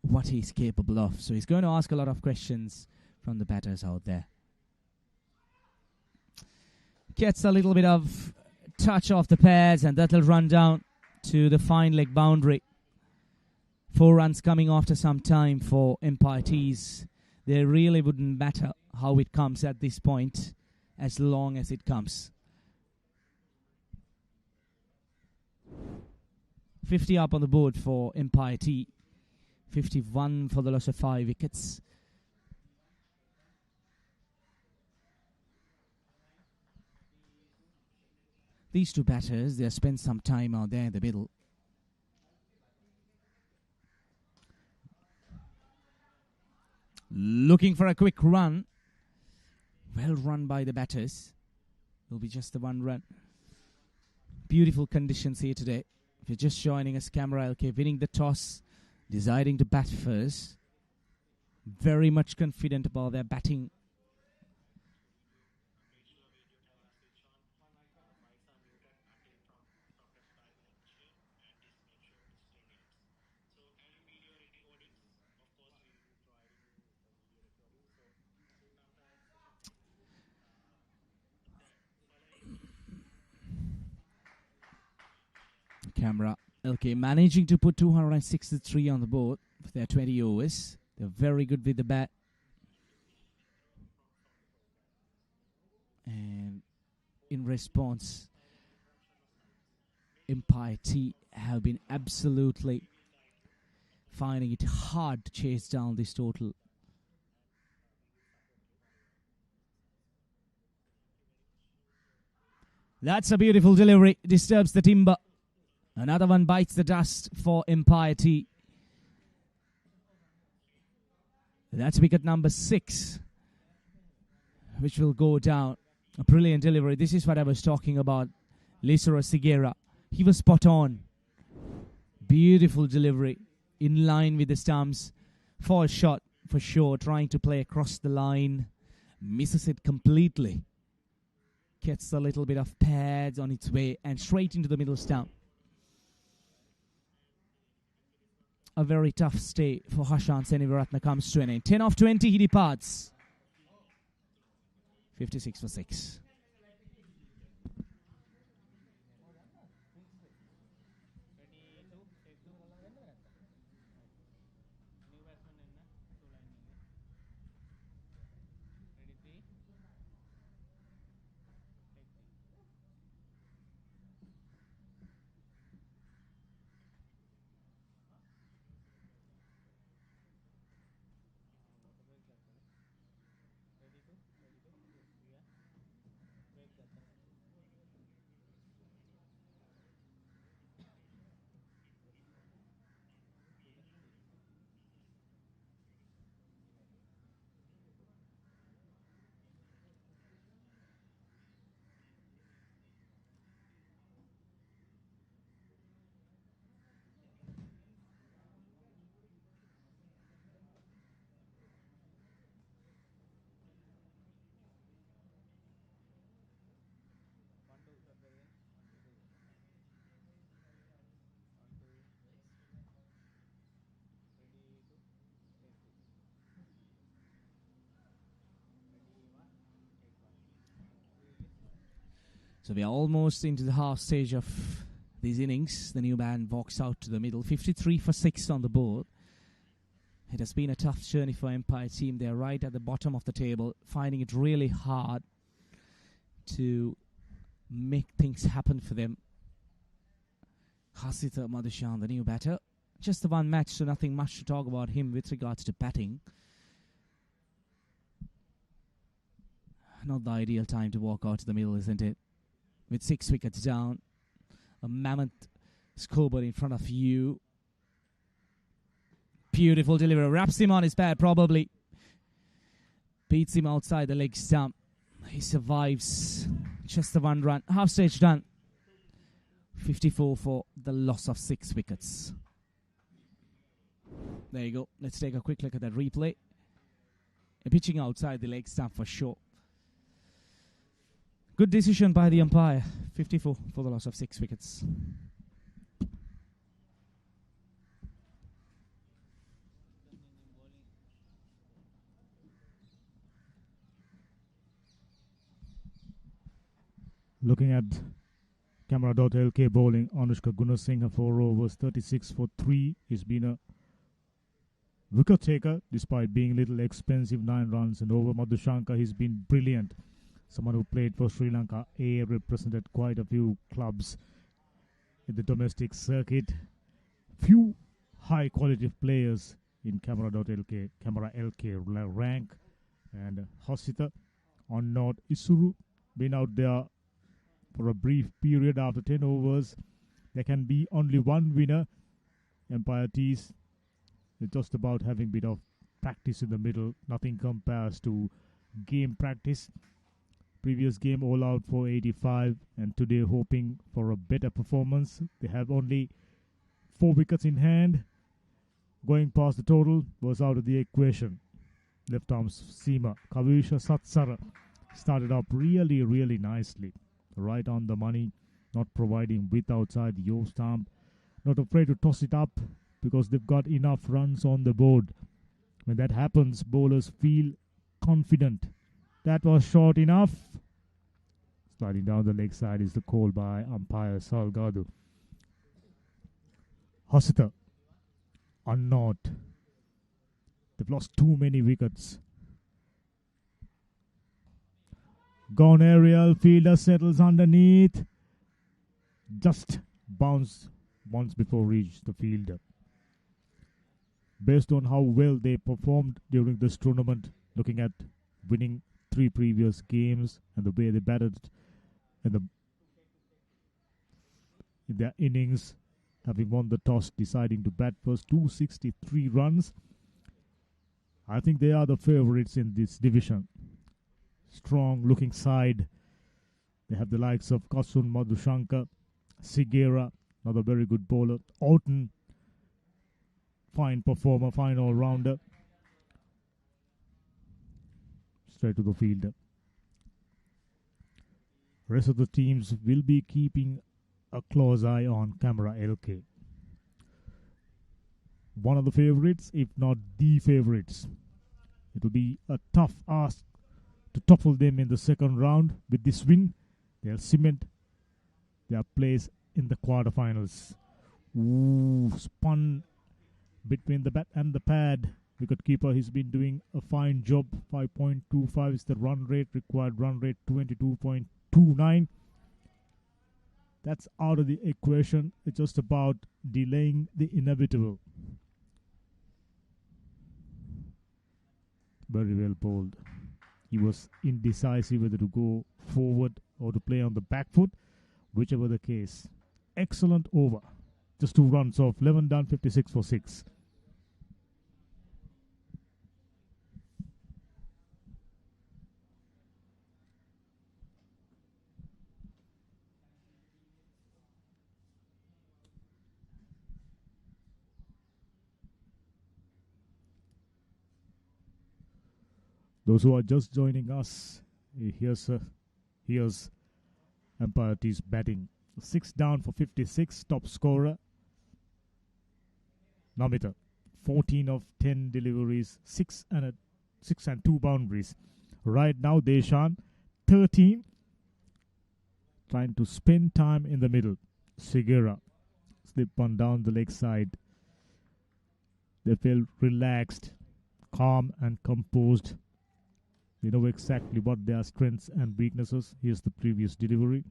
what he's capable of. So he's going to ask a lot of questions from the batters out there. Gets a little bit of touch off the pads, and that'll run down to the fine leg boundary. 4 runs coming after some time for Empire T's. They really wouldn't matter how it comes at this point, as long as it comes. 50 up on the board for Empire T. 51 for the loss of 5 wickets. These two batters, they have spent some time out there in the middle. Looking for a quick run. Well run by the batters. Will be just the one run. Beautiful conditions here today. If you're just joining us, Powerplay winning the toss, deciding to bat first. Very much confident about their batting. Canberra LK managing to put 263 on the board with their 20 overs. They're very good with the bat. And in response, Empire T have been absolutely finding it hard to chase down this total. That's a beautiful delivery. Disturbs the timber. Another one bites the dust for Empire T. That's wicket number 6, which will go down. A brilliant delivery. This is what I was talking about. Lisara Sigera. He was spot on. Beautiful delivery. In line with the stumps. For a shot, for sure. Trying to play across the line. Misses it completely. Gets a little bit of pads on its way and straight into the middle stump. A very tough stay for Hashan Senivaratna comes to an end. 10 off 20, he departs. 56 for 6. So we are almost into the half stage of these innings. The new man walks out to the middle. 53 for 6 on the board. It has been a tough journey for Empire team. They're right at the bottom of the table, finding it really hard to make things happen for them. Hasitha Madhushan, the new batter. Just the one match, so nothing much to talk about him with regards to batting. Not the ideal time to walk out to the middle, isn't it? With 6 wickets down, a mammoth scoreboard in front of you. Beautiful delivery. Wraps him on his pad, probably. Beats him outside the leg stump. He survives. Just the one run. Half stage done. 54 for the loss of 6 wickets. There you go. Let's take a quick look at that replay. Pitching outside the leg stump for sure. Good decision by the umpire. 54 for the loss of 6 wickets. Looking at Camera.lk bowling, Anushka Gunasinghe 4 overs, 36 for 3. He's been a wicket taker despite being a little expensive, 9 runs. And over Madhushanka, he's been brilliant. Someone who played for Sri Lanka A, represented quite a few clubs in the domestic circuit. Few high quality players in Camera.lk, Camera LK rank. And Hasitha on North Isuru, been out there for a brief period after 10 overs. There can be only one winner. Empire T's just about having a bit of practice in the middle. Nothing compares to game practice. Previous game all out for 85, and today hoping for a better performance. They have only 4 wickets in hand. Going past the total was out of the equation. Left arm seamer Kavisha Satsara started up really nicely. Right on the money, not providing width outside the off stump. Not afraid to toss it up because they've got enough runs on the board. When that happens, bowlers feel confident. That was short enough. Sliding down the leg side is the call by umpire Salgado. Hosita are not. They've lost too many wickets. Gone aerial, fielder settles underneath. Just bounced once before reached the fielder. Based on how well they performed during this tournament, looking at winning 3 previous games and the way they batted in their innings, having won the toss, deciding to bat first, 263 runs. I think they are the favorites in this division. Strong looking side. They have the likes of Kasun Madhushankar, Sigera, another very good bowler, Orton, fine performer, fine all-rounder. Straight to the fielder. Rest of the teams will be keeping a close eye on Camera-LK. One of the favorites, if not the favorites. It will be a tough ask to topple them in the second round. With this win, they'll cement their place in the quarterfinals. Ooh, spun between the bat and the pad. Wicketkeeper, he's been doing a fine job. 5.25 is the run rate, required run rate 22.29. That's out of the equation. It's just about delaying the inevitable. Very well bowled. He was indecisive whether to go forward or to play on the back foot, whichever the case. Excellent over. Just 2 runs off. 11 done, 56 for 6. Those who are just joining us, here's Empire T's batting. 6 down for 56, top scorer. Namita, 14 of 10 deliveries, 6 and 2 boundaries. Right now, Deshan, 13, trying to spend time in the middle. Sigera, slip one down the leg side. They feel relaxed, calm and composed. They know exactly what their strengths and weaknesses. Here's the previous delivery.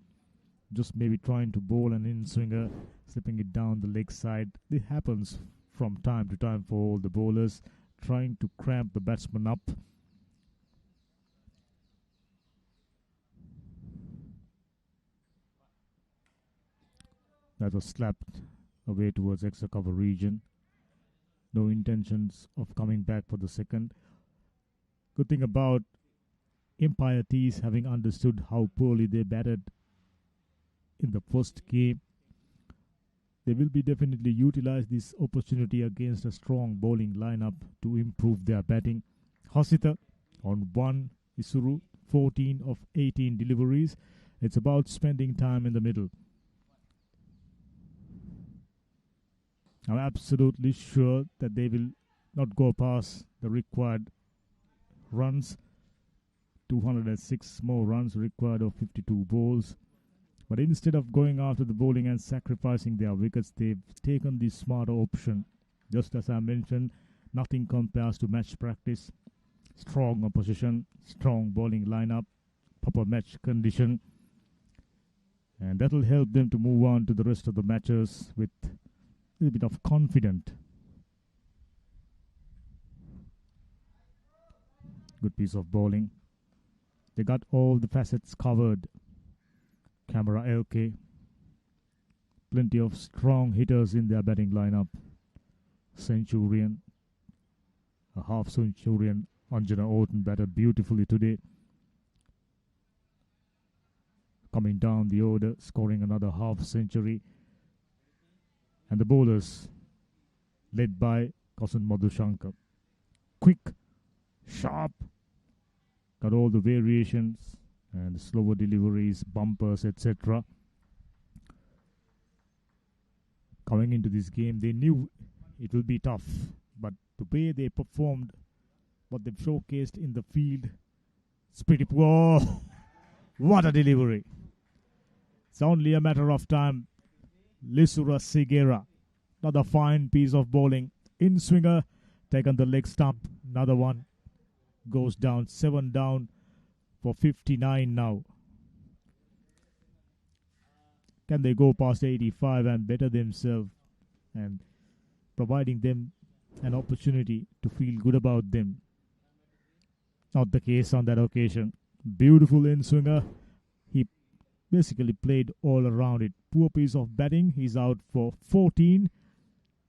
Just maybe trying to bowl an in-swinger, slipping it down the leg side. It happens from time to time for all the bowlers, trying to cramp the batsman up. That was slapped away towards extra cover region. No intentions of coming back for the second. Good thing about Empire T's having understood how poorly they batted in the first game. They will be definitely utilize this opportunity against a strong bowling lineup to improve their batting. Hosita on 1, Isuru 14 of 18 deliveries. It's about spending time in the middle. I'm absolutely sure that they will not go past the required runs. 206 more runs required of 52 balls. But instead of going after the bowling and sacrificing their wickets, they've taken the smarter option. Just as I mentioned, nothing compares to match practice. Strong opposition, strong bowling lineup, proper match condition. And that will help them to move on to the rest of the matches with a little bit of confidence. Good piece of bowling. They got all the facets covered. Camera-LK. Plenty of strong hitters in their batting lineup. Centurion. A half centurion. Anjana Orton batted beautifully today. Coming down the order, scoring another half century. And the bowlers, led by Kasun Madhushankar. Quick, sharp, got all the variations and slower deliveries, bumpers, etc. Coming into this game, they knew it will be tough, but the way they performed, what they've showcased in the field, it's pretty poor. What a delivery! It's only a matter of time. Lisura Sigera Another fine piece of bowling. In swinger, taken the leg stump. Another one goes down. 7 down for 59 now. Can they go past 85 and better themselves and providing them an opportunity to feel good about them? Not the case on that occasion. Beautiful in swinger. He basically played all around it. Poor piece of batting. He's out for 14.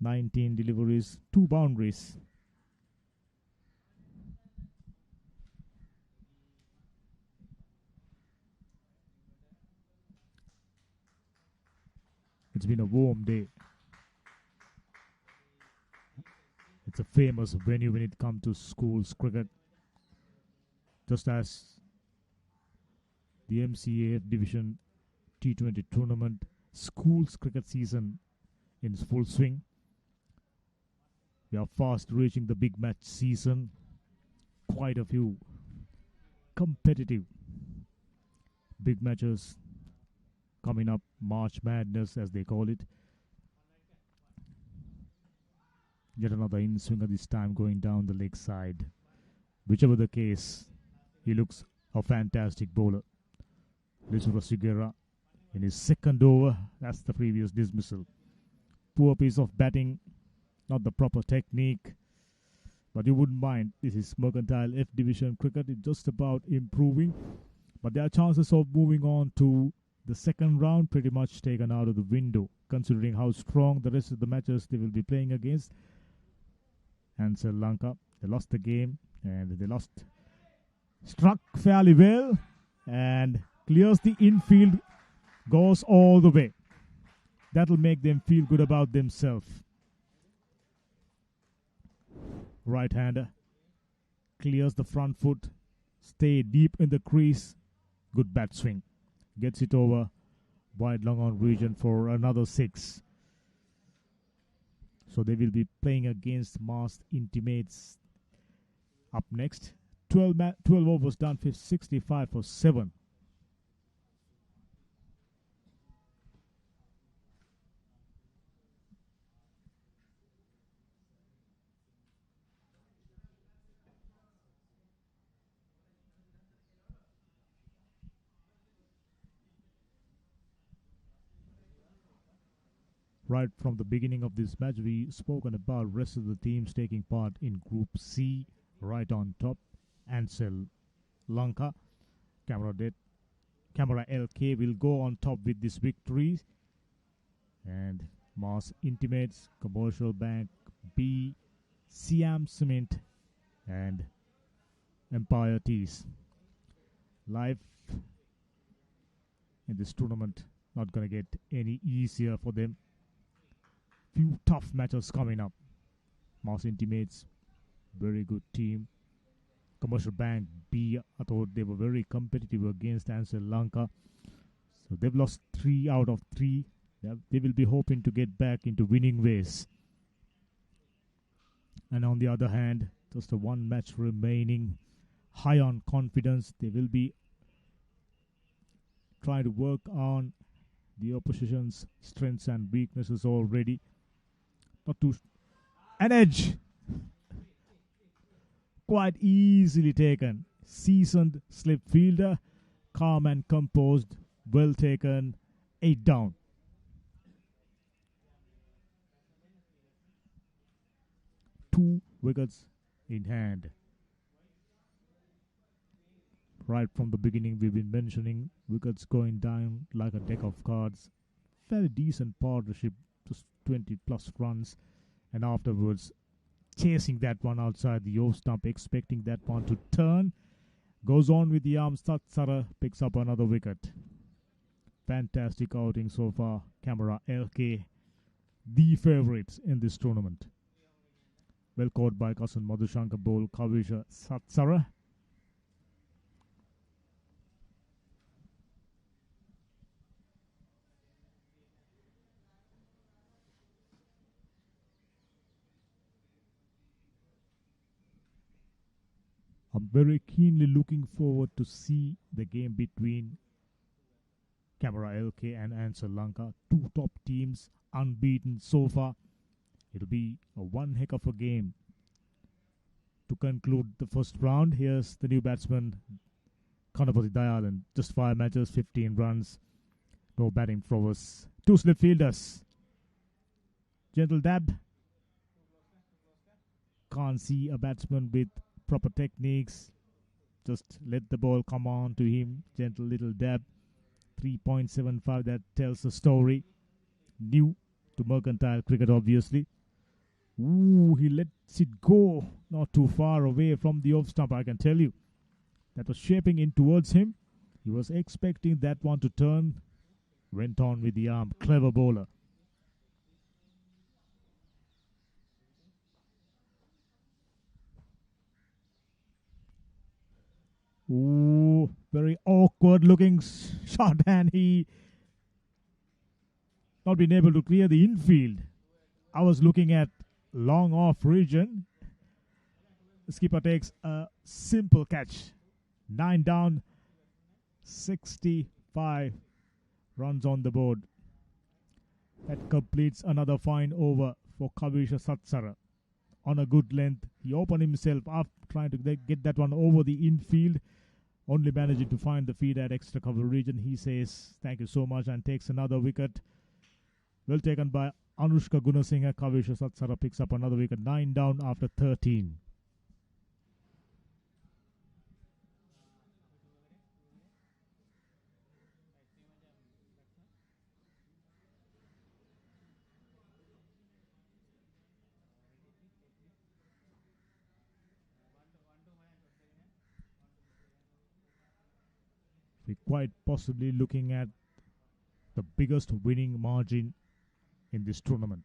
19 deliveries, 2 boundaries. It's been a warm day. It's a famous venue when it comes to schools cricket. Just as the MCAF Division T20 tournament schools cricket season in full swing. We are fast reaching the big match season. Quite a few competitive big matches coming up. March Madness, as they call it. Yet another in swinger, this time going down the leg side. Whichever the case, he looks a fantastic bowler. Lisura Sigera in his second over. That's the previous dismissal. Poor piece of batting. Not the proper technique. But you wouldn't mind. This is Mercantile F Division cricket. It's just about improving. But there are chances of moving on to the second round pretty much taken out of the window, considering how strong the rest of the matches they will be playing against. And Sri Lanka, they lost the game and they struck fairly well and clears the infield, goes all the way. That'll make them feel good about themselves. Right-hander clears the front foot, stay deep in the crease, good bat swing. Gets it over wide long on region for another 6. So they will be playing against masked intimates up next. 12 overs done, 65 for 7. Right from the beginning of this match, we spoken about rest of the teams taking part in Group C. Right on top, Ansel Lanka. Camera LK will go on top with this victory. And Mars Intimates, Commercial Bank B, Siam Cement, and Empire Teas. Life in this tournament not going to get any easier for them. Few tough matches coming up. Mars Intimates, very good team. Commercial Bank B, I thought they were very competitive against Sri Lanka. So they've lost 3 out of 3. They will be hoping to get back into winning ways. And on the other hand, just a 1 match remaining. High on confidence. They will be trying to work on the opposition's strengths and weaknesses already. Not too an edge. Quite easily taken. Seasoned slip fielder. Calm and composed. Well taken. 8 down. Two wickets in hand. Right from the beginning, we've been mentioning wickets going down like a deck of cards. Very decent partnership, just 20 plus runs, and afterwards chasing that one outside the off stump, expecting that one to turn. Goes on with the arm. Satsara picks up another wicket. Fantastic outing so far. Camera LK, the favourites in this tournament. Well caught by Kasan Madhushankar bowl Kavisha Satsara. I'm very keenly looking forward to see the game between Camera LK and Sri Lanka. 2 top teams, unbeaten so far. It'll be a one heck of a game to conclude the first round. Here's the new batsman, Kanapati Dayalan. Just 5 matches, 15 runs. No batting prowess. 2 slip fielders. Gentle dab. Can't see a batsman with proper techniques. Just let the ball come on to him. Gentle little dab. 3.75, that tells the story. New to mercantile cricket, obviously. Ooh, he lets it go. Not too far away from the off stump, I can tell you. That was shaping in towards him. He was expecting that one to turn. Went on with the arm. Clever bowler. Ooh, very awkward looking shot, and he not been able to clear the infield. I was looking at long off region. The skipper takes a simple catch. 9 down, 65 runs on the board. That completes another fine over for Kavisha Satsara. On a good length, he opened himself up trying to get that one over the infield. Only managing to find the feed at extra cover region. He says thank you so much and takes another wicket. Well taken by Anushka Gunasinghe. Kavisha Satsara picks up another wicket. 9 down after 13. We're quite possibly looking at the biggest winning margin in this tournament.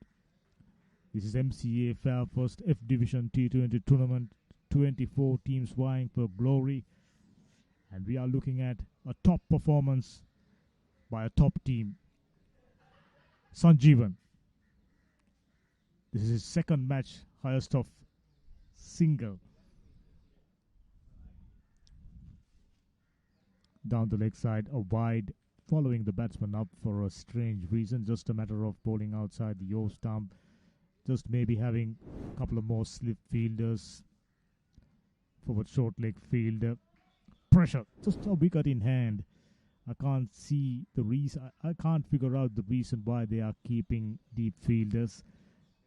This is MCA Fair First F Division T20 tournament. 24 teams vying for glory. And we are looking at a top performance by a top team. Sanjeevan. This is his second match, highest of single. Down the leg side, a wide, following the batsman up for a strange reason. Just a matter of bowling outside the off stump. Just maybe having a couple of more slip fielders. Forward short leg fielder. Pressure. Just a wicket in hand. I can't see the reason. I can't figure out the reason why they are keeping deep fielders.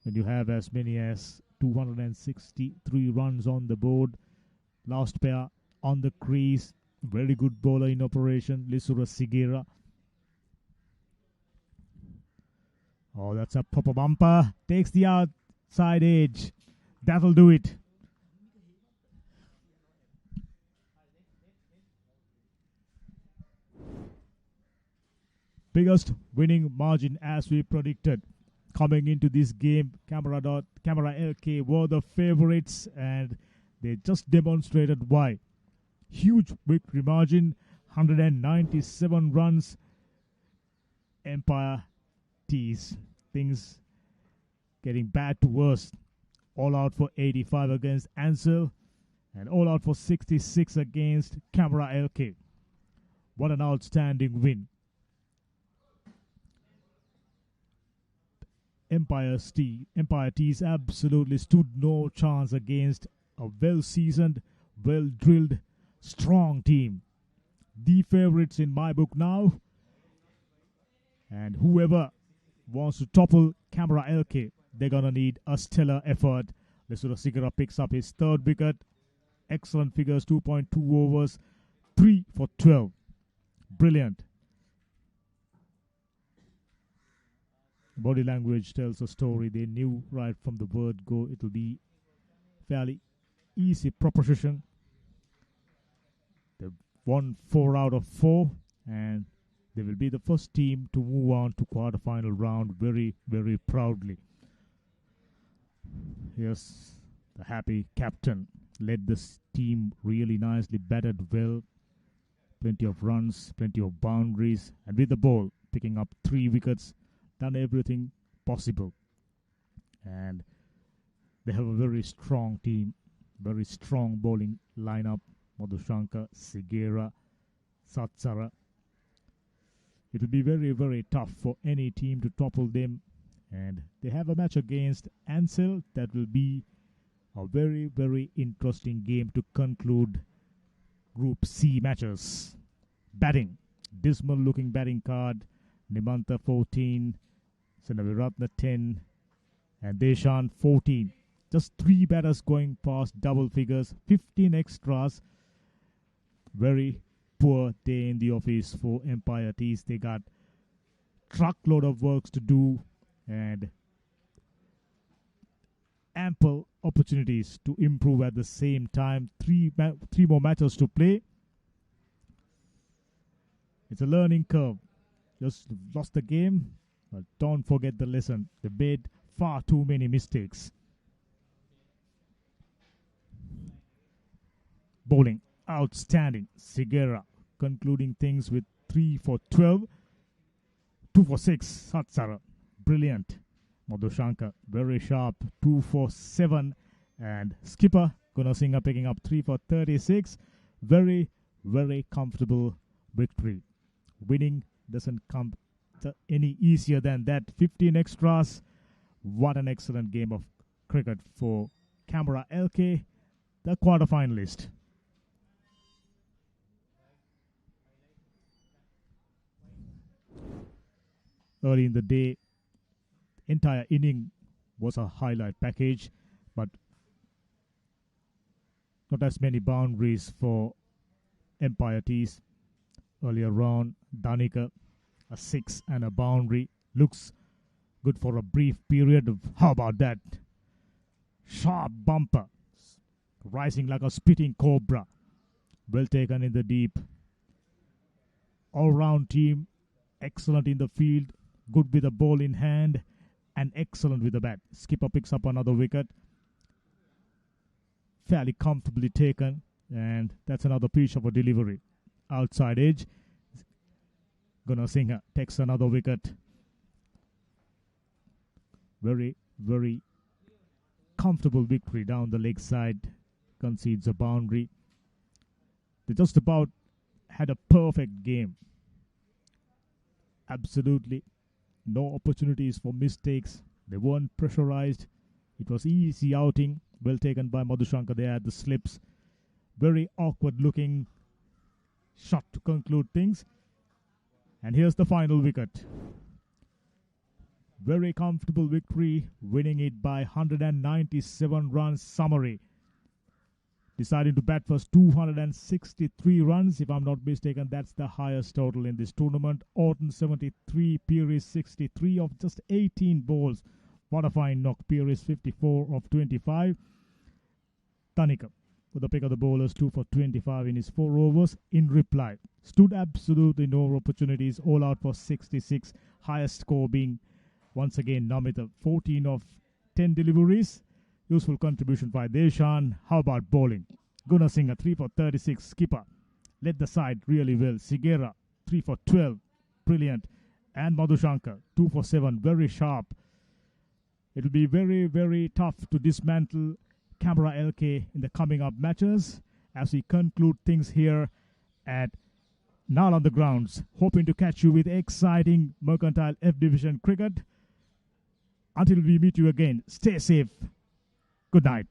When you have as many as 263 runs on the board. Last pair on the crease. Very good bowler in operation, Lisura Sigera. Oh, that's a proper bumper. Takes the outside edge. That'll do it. Biggest winning margin as we predicted. Coming into this game, Camera.LK were the favorites and they just demonstrated why. Huge victory margin, 197 runs. Empire tees. Things getting bad to worse. All out for 85 against Ansel. And all out for 66 against Camera LK. What an outstanding win. Empire tees absolutely stood no chance against a well-seasoned, well-drilled, strong team. The favorites in my book now. And whoever wants to topple Camera LK, they're going to need a stellar effort. Lesura Sigara picks up his third wicket. Excellent figures, 2.2 overs, 3 for 12. Brilliant. Body language tells a story. They knew right from the word go it will be fairly easy proposition. They won 4 out of 4 and they will be the first team to move on to quarter-final round very, very proudly. Here's the happy captain. Led this team really nicely, batted well. Plenty of runs, plenty of boundaries. And with the ball, picking up 3 wickets, done everything possible. And they have a very strong team, very strong bowling lineup. Madhushanka, Sigera, Satsara. It will be very, very tough for any team to topple them. And they have a match against Ansel. That will be a very, very interesting game to conclude Group C matches. Batting. Dismal looking batting card. Nimantha 14. Senaviratna 10. And Deshan 14. Just 3 batters going past double figures. 15 extras. Very poor day in the office for Empire Tees. They got truckload of works to do and ample opportunities to improve at the same time. Three more matches to play. It's a learning curve. Just lost the game, but don't forget the lesson. They made far too many mistakes. Bowling, outstanding. Sigera concluding things with 3 for 12. 2 for 6. Satsara, brilliant. Madhushankar, very sharp. 2 for 7. And skipper Gunasinghe picking up 3 for 36. Very, very comfortable victory. Winning doesn't come any easier than that. 15 extras. What an excellent game of cricket for Canberra LK, the quarterfinalist. Early in the day, entire inning was a highlight package, but not as many boundaries for Empire Tees. Earlier on, Danica, a 6 and a boundary. Looks good for a brief period. How about that? Sharp bumper, rising like a spitting cobra. Well taken in the deep. All-round team, excellent in the field. Good with the ball in hand and excellent with the bat. Skipper picks up another wicket. Fairly comfortably taken, and that's another piece of a delivery. Outside edge. Gunasinghe takes another wicket. Very, very comfortable victory down the leg side. Concedes a boundary. They just about had a perfect game. Absolutely no opportunities for mistakes. They weren't pressurized. It was easy outing. Well taken by Madhushankar there at the slips. Very awkward looking shot to conclude things. And here's the final wicket. Very comfortable victory, winning it by 197 runs summary. Deciding to bat first 263 runs. If I'm not mistaken, that's the highest total in this tournament. Orton 73, Pearis 63 of just 18 balls. What a fine knock. Pearis 54 of 25. Danica with the pick of the bowlers, 2 for 25 in his 4 overs. In reply, stood absolutely no opportunities. All out for 66. Highest score being once again Namita, 14 of 10 deliveries. Useful contribution by Deshan. How about bowling? Gunasinghe 3 for 36. Skipper led the side really well. Sigera 3 for 12. Brilliant. And Madhushankar 2 for 7. Very sharp. It will be very, very tough to dismantle Canberra LK in the coming up matches as we conclude things here at Nal on the Grounds. Hoping to catch you with exciting Mercantile F Division cricket. Until we meet you again, stay safe. Good night.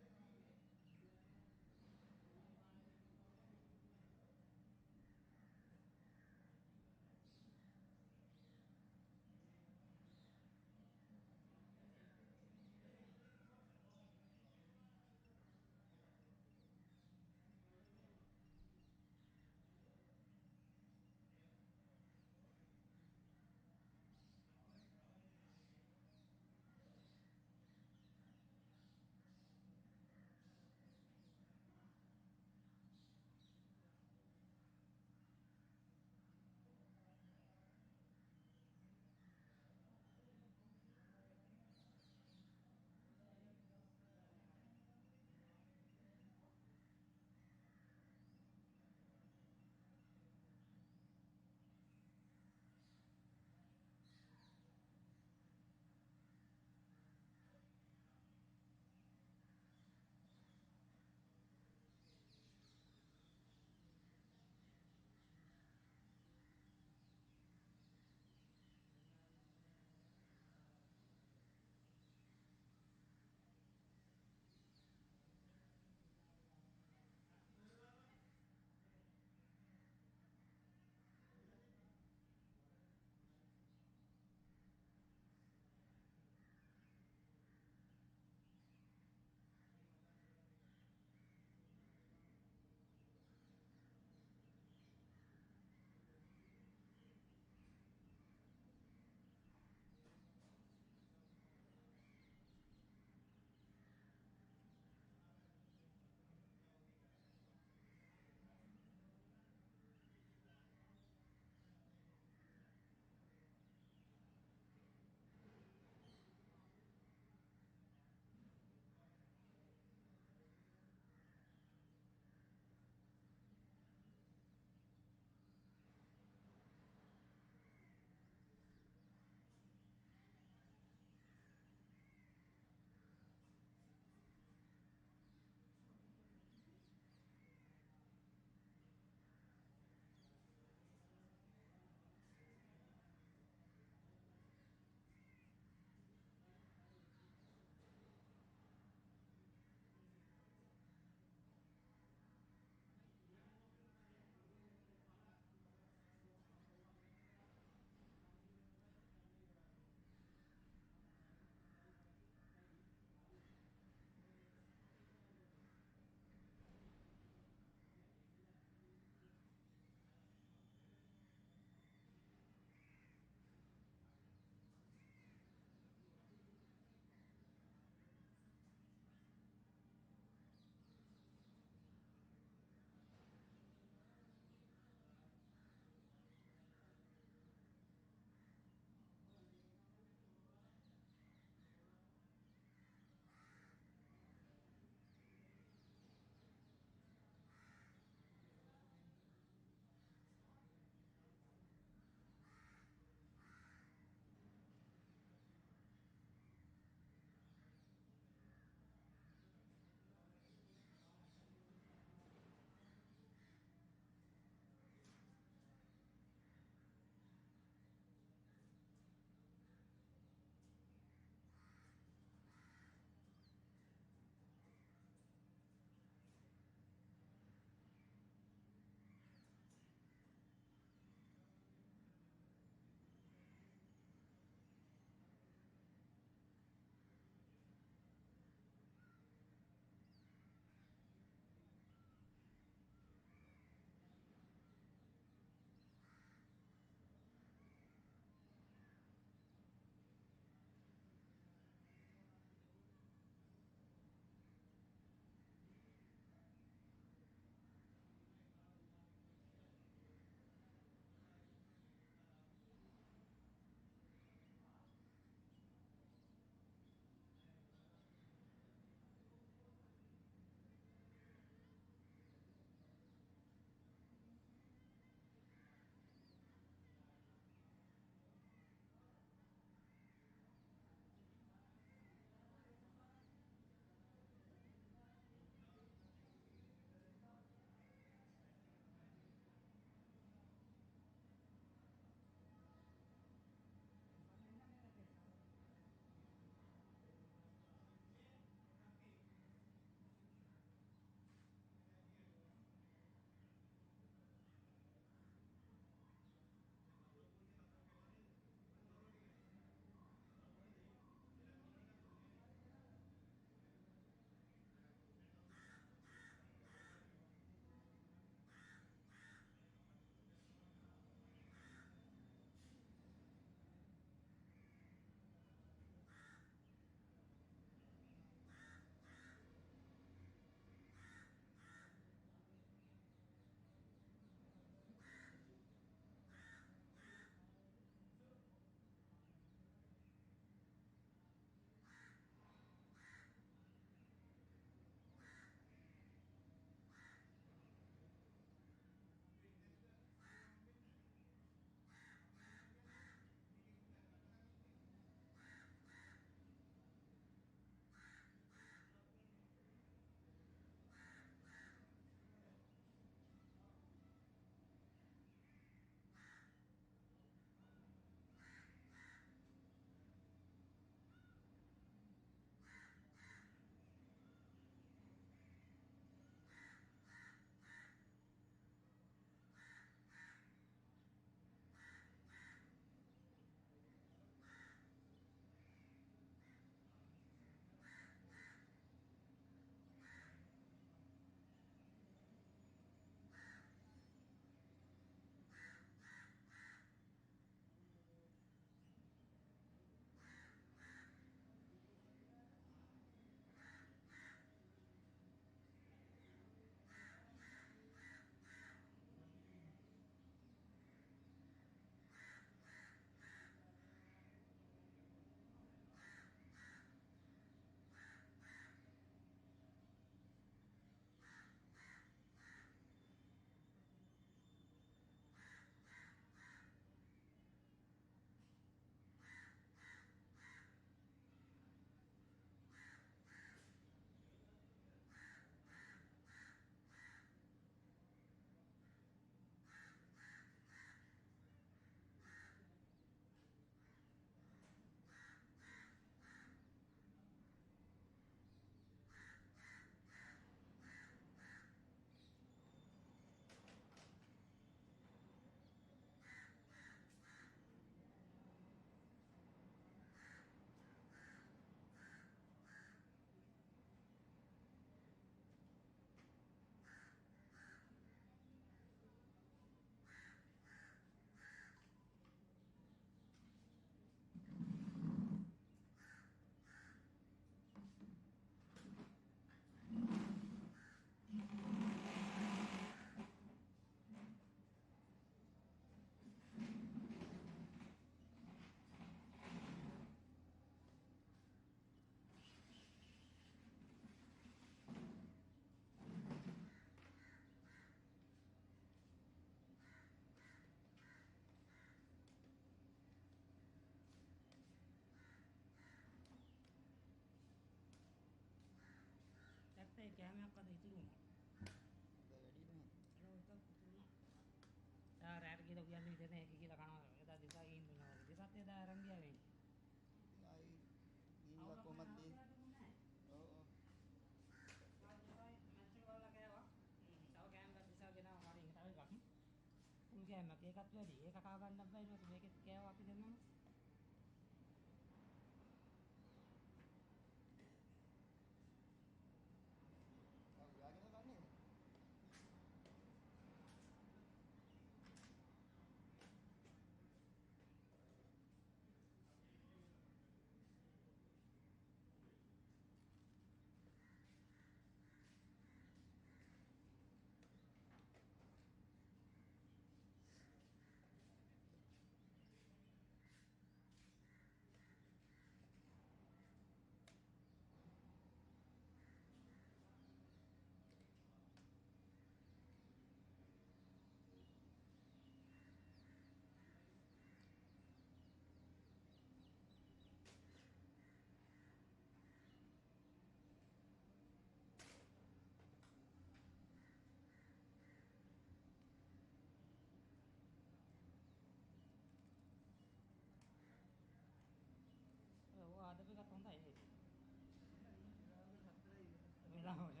වෙලාවට